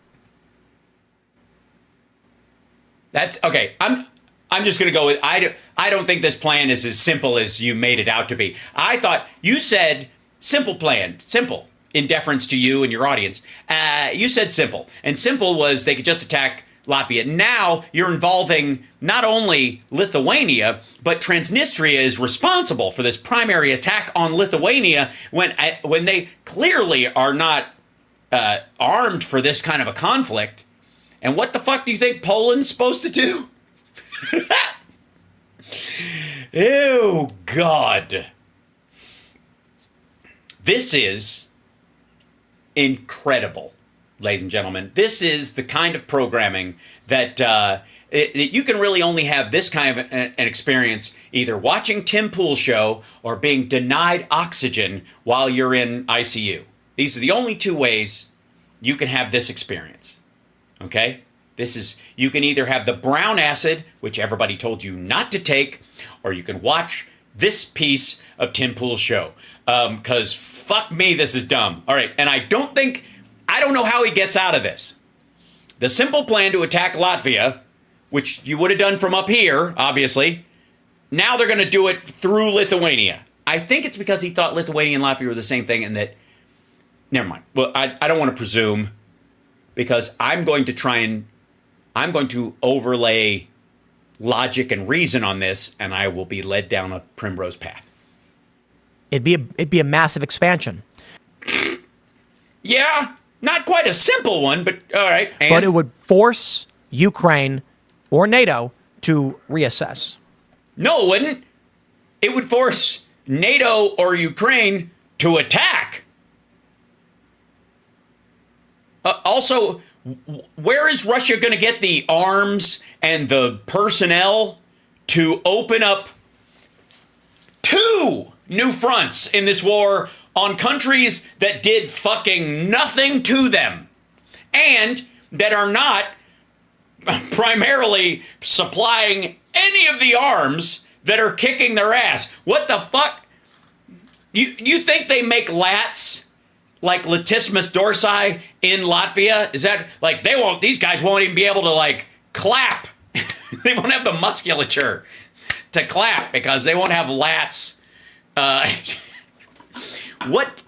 That's okay. I'm just going to go with I don't think this plan is as simple as you made it out to be. I thought you said simple plan, simple in deference to you and your audience. You said simple, and simple was they could just attack Latvia. Now you're involving not only Lithuania, but Transnistria is responsible for this primary attack on Lithuania when they clearly are not armed for this kind of a conflict. And what the fuck do you think Poland's supposed to do? Ew, God. This is incredible, ladies and gentlemen. This is the kind of programming that you can really only have this kind of an experience either watching Tim Pool's show or being denied oxygen while you're in ICU. These are the only two ways you can have this experience. Okay? You can either have the brown acid, which everybody told you not to take, or you can watch this piece of Tim Pool's show. Because fuck me, this is dumb. All right, and I don't know how he gets out of this. The simple plan to attack Latvia, which you would have done from up here, obviously, now they're going to do it through Lithuania. I think it's because he thought Lithuania and Latvia were the same thing and that, never mind. Well, I don't want to presume, because I'm going to overlay logic and reason on this, and I will be led down a primrose path. It'd be a massive expansion. Yeah, not quite a simple one, but all right. And but it would force Ukraine or NATO to reassess. No, it wouldn't. It would force NATO or Ukraine to attack. Also, where is Russia going to get the arms and the personnel to open up 2 new fronts in this war on countries that did fucking nothing to them and that are not primarily supplying any of the arms that are kicking their ass. What the fuck? You think they make lats like latissimus dorsi in Latvia? Is that like these guys won't even be able to like clap. They won't have the musculature to clap because they won't have lats. What?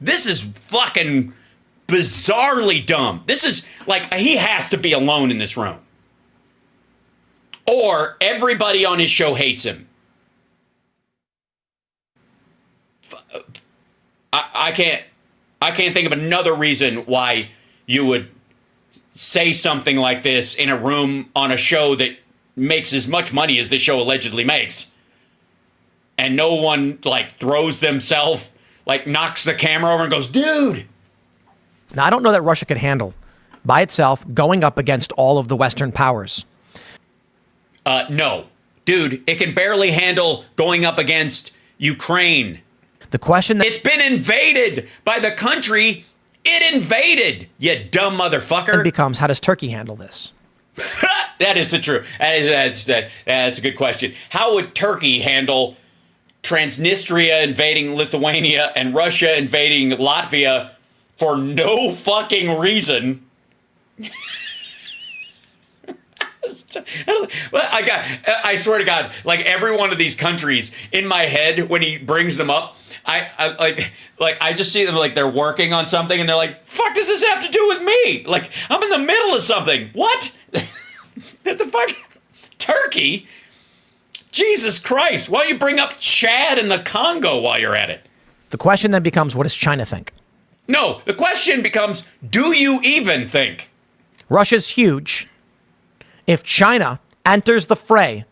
This is fucking bizarrely dumb. This is like, he has to be alone in this room. Or everybody on his show hates him. I can't think of another reason why you would say something like this in a room on a show that makes as much money as this show allegedly makes. And no one like throws themselves, like knocks the camera over and goes, dude. Now, I don't know that Russia could handle by itself going up against all of the Western powers. No, dude, it can barely handle going up against Ukraine. The question It's been invaded by the country it invaded, you dumb motherfucker. becomes, how does Turkey handle this? That is the truth. That's a good question. How would Turkey handle Transnistria invading Lithuania and Russia invading Latvia for no fucking reason? I swear to God, like every one of these countries in my head when he brings them up, I just see them like they're working on something and they're like, fuck does this have to do with me? Like I'm in the middle of something. What? What the fuck? Turkey? Jesus Christ. Why don't you bring up Chad and the Congo while you're at it? The question then becomes, what does China think? No, the question becomes, do you even think? Russia's huge. If China enters the fray,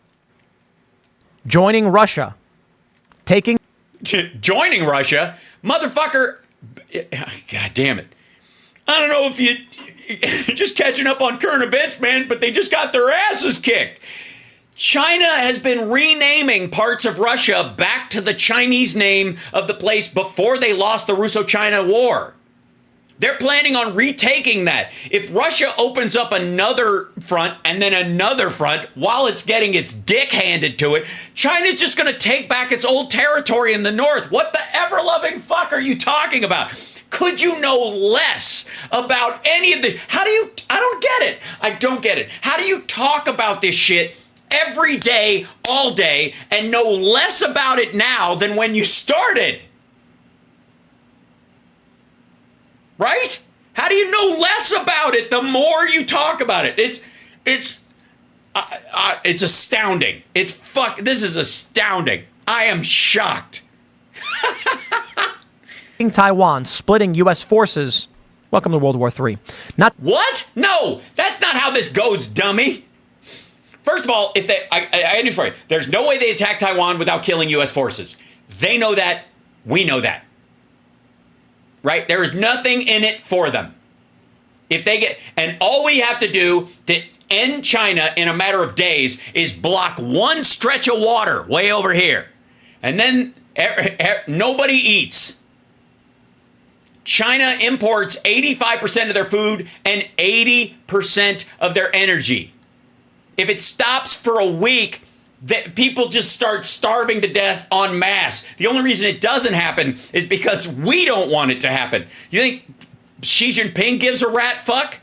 joining Russia, joining Russia, motherfucker, God damn it. I don't know if you just catching up on current events, man, but they just got their asses kicked. China has been renaming parts of Russia back to the Chinese name of the place before they lost the Russo-China War. They're planning on retaking that. If Russia opens up another front and then another front while it's getting its dick handed to it, China's just going to take back its old territory in the north. What the ever-loving fuck are you talking about? Could you know less about any of the... I don't get it. I don't get it. How do you talk about this shit every day, all day, and know less about it now than when you started? Right? How do you know less about it the more you talk about it? It's astounding. This is astounding. I am shocked. Taiwan, splitting U.S. forces. Welcome to World War III. What? No, that's not how this goes, dummy. First of all, if they, I end it for you. There's no way they attack Taiwan without killing U.S. forces. They know that. We know that. Right? There is nothing in it for them. And all we have to do to end China in a matter of days is block one stretch of water way over here. And then nobody eats. China imports 85% of their food and 80% of their energy. If it stops for a week, people just start starving to death en masse. The only reason it doesn't happen is because we don't want it to happen. You think Xi Jinping gives a rat fuck?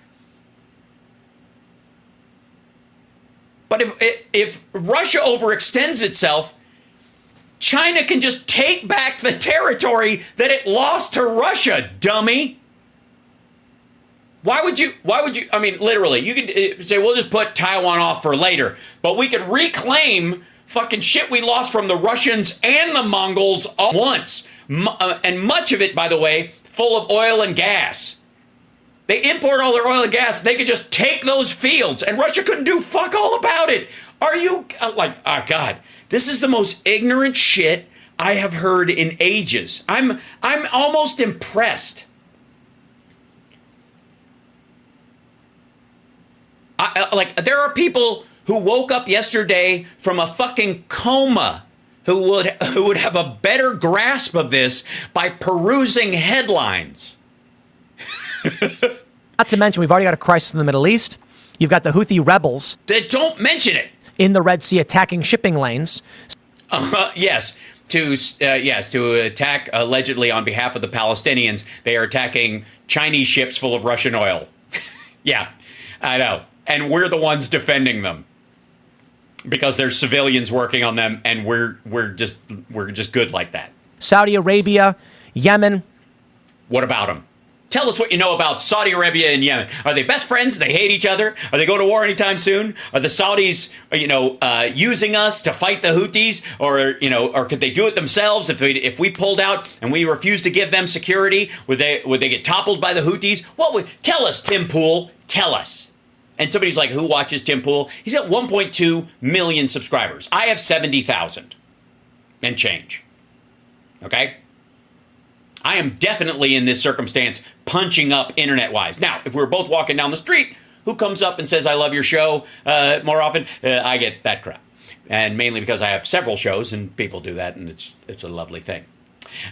But if Russia overextends itself, China can just take back the territory that it lost to Russia, dummy. Why would you, I mean, literally, you could say, we'll just put Taiwan off for later, but we could reclaim fucking shit we lost from the Russians and the Mongols all once. And much of it, by the way, full of oil and gas. They import all their oil and gas. They could just take those fields and Russia couldn't do fuck all about it. Are you oh God, this is the most ignorant shit I have heard in ages. I'm almost impressed. There are people who woke up yesterday from a fucking coma who would have a better grasp of this by perusing headlines. Not to mention, we've already got a crisis in the Middle East. You've got the Houthi rebels Don't mention it. in the Red Sea attacking shipping lanes. Yes, to attack allegedly on behalf of the Palestinians. They are attacking Chinese ships full of Russian oil. Yeah, I know. And we're the ones defending them because there's civilians working on them, and we're just good like that. Saudi Arabia, Yemen. What about them? Tell us what you know about Saudi Arabia and Yemen. Are they best friends? Do they hate each other? Are they going to war anytime soon? Are the Saudis, using us to fight the Houthis, or could they do it themselves? If we pulled out and we refused to give them security, would they get toppled by the Houthis? Tell us, Tim Pool? Tell us. And somebody's like, who watches Tim Pool? He's got 1.2 million subscribers. I have 70,000 and change. Okay. I am definitely in this circumstance punching up internet-wise. Now, if we were both walking down the street, who comes up and says, I love your show more often? I get that crap. And mainly because I have several shows and people do that, and it's a lovely thing.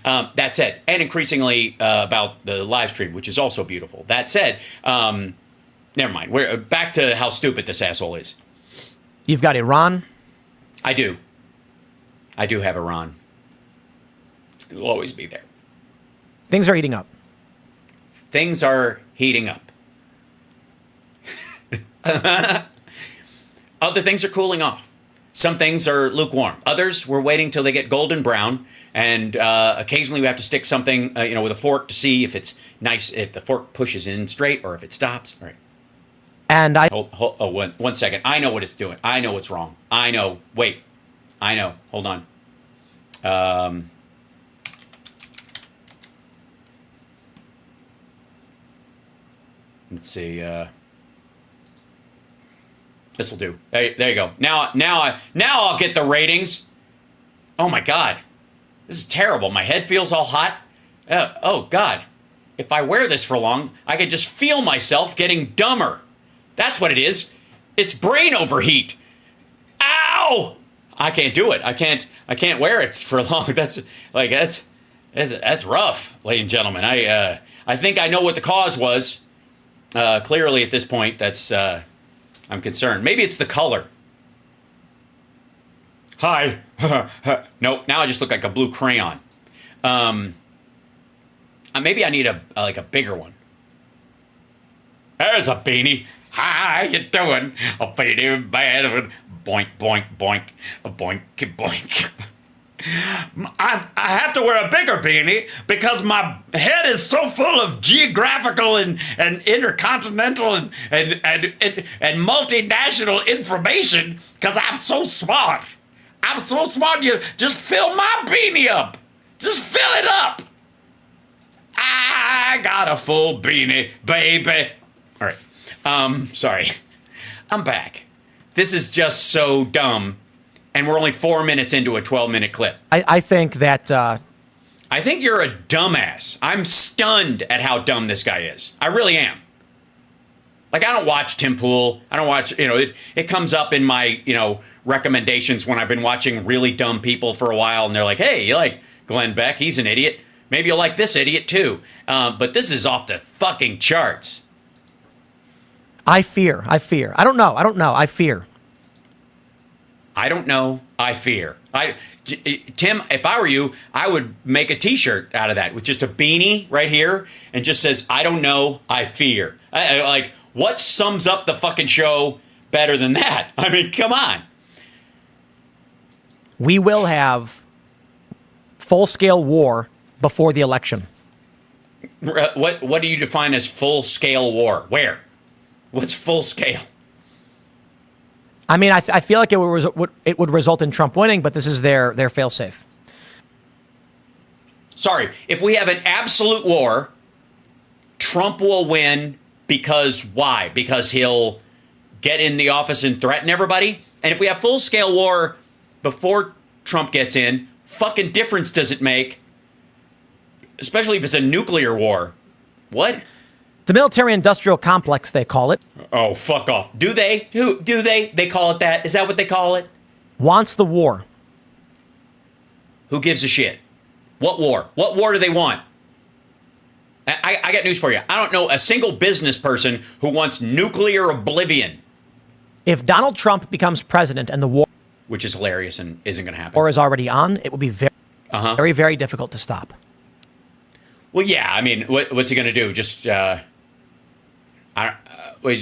That said, and increasingly about the live stream, which is also beautiful. That said, never mind. We're back to how stupid this asshole is. You've got Iran. I do have Iran. It will always be there. Things are heating up. Things are heating up. Other things are cooling off. Some things are lukewarm. Others, we're waiting till they get golden brown. And occasionally we have to stick something, with a fork to see if it's nice, if the fork pushes in straight or if it stops. All right. And One second. I know what it's doing. I know what's wrong. I know. Wait. I know. Hold on. Let's see. This will do. There you go. Now I'll get the ratings. Oh my God, this is terrible. My head feels all hot. Oh God, if I wear this for long, I could just feel myself getting dumber. That's what it is. It's brain overheat. Ow! I can't do it. I can't wear it for long. That's rough, ladies and gentlemen. I think I know what the cause was. Clearly, at this point, I'm concerned. Maybe it's the color. Hi. Nope. Now I just look like a blue crayon. Maybe I need a bigger one. There's a beanie. Hi, how you doing? A beanie, bad. Boink, boink, boink. A boink, boink. I have to wear a bigger beanie because my head is so full of geographical and intercontinental and multinational information because I'm so smart. I'm so smart, you just fill my beanie up. Just fill it up. I got a full beanie, baby. All right. Sorry. I'm back. This is just so dumb. And we're only 4 minutes into a 12-minute clip. I think that... I think you're a dumbass. I'm stunned at how dumb this guy is. I really am. Like, I don't watch Tim Pool. I don't watch, it comes up in my, recommendations when I've been watching really dumb people for a while. And they're like, hey, you like Glenn Beck? He's an idiot. Maybe you'll like this idiot, too. But this is off the fucking charts. I fear. I don't know. I fear. I don't know. I fear. Tim, if I were you, I would make a T-shirt out of that with just a beanie right here and just says, I don't know. I fear. What sums up the fucking show better than that? I mean, come on. We will have full-scale war before the election. What do you define as full-scale war? Where? What's full-scale? I mean, I feel like it would result in Trump winning, but this is their fail-safe. Sorry, if we have an absolute war, Trump will win because why? Because he'll get in the office and threaten everybody? And if we have full-scale war before Trump gets in, fucking difference does it make? Especially if it's a nuclear war. What? The military-industrial complex, they call it. Oh, fuck off. Do they? Who do they? They call it that? Is that what they call it? Wants the war. Who gives a shit? What war? What war do they want? I got news for you. I don't know a single business person who wants nuclear oblivion. If Donald Trump becomes president and the war Which is hilarious and isn't going to happen. is already on, it will be very, very difficult to stop. Well, yeah. I mean, what's he going to do? Just, he's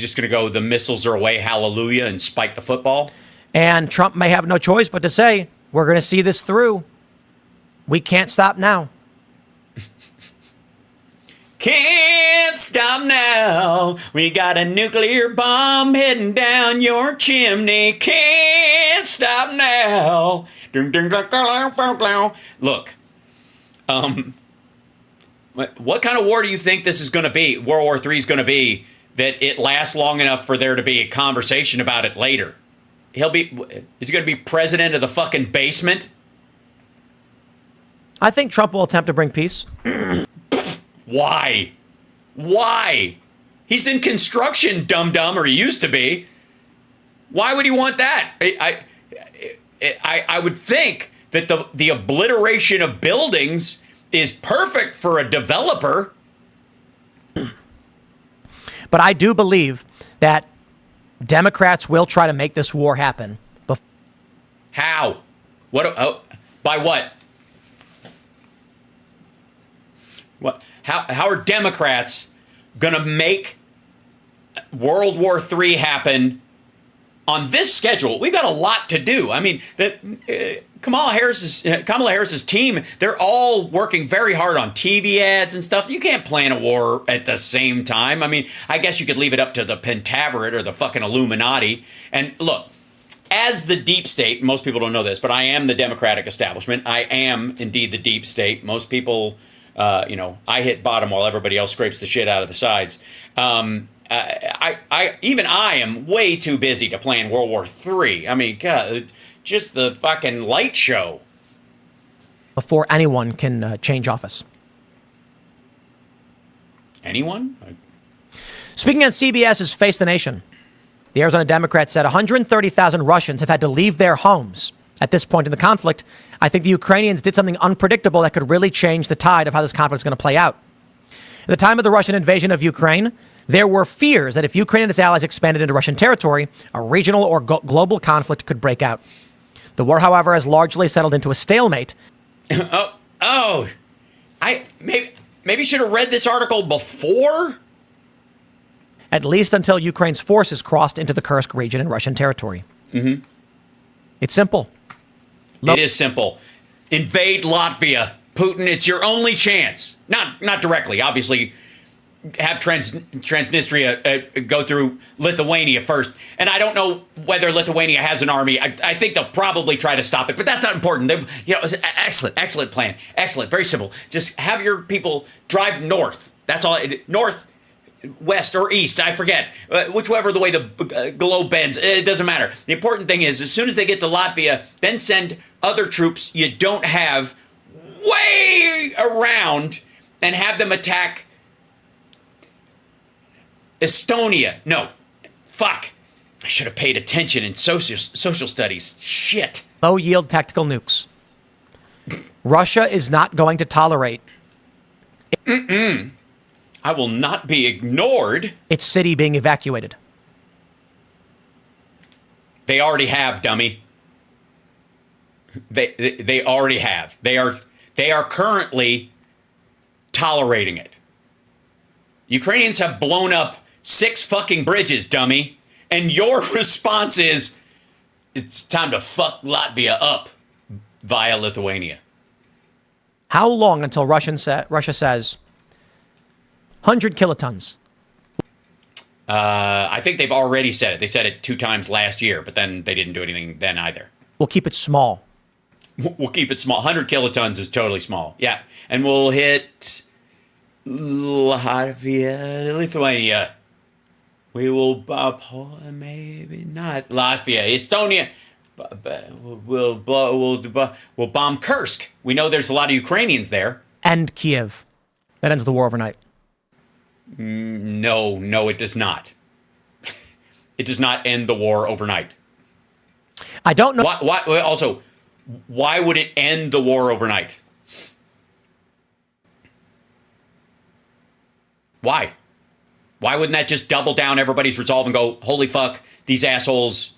just going to go, the missiles are away, hallelujah, and spike the football? And Trump may have no choice but to say, we're going to see this through. We can't stop now. Can't stop now. We got a nuclear bomb heading down your chimney. Can't stop now. Look, what kind of war do you think this is going to be? World War III is going to be that it lasts long enough for there to be a conversation about it later. Is he going to be president of the fucking basement? I think Trump will attempt to bring peace. Why? Why? He's in construction, dum-dum, or he used to be. Why would he want that? I would think that the obliteration of buildings is perfect for a developer. But I do believe that Democrats will try to make this war happen. How? What? Oh, by what? What? How are Democrats going to make World War III happen on this schedule? We've got a lot to do. I mean, Kamala Harris's team, they're all working very hard on TV ads and stuff. You can't plan a war at the same time. I mean, I guess you could leave it up to the Pentaverate or the fucking Illuminati. And look, as the deep state, most people don't know this, but I am the Democratic establishment. I am indeed the deep state. Most people... I hit bottom while everybody else scrapes the shit out of the sides. I am way too busy to plan World War III. I mean, God, just the fucking light show. Before anyone can change office. Anyone? Speaking on CBS's Face the Nation, the Arizona Democrat said 130,000 Russians have had to leave their homes. At this point in the conflict, I think the Ukrainians did something unpredictable that could really change the tide of how this conflict is going to play out. At the time of the Russian invasion of Ukraine, there were fears that if Ukraine and its allies expanded into Russian territory, a regional or global conflict could break out. The war, however, has largely settled into a stalemate. I maybe should have read this article before. At least until Ukraine's forces crossed into the Kursk region in Russian territory. Mm-hmm. It's simple. It is simple. Invade Latvia. Putin, it's your only chance. Not directly, obviously. Have Transnistria go through Lithuania first. And I don't know whether Lithuania has an army. I think they'll probably try to stop it, but that's not important. Excellent plan. Excellent. Very simple. Just have your people drive north. That's all. North, west, or east. I forget. Whichever the way the globe bends. It doesn't matter. The important thing is, as soon as they get to Latvia, then send other troops you don't have way around and have them attack Estonia. No. Fuck. I should have paid attention in social studies. Shit. Low-yield tactical nukes. Russia is not going to tolerate... I will not be ignored. Its city being evacuated. They already have, dummy. They already have. They are currently tolerating it. Ukrainians have blown up 6 fucking bridges, dummy. And your response is, it's time to fuck Latvia up via Lithuania. How long until Russia says 100 kilotons? I think they've already said it. They said it 2 times last year, but then they didn't do anything then either. We'll keep it small. We'll keep it small. 100 kilotons is totally small. Yeah. And we'll hit Latvia, Lithuania. We will, maybe not. Latvia, Estonia. We'll bomb Kursk. We know there's a lot of Ukrainians there. And Kiev. That ends the war overnight. No, it does not. It does not end the war overnight. I don't know. Also, Why would it end the war overnight? Why? Why wouldn't that just double down everybody's resolve and go, holy fuck, these assholes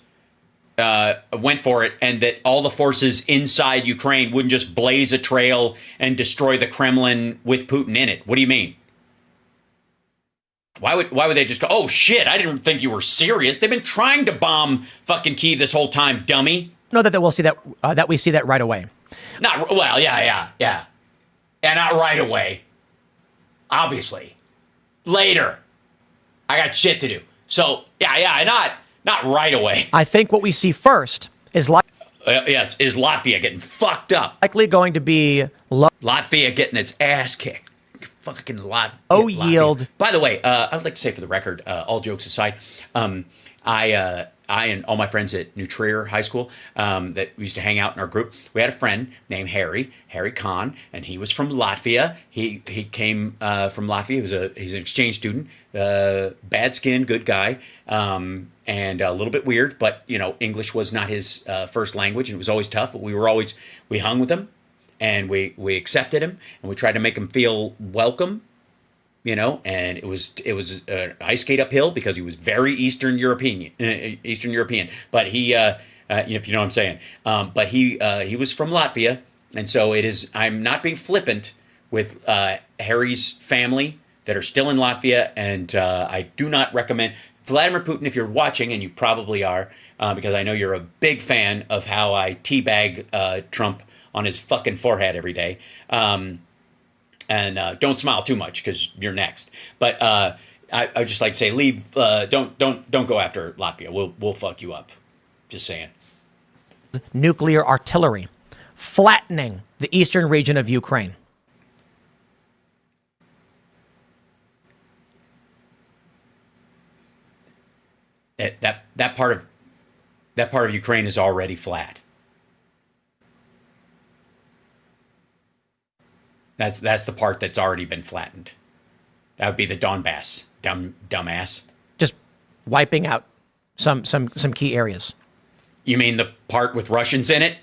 went for it, and that all the forces inside Ukraine wouldn't just blaze a trail and destroy the Kremlin with Putin in it? What do you mean? Why would they just go, oh shit, I didn't think you were serious. They've been trying to bomb fucking Kyiv this whole time, dummy. know that we'll see that that we see that right away. Yeah, not right away. Obviously. Later. I got shit to do. So, not right away. I think what we see first is is Latvia getting fucked up. likely going to be Latvia getting its ass kicked. Fucking Latvia. yield. By the way, I would like to say for the record, all jokes aside, I and all my friends at New Trier High School that we used to hang out in our group, we had a friend named Harry Kahn, and he was from Latvia. He came from Latvia. He's an exchange student, bad skin, good guy, and a little bit weird, but English was not his first language, and it was always tough. But we hung with him, and we accepted him, and we tried to make him feel welcome. And it was ice skate uphill because he was very Eastern European. But he, if you know what I'm saying. But he was from Latvia, and so it is. I'm not being flippant with Harry's family that are still in Latvia, and I do not recommend Vladimir Putin if you're watching, and you probably are, because I know you're a big fan of how I teabag Trump on his fucking forehead every day. And don't smile too much because you're next. But I just like to say, leave. Don't go after Latvia. We'll fuck you up. Just saying. nuclear artillery, flattening the eastern region of Ukraine. That part of Ukraine is already flat. That's the part that's already been flattened. That would be the Donbass, dumbass. Just wiping out some key areas. You mean the part with Russians in it?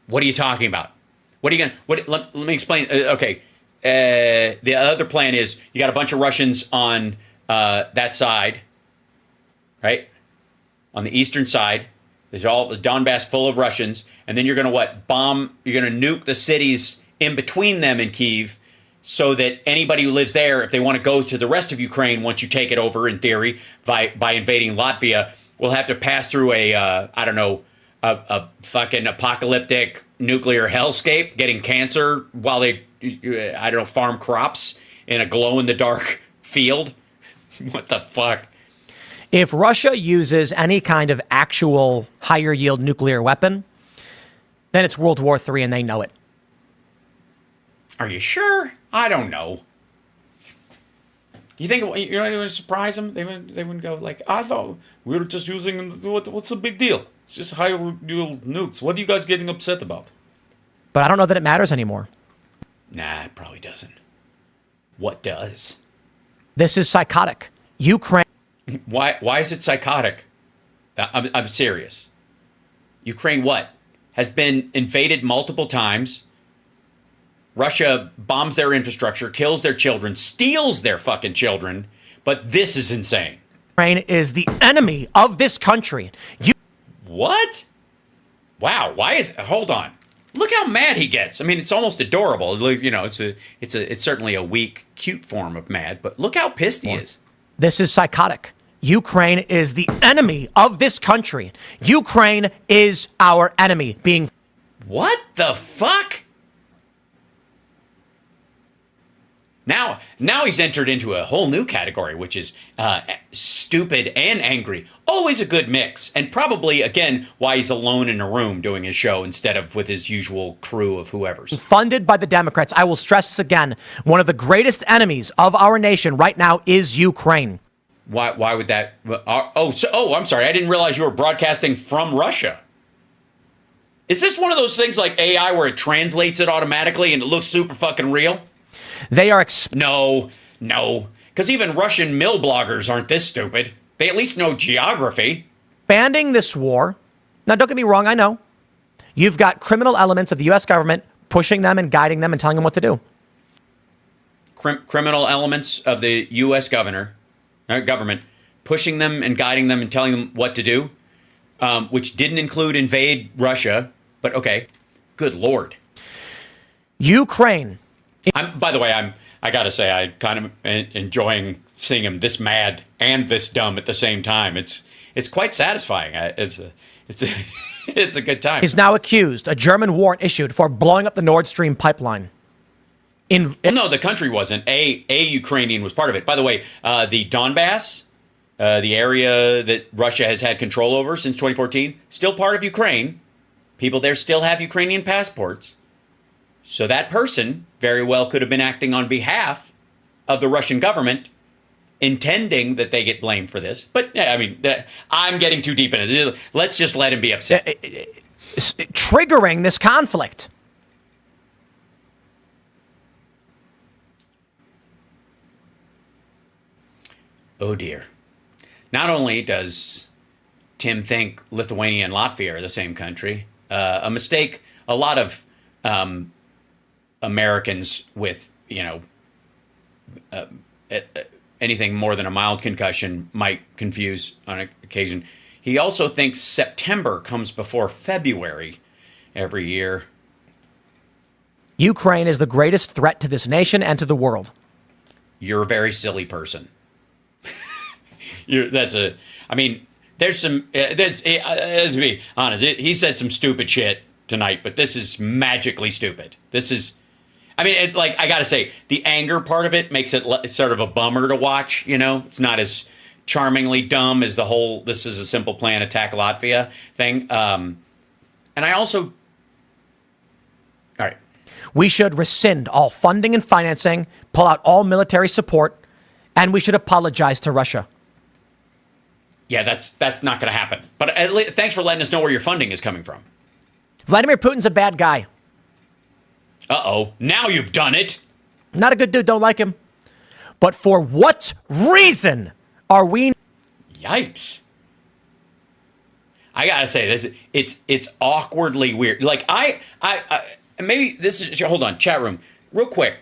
What are you talking about? What are you gonna? Let me explain. Okay, the other plan is you got a bunch of Russians on that side, right? On the eastern side, there's all the Donbass full of Russians, and then you're gonna bomb? You're gonna nuke the cities in between them and Kyiv, so that anybody who lives there, if they want to go to the rest of Ukraine once you take it over, in theory, by invading Latvia, will have to pass through a fucking apocalyptic nuclear hellscape, getting cancer while they, farm crops in a glow-in-the-dark field. What the fuck? If Russia uses any kind of actual higher yield nuclear weapon, then it's World War III and they know it. Are you sure? I don't know. You think you're not going to surprise them? They wouldn't go like, I thought we were just using, what's the big deal? It's just higher yield nukes. What are you guys getting upset about? But I don't know that it matters anymore. Nah, it probably doesn't. What does? This is psychotic. Ukraine. Why is it psychotic? I'm serious. Ukraine what? Has been invaded multiple times. Russia bombs their infrastructure, kills their children, steals their fucking children. But this is insane. Ukraine is the enemy of this country. What? Wow. Hold on. Look how mad he gets. I mean, it's almost adorable. It's certainly a weak, cute form of mad, but look how pissed he is. This is psychotic. Ukraine is the enemy of this country. Ukraine is our enemy. What the fuck? Now he's entered into a whole new category, which is stupid and angry. Always a good mix. And probably, again, why he's alone in a room doing his show instead of with his usual crew of whoever's. Funded by the Democrats. I will stress this again. One of the greatest enemies of our nation right now is Ukraine. Why would that? I'm sorry. I didn't realize you were broadcasting from Russia. Is this one of those things like AI where it translates it automatically and it looks super fucking real? They are No, because even Russian mill bloggers aren't this stupid. They at least know geography. expanding this war Now, don't get me wrong. I know you've got criminal elements of the U.S. government pushing them and guiding them and telling them what to do. Criminal elements of the U.S. government pushing them and guiding them and telling them what to do, which didn't include invade Russia. But okay, good Lord. Ukraine. By the way, I gotta say, I kind of enjoying seeing him this mad and this dumb at the same time. It's quite satisfying. It's a good time. Is now accused. A German warrant issued for blowing up the Nord Stream pipeline. No, the country wasn't. A Ukrainian was part of it. By the way, the Donbass, the area that Russia has had control over since 2014, still part of Ukraine. People there still have Ukrainian passports. So that person very well could have been acting on behalf of the Russian government, intending that they get blamed for this. But, I mean, I'm getting too deep into it. Let's just let him be upset. Triggering this conflict. Oh, dear. Not only does Tim think Lithuania and Latvia are the same country, a mistake a lot of Americans with, anything more than a mild concussion might confuse on occasion. He also thinks September comes before February every year. Ukraine is the greatest threat to this nation and to the world. You're a very silly person. Let's be honest, he said some stupid shit tonight, but this is magically stupid. I gotta say, the anger part of it makes it sort of a bummer to watch, It's not as charmingly dumb as the whole "this is a simple plan, attack Latvia" thing. And I also... All right. We should rescind all funding and financing, pull out all military support, and we should apologize to Russia. Yeah, that's not going to happen. But thanks for letting us know where your funding is coming from. Vladimir Putin's a bad guy. Uh-oh. Now you've done it. Not a good dude. Don't like him. But for what reason are we... Yikes. I got to say, it's awkwardly weird. Like, maybe this is... Hold on, chat room. Real quick.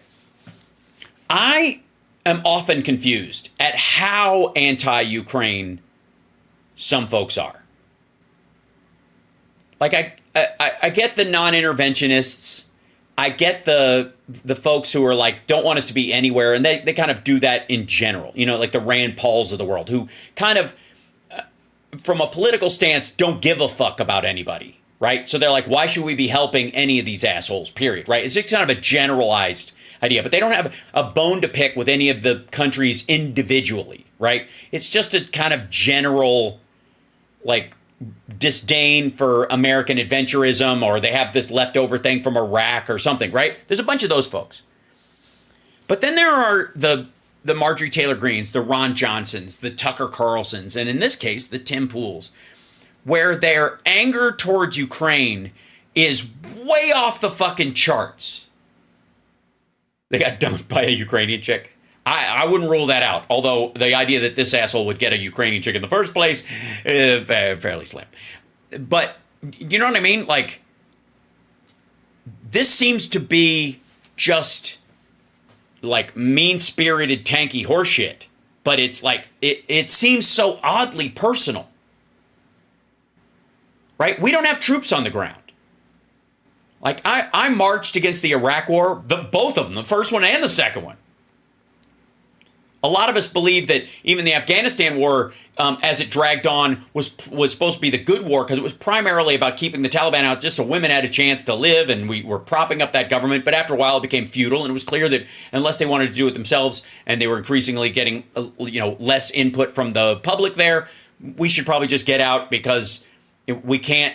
I am often confused at how anti-Ukraine some folks are. Like, I get the non-interventionists. I get the folks who are like, don't want us to be anywhere. And they kind of do that in general, like the Rand Pauls of the world, who kind of, from a political stance, don't give a fuck about anybody, right? So they're like, why should we be helping any of these assholes, period, right? It's just kind of a generalized idea, but they don't have a bone to pick with any of the countries individually, right? It's just a kind of general, like, disdain for American adventurism, or they have this leftover thing from Iraq or something, right? There's a bunch of those folks. But then there are the Marjorie Taylor Greens, the Ron Johnsons, the Tucker Carlsons, and in this case, the Tim Pools, where their anger towards Ukraine is way off the fucking charts. They got dumped by a Ukrainian chick. I wouldn't rule that out, although the idea that this asshole would get a Ukrainian chick in the first place is fairly slim. But you know what I mean? Like, this seems to be just like mean-spirited, tanky horseshit, but it's like, it seems so oddly personal, right? We don't have troops on the ground. Like, I marched against the Iraq war, both of them, the first one and the second one. A lot of us believe that even the Afghanistan war, as it dragged on, was supposed to be the good war because it was primarily about keeping the Taliban out just so women had a chance to live, and we were propping up that government. But after a while, it became futile, and it was clear that unless they wanted to do it themselves, and they were increasingly getting less input from the public there, we should probably just get out because we're not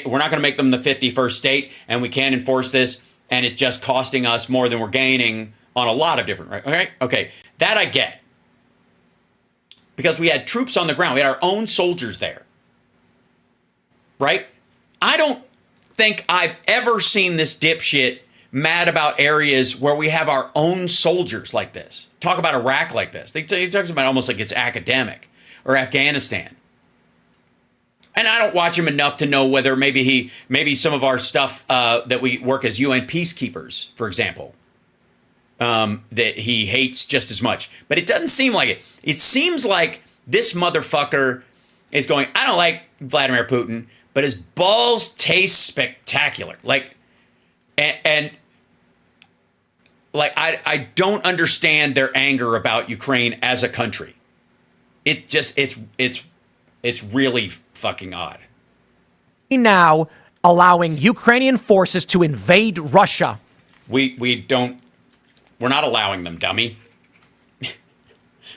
going to make them the 51st state, and we can't enforce this, and it's just costing us more than we're gaining on a lot of different, right? Okay, that I get. Because we had troops on the ground. We had our own soldiers there. Right? I don't think I've ever seen this dipshit mad about areas where we have our own soldiers like this. Talk about Iraq like this. He talks about it almost like it's academic. Or Afghanistan. And I don't watch him enough to know whether maybe some of our stuff that we work as UN peacekeepers, for example, that he hates just as much. But it doesn't seem like it. It seems like this motherfucker is going, I don't like Vladimir Putin, but his balls taste spectacular. I don't understand their anger about Ukraine as a country. It's really fucking odd. Now allowing Ukrainian forces to invade Russia. We're not allowing them, dummy.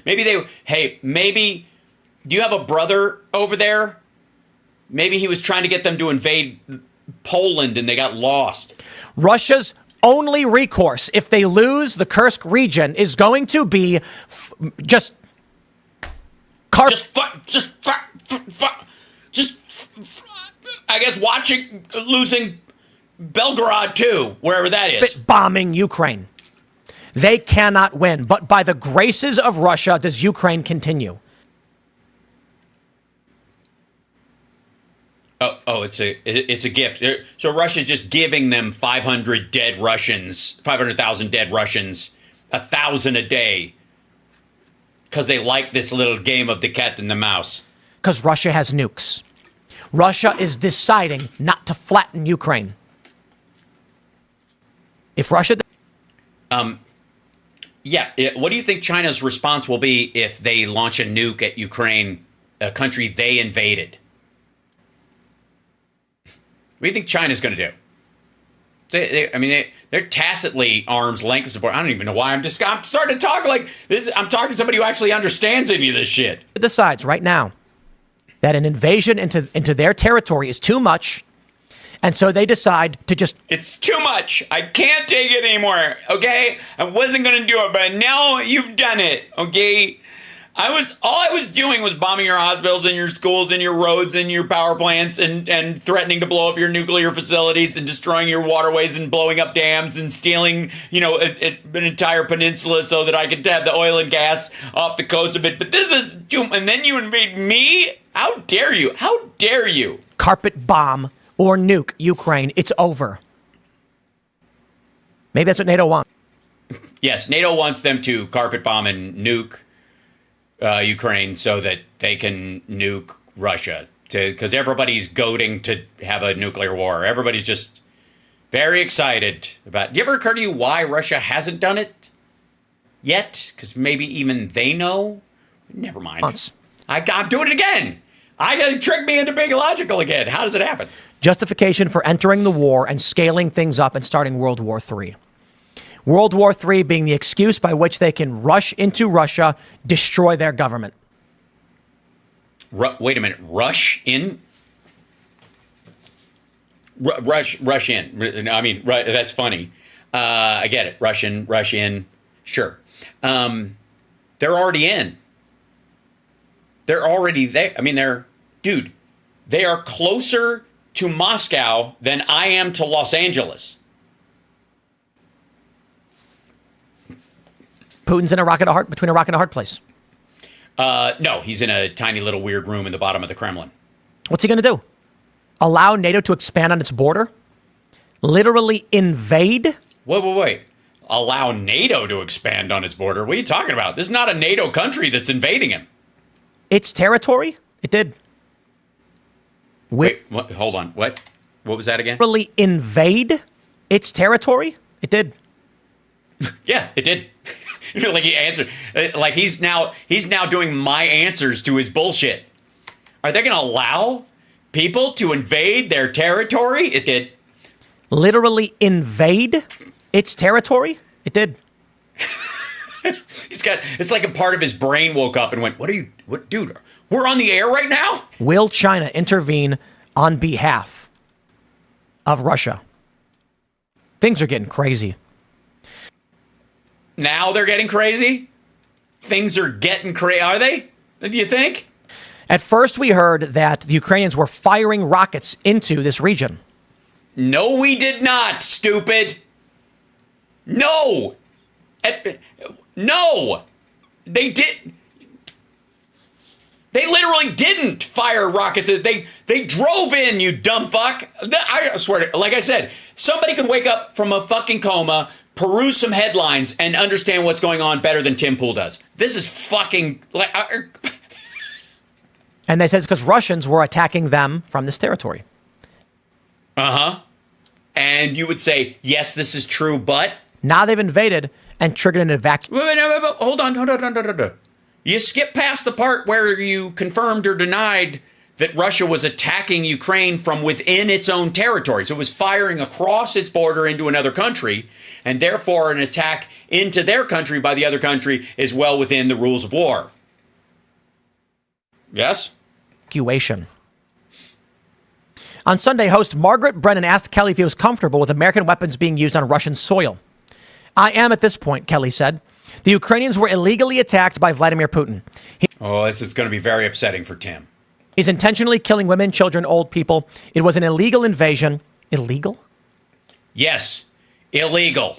Maybe do you have a brother over there? Maybe he was trying to get them to invade Poland and they got lost. Russia's only recourse if they lose the Kursk region is going to be I guess losing Belgorod too, wherever that is. Bombing Ukraine. They cannot win, but by the graces of Russia does Ukraine continue. Oh, it's a gift. So Russia's just giving them 500,000 dead Russians, 1,000 a day, because they like this little game of the cat and the mouse. Because Russia has nukes. Russia is deciding not to flatten Ukraine. If Russia... what do you think China's response will be if they launch a nuke at Ukraine, a country they invaded? What do you think China's going to do? They're tacitly arm's length support. I don't even know why I'm starting to talk like this. I'm talking to somebody who actually understands any of this shit. It decides right now that an invasion into their territory is too much, and so they decide to just... It's too much. I can't take it anymore, okay? I wasn't going to do it, but now you've done it, okay? All I was doing was bombing your hospitals and your schools and your roads and your power plants and threatening to blow up your nuclear facilities and destroying your waterways and blowing up dams and stealing, an entire peninsula so that I could have the oil and gas off the coast of it. But this is and then you invade me? How dare you? How dare you? Carpet bomb or nuke Ukraine. It's over. Maybe that's what NATO wants. Yes, NATO wants them to carpet bomb and nuke Ukraine so that they can nuke Russia, because everybody's goading to have a nuclear war. Everybody's just very excited about. Do you ever occur to you why Russia hasn't done it yet? Because maybe even they know. Never mind. I'm doing it again. I got to trick me into being illogical again. How does it happen? Justification for entering the war and scaling things up and starting World War III. World War III being the excuse by which they can rush into Russia, destroy their government. Wait a minute. Rush in? Rush in. I mean, that's funny. I get it. Rush in. Sure. They're already in. They're already there. I mean, they are closer to Moscow than I am to Los Angeles. Putin's in between a rock and a hard place. No, he's in a tiny little weird room in the bottom of the Kremlin. What's he going to do? Allow NATO to expand on its border? Literally invade? Wait. Allow NATO to expand on its border? What are you talking about? This is not a NATO country that's invading him. Its territory? It did. Wait, hold on. What? What was that again? Literally invade its territory? It did. Yeah, it did. Like he answered, like he's now doing my answers to his bullshit. Are they going to allow people to invade their territory? It did. Literally invade its territory? It did. It's like a part of his brain woke up and went, what, dude, we're on the air right now? Will China intervene on behalf of Russia? Things are getting crazy. Now they're getting crazy? Things are getting crazy. Are they? Do you think? At first, we heard that the Ukrainians were firing rockets into this region. No, we did not, stupid. No. No. They They literally didn't fire rockets. They drove in, you dumb fuck. I swear to, like I said, somebody could wake up from a fucking coma, peruse some headlines, and understand what's going on better than Tim Pool does. This is fucking like. And they said it's because Russians were attacking them from this territory. And you would say, yes, this is true, but Now they've invaded and triggered an evacuation. wait, hold on. You skip past the part where you confirmed or denied that Russia was attacking Ukraine from within its own territory. So it was firing across its border into another country, and therefore an attack into their country by the other country is well within the rules of war. Yes? On Sunday, host Margaret Brennan asked Kelly if he was comfortable with American weapons being used on Russian soil. I am at this point, Kelly said. The Ukrainians were illegally attacked by Vladimir Putin. This is going to be very upsetting for Tim. He's intentionally killing women, children, old people. It was an illegal invasion. Illegal? Yes, illegal.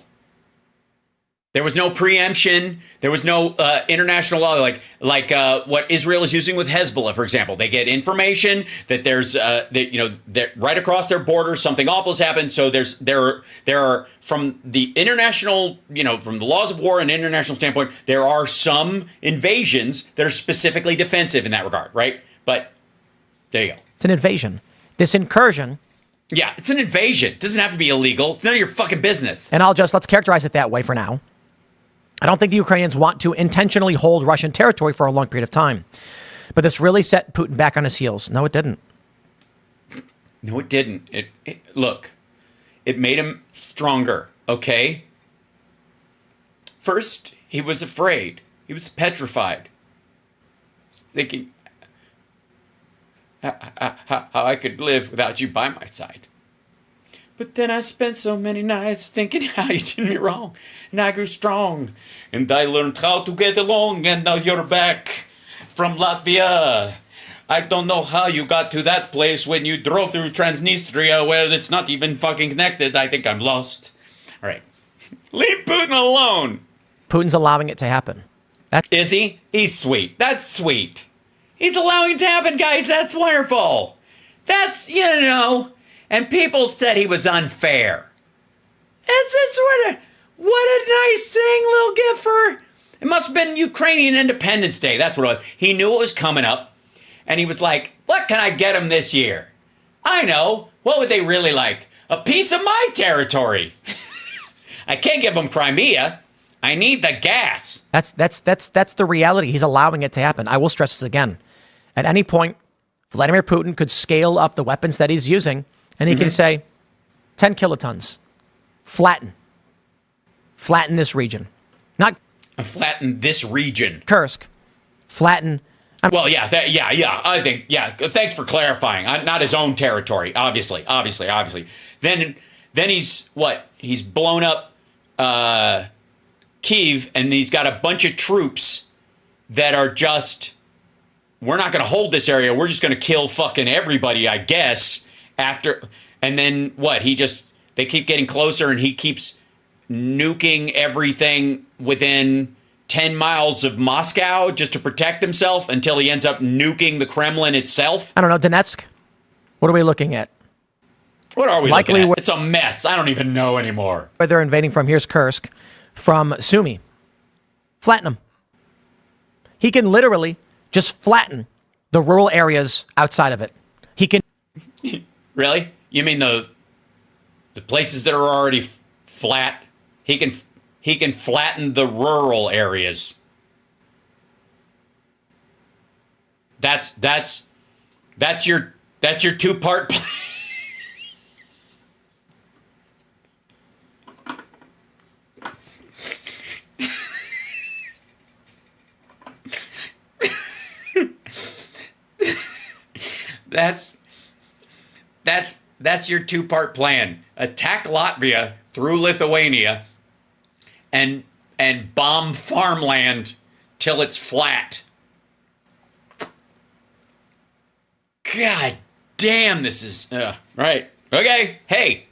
There was no preemption. There was no international law like what Israel is using with Hezbollah, for example. They get information that there's that right across their border something awful has happened. So there are from the international, from the laws of war and international standpoint, there are some invasions that are specifically defensive in that regard, right? But there you go. It's an invasion. This incursion. Yeah, it's an invasion. It doesn't have to be illegal. It's none of your fucking business. And let's characterize it that way for now. I don't think the Ukrainians want to intentionally hold Russian territory for a long period of time. But this really set Putin back on his heels. No, it didn't. No, it didn't. Look, it made him stronger, okay? First, he was afraid. He was petrified. He was thinking how I could live without you by my side. But then I spent so many nights thinking how you did me wrong. And I grew strong. And I learned how to get along. And now you're back from Latvia. I don't know how you got to that place when you drove through Transnistria where it's not even fucking connected. I think I'm lost. All right. Leave Putin alone. Putin's allowing it to happen. Is he? He's sweet. That's sweet. He's allowing it to happen, guys. That's wonderful. That's, and people said he was unfair. What a nice thing, little Giffer. It must have been Ukrainian Independence Day. That's what it was. He knew it was coming up. And he was like, what can I get them this year? I know. What would they really like? A piece of my territory. I can't give them Crimea. I need the gas. That's the reality. He's allowing it to happen. I will stress this again. At any point, Vladimir Putin could scale up the weapons that he's using, and he can say, 10 kilotons. Flatten this region. Not flatten this region. Kursk. Flatten. Well, yeah. I think, yeah. Thanks for clarifying. Not his own territory, obviously. Then he's what? He's blown up Kyiv, and he's got a bunch of troops that are just, we're not going to hold this area. We're just going to kill fucking everybody, I guess. And then what? They keep getting closer, and he keeps nuking everything within 10 miles of Moscow just to protect himself until he ends up nuking the Kremlin itself. I don't know, Donetsk? What are we looking at? What are we looking at? It's a mess. I don't even know anymore. Where they're invading from, here's Kursk, from Sumy. Flatten them. He can literally just flatten the rural areas outside of it. He can... Really? You mean the places that are already flat? He can flatten the rural areas. That's your two-part plan. That's your two-part plan. Attack Latvia through Lithuania and bomb farmland till it's flat. God damn, this is right. Okay. Hey,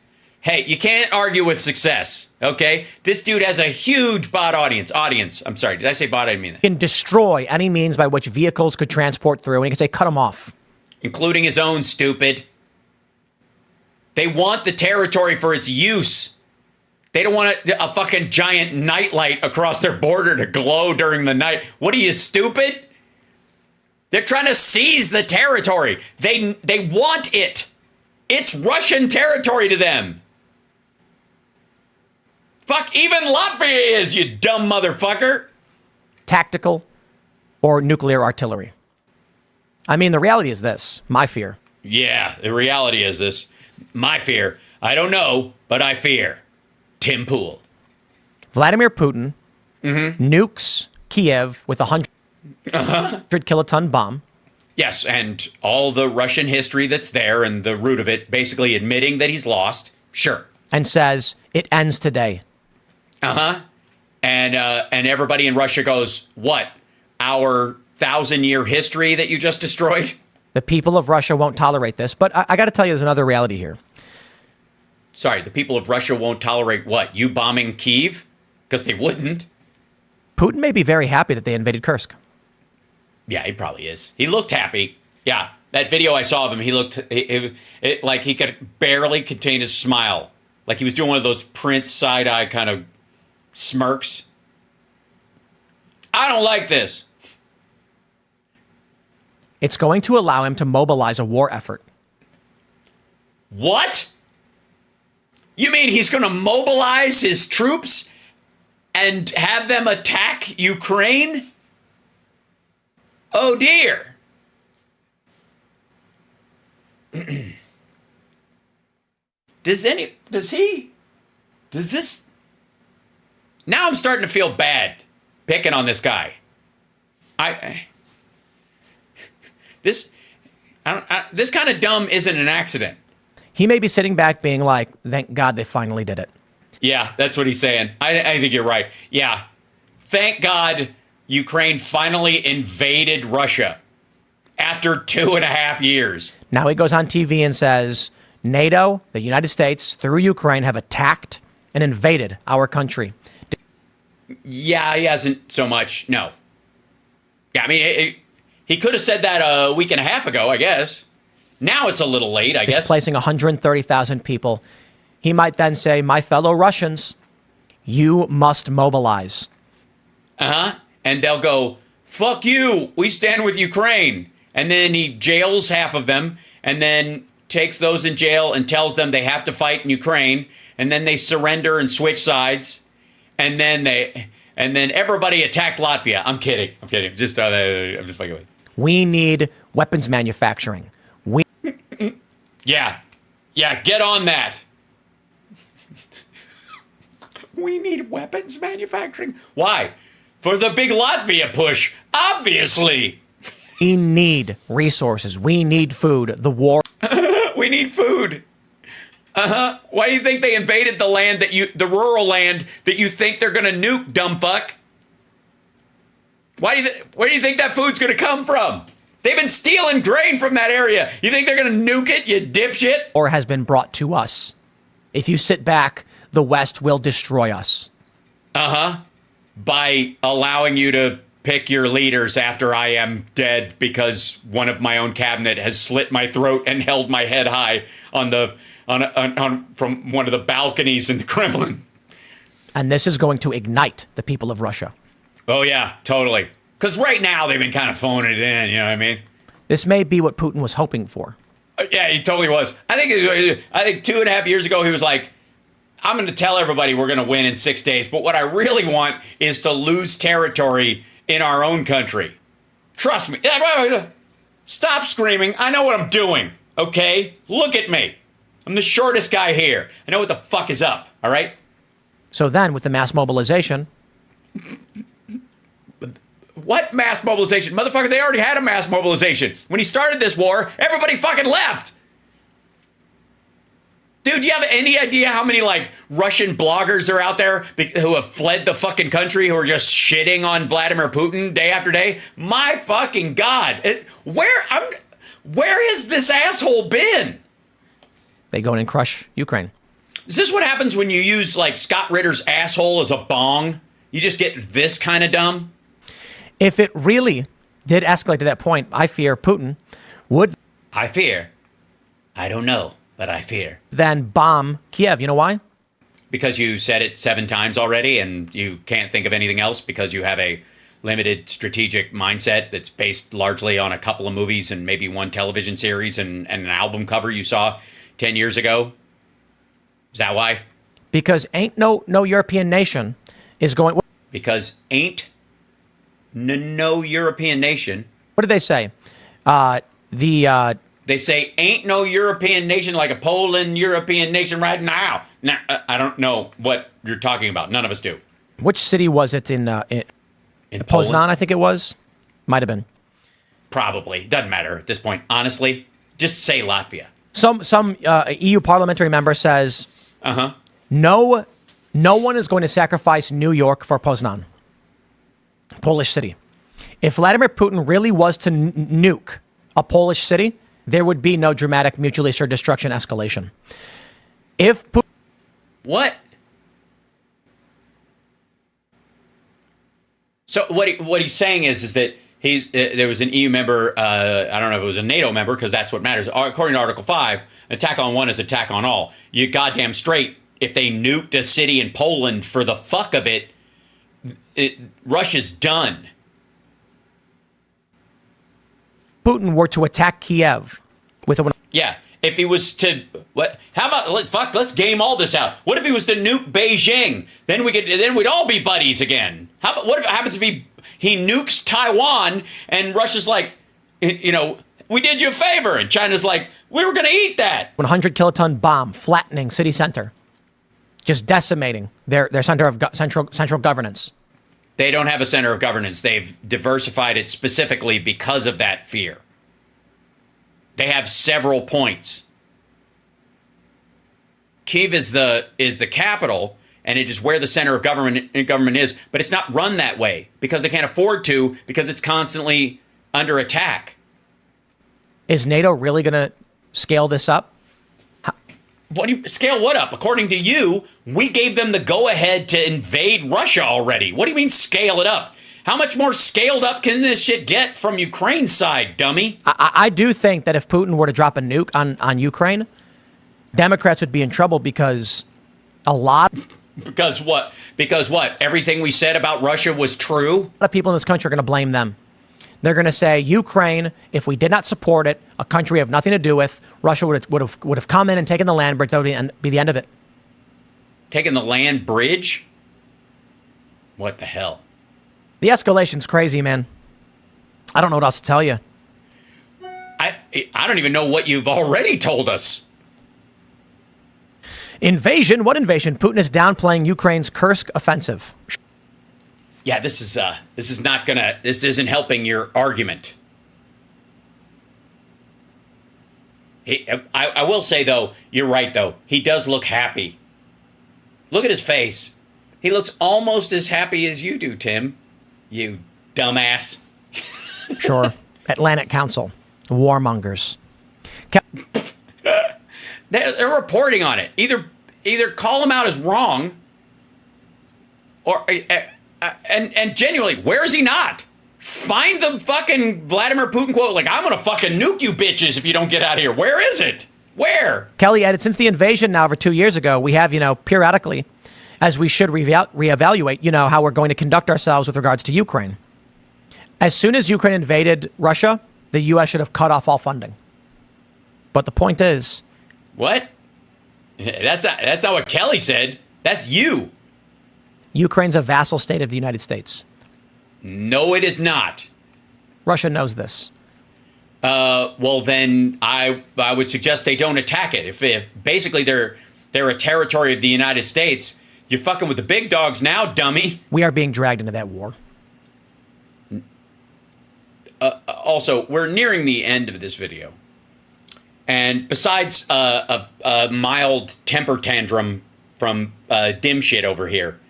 Hey, you can't argue with success, okay? This dude has a huge bot audience. I'm sorry, did I say bot? I didn't mean that. Can destroy any means by which vehicles could transport through, and he can say, cut them off. Including his own, stupid. They want the territory for its use. They don't want a fucking giant nightlight across their border to glow during the night. What are you, stupid? They're trying to seize the territory. They want it. It's Russian territory to them. Fuck, even Latvia is, you dumb motherfucker. Tactical or nuclear artillery. I mean, the reality is this, my fear. Yeah, the reality is this. My fear. I don't know, but I fear. Tim Pool. Vladimir Putin nukes Kiev with a 100-kiloton bomb. Yes, and all the Russian history that's there and the root of it, basically admitting that he's lost. Sure. And says, it ends today. And everybody in Russia goes, what? Our 1,000-year history that you just destroyed? The people of Russia won't tolerate this. But I got to tell you, there's another reality here. Sorry, the people of Russia won't tolerate what? You bombing Kyiv? Because they wouldn't. Putin may be very happy that they invaded Kursk. Yeah, he probably is. He looked happy. Yeah, that video I saw of him, he looked like he could barely contain his smile. Like he was doing one of those Prince side-eye kind of smirks. I don't like this. It's going to allow him to mobilize a war effort. What? You mean he's going to mobilize his troops and have them attack Ukraine? Oh dear. Does this? Now I'm starting to feel bad picking on this guy. This kind of dumb isn't an accident. He may be sitting back being like, thank God they finally did it. Yeah, that's what he's saying. I think you're right. Yeah. Thank God Ukraine finally invaded Russia after 2.5 years. Now he goes on TV and says, NATO, the United States, through Ukraine, have attacked and invaded our country. Yeah, he hasn't so much. No. Yeah, I mean, he could have said that a week and a half ago, I guess. Now it's a little late, I guess. Displacing 130,000 people. He might then say, my fellow Russians, you must mobilize. And they'll go, fuck you, we stand with Ukraine. And then he jails half of them and then takes those in jail and tells them they have to fight in Ukraine. And then they surrender and switch sides. And then everybody attacks Latvia. I'm kidding. I'm just fucking with you. We need weapons manufacturing. Yeah, get on that. We need weapons manufacturing? Why? For the big Latvia push, obviously. We need resources. We need food. The war. We need food. Why do you think they invaded the land the rural land that you think they're gonna nuke, dumb fuck? Where do you think that food's gonna come from? They've been stealing grain from that area. You think they're gonna nuke it, you dipshit? Or has been brought to us. If you sit back, the West will destroy us. By allowing you to pick your leaders after I am dead because one of my own cabinet has slit my throat and held my head high from one of the balconies in the Kremlin. And this is going to ignite the people of Russia. Oh yeah, totally. Because right now they've been kind of phoning it in, you know what I mean? This may be what Putin was hoping for. Yeah, he totally was. I think 2.5 years ago he was like, I'm going to tell everybody we're going to win in 6 days, but what I really want is to lose territory in our own country. Trust me. Stop screaming. I know what I'm doing, okay? Look at me. I'm the shortest guy here. I know what the fuck is up, all right? So then, with the mass mobilization... What mass mobilization? Motherfucker, they already had a mass mobilization. When he started this war, everybody fucking left. Dude, do you have any idea how many, like, Russian bloggers are out there who have fled the fucking country who are just shitting on Vladimir Putin day after day? My fucking God. Where has this asshole been? They go in and crush Ukraine. Is this what happens when you use like Scott Ritter's asshole as a bong? You just get this kind of dumb? If it really did escalate to that point, I fear Putin would I fear. I don't know, but I fear. then bomb Kiev. You know why? Because you said it 7 times already and you can't think of anything else because you have a limited strategic mindset that's based largely on a couple of movies and maybe one television series and an album cover you saw 10 years ago? Is that why? Because ain't no European nation is going. Because ain't no European nation. What did they say? They say ain't no European nation like a Poland European nation right now. Now, I don't know what you're talking about. None of us do. Which city was it in In Poznan? Poland? I think it was. Might have been. Probably. Doesn't matter at this point. Honestly, just say Latvia. Some EU parliamentary member says, no one is going to sacrifice New York for Poznan, Polish city. If Vladimir Putin really was to nuke a Polish city, there would be no dramatic mutually assured destruction escalation. If Putin... What? So what he's saying is that there was an EU member, I don't know if it was a NATO member, because that's what matters. According to Article 5, attack on one is attack on all. You goddamn straight, if they nuked a city in Poland for the fuck of it, Russia's done. Putin were to attack Kiev with a... Yeah, if he was to... How about... Let's game all this out. What if he was to nuke Beijing? Then we'd all be buddies again. What if it happens if he nukes Taiwan and Russia's like, we did you a favor, and China's like, we were going to eat that. 100 kiloton bomb flattening city center, just decimating their center of central governance. They don't have a center of governance. They've diversified it specifically because of that fear. They have several points. Kyiv is the capital, and it is where the center of government is, but it's not run that way because they can't afford to, because it's constantly under attack. Is NATO really going to scale this up? What do you scale what up? According to you, we gave them the go-ahead to invade Russia already. What do you mean scale it up? How much more scaled up can this shit get from Ukraine's side, dummy? I do think that if Putin were to drop a nuke on Ukraine, Democrats would be in trouble because a lot... Because what? Because what? Everything we said about Russia was true? A lot of people in this country are going to blame them. They're going to say, Ukraine, if we did not support it, a country we have nothing to do with, Russia would have come in and taken the land bridge. That would be the end of it. Taken the land bridge? What the hell? The escalation's crazy, man. I don't know what else to tell you. I don't even know what you've already told us. Invasion? What invasion? Putin is downplaying Ukraine's Kursk offensive. Yeah, this isn't helping your argument. I will say, though, you're right, though. He does look happy. Look at his face. He looks almost as happy as you do, Tim. You dumbass. Sure. Atlantic Council. Warmongers. They're reporting on it. Either call him out as wrong, or... And genuinely, where is he not? Find the fucking Vladimir Putin quote, like, I'm gonna fucking nuke you bitches if you don't get out of here. Where is it? Where? Kelly added, since the invasion now over 2 years ago, we have, periodically, as we should reevaluate, how we're going to conduct ourselves with regards to Ukraine. As soon as Ukraine invaded Russia, the U.S. should have cut off all funding. But the point is... What? That's not what Kelly said. That's you. Ukraine's a vassal state of the United States. No, it is not. Russia knows this. Well, then I would suggest they don't attack it. If basically they're a territory of the United States, you're fucking with the big dogs now, dummy. We are being dragged into that war. Also, we're nearing the end of this video. And besides a mild temper tantrum from dim shit over here,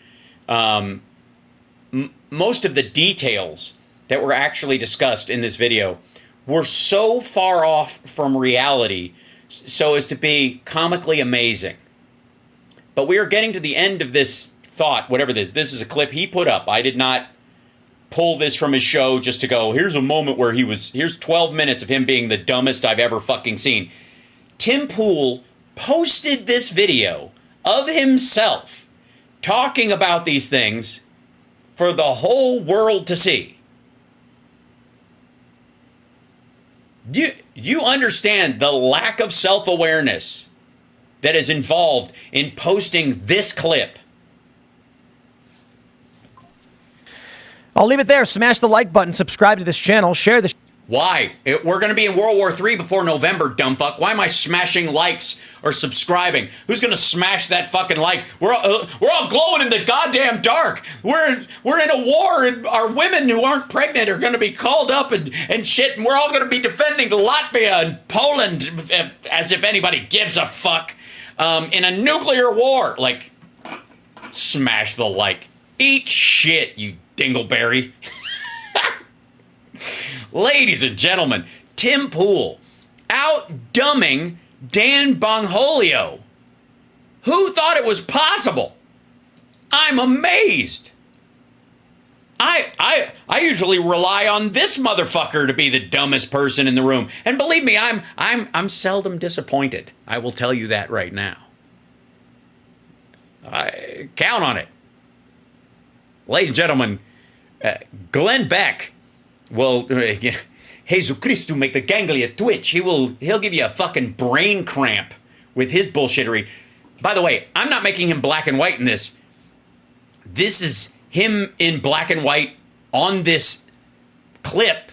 most of the details that were actually discussed in this video were so far off from reality so as to be comically amazing. But we are getting to the end of this thought, whatever this is. This is a clip he put up. I did not pull this from his show just to go, here's a moment where here's 12 minutes of him being the dumbest I've ever fucking seen. Tim Pool posted this video of himself talking about these things for the whole world to see. Do you understand the lack of self-awareness that is involved in posting this clip? I'll leave it there. Smash the like button, subscribe to this channel, share this. Why? We're going to be in World War III before November, dumbfuck. Why am I smashing likes or subscribing? Who's going to smash that fucking like? We're all glowing in the goddamn dark. We're in a war, and our women who aren't pregnant are going to be called up and shit, and we're all going to be defending Latvia and Poland as if anybody gives a fuck in a nuclear war. Like, smash the like. Eat shit, you dingleberry. Ladies and gentlemen, Tim Pool outdumbing Dan Bongholio. Who thought it was possible? I'm amazed. I usually rely on this motherfucker to be the dumbest person in the room. And believe me, I'm seldom disappointed. I will tell you that right now. I count on it. Ladies and gentlemen, Glenn Beck will, Jesus Christ, to make the ganglia twitch. He'll give you a fucking brain cramp with his bullshittery. By the way, I'm not making him black and white in this. This is him in black and white on this clip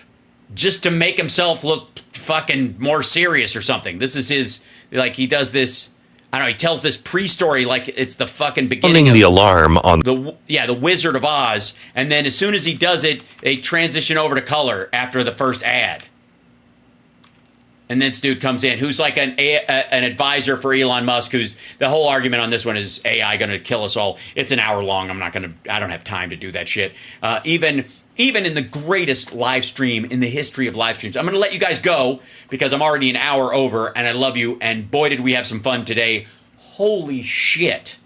just to make himself look fucking more serious or something. This is his, like, he does this, I don't know, he tells this pre-story like it's the fucking beginning of the alarm on the Wizard of Oz, and then as soon as he does it, they transition over to color after the first ad. And this dude comes in, who's like an advisor for Elon Musk, who's, the whole argument on this one is AI going to kill us all. It's an hour long. I don't have time to do that shit. Even in the greatest live stream in the history of live streams. I'm going to let you guys go because I'm already an hour over and I love you. And boy, did we have some fun today. Holy shit.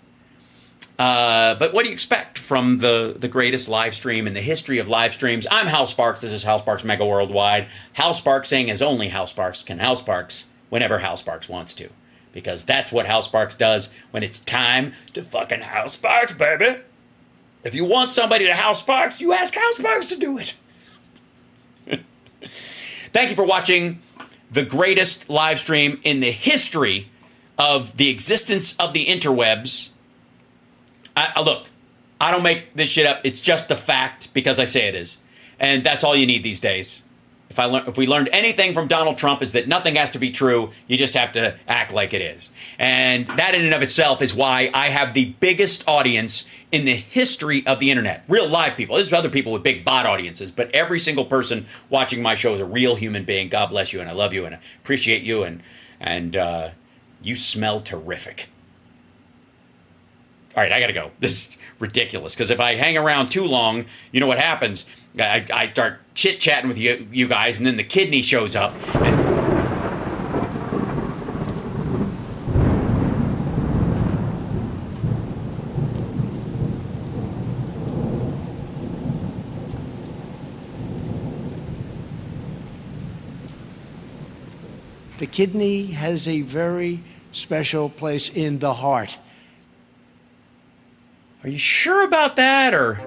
But what do you expect from the greatest live stream in the history of live streams? I'm Hal Sparks. This is Hal Sparks Mega Worldwide. Hal Sparks saying as only Hal Sparks can Hal Sparks whenever Hal Sparks wants to. Because that's what Hal Sparks does when it's time to fucking Hal Sparks, baby. If you want somebody to Hal Sparks, you ask Hal Sparks to do it. Thank you for watching the greatest live stream in the history of the existence of the interwebs. Look, I don't make this shit up. It's just a fact because I say it is. And that's all you need these days. If we learned anything from Donald Trump is that nothing has to be true. You just have to act like it is. And that in and of itself is why I have the biggest audience in the history of the internet. Real live people. There's other people with big bot audiences, but every single person watching my show is a real human being. God bless you, and I love you, and I appreciate you, and you smell terrific. All right, I gotta go. This is ridiculous, because if I hang around too long, you know what happens? I start chit-chatting with you guys, and then the kidney shows up. And The kidney has a very special place in the heart. are you sure about that, or?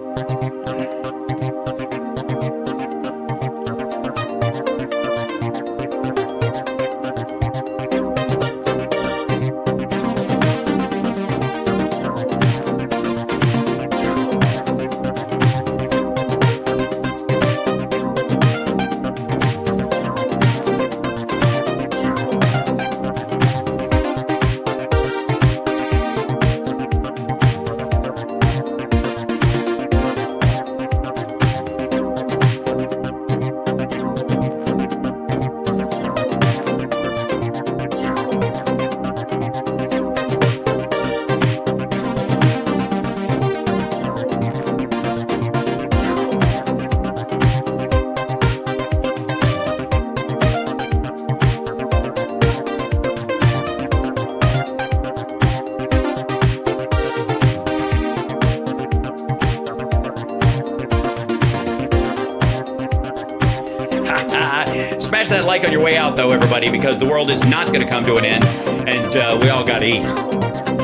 that like on your way out, though, everybody, because the world is not going to come to an end, and we all got to eat.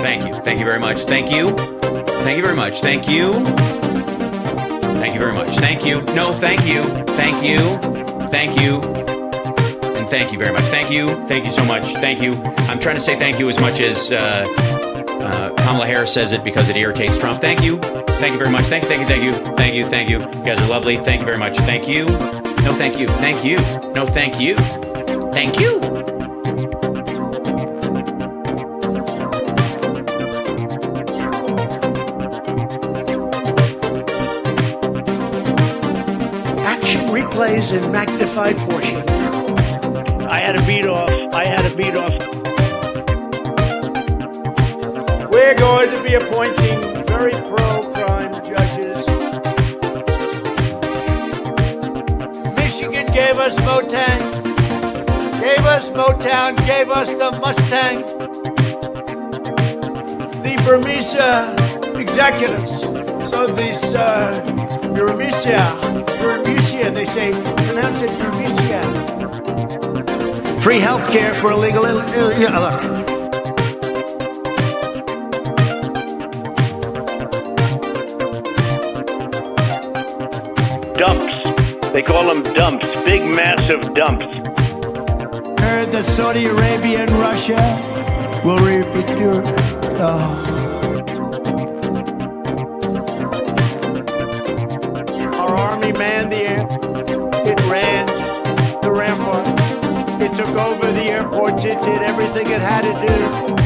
Thank you. Thank you very much. Thank you. Thank you very much. Thank you. Thank you very much. Thank you. No, thank you. Thank you. Thank you. And thank you very much. Thank you. Thank you so much. Thank you. I'm trying to say thank you as much as Kamala Harris says it because it irritates Trump. Thank you. Thank you very much. Thank you. Thank you. Thank you. Thank you. Thank you. You guys are lovely. Thank you very much. Thank you. No, thank you. Thank you. No, thank you. Thank you. Action replays in magnified fortune. I had a beat off. We're going to be appointing very pro-crime judges. Michigan gave us Motown, gave us the Mustang. The Burmese executives. So these Burmese, they say, pronounce it Burmese. Free health care for illegal. Look. Dumps. They call them dumps. Big, massive dumps. Heard that Saudi Arabia and Russia will repeat your. Our army manned the air. It ran the rampart. It took over the airports. It did everything it had to do.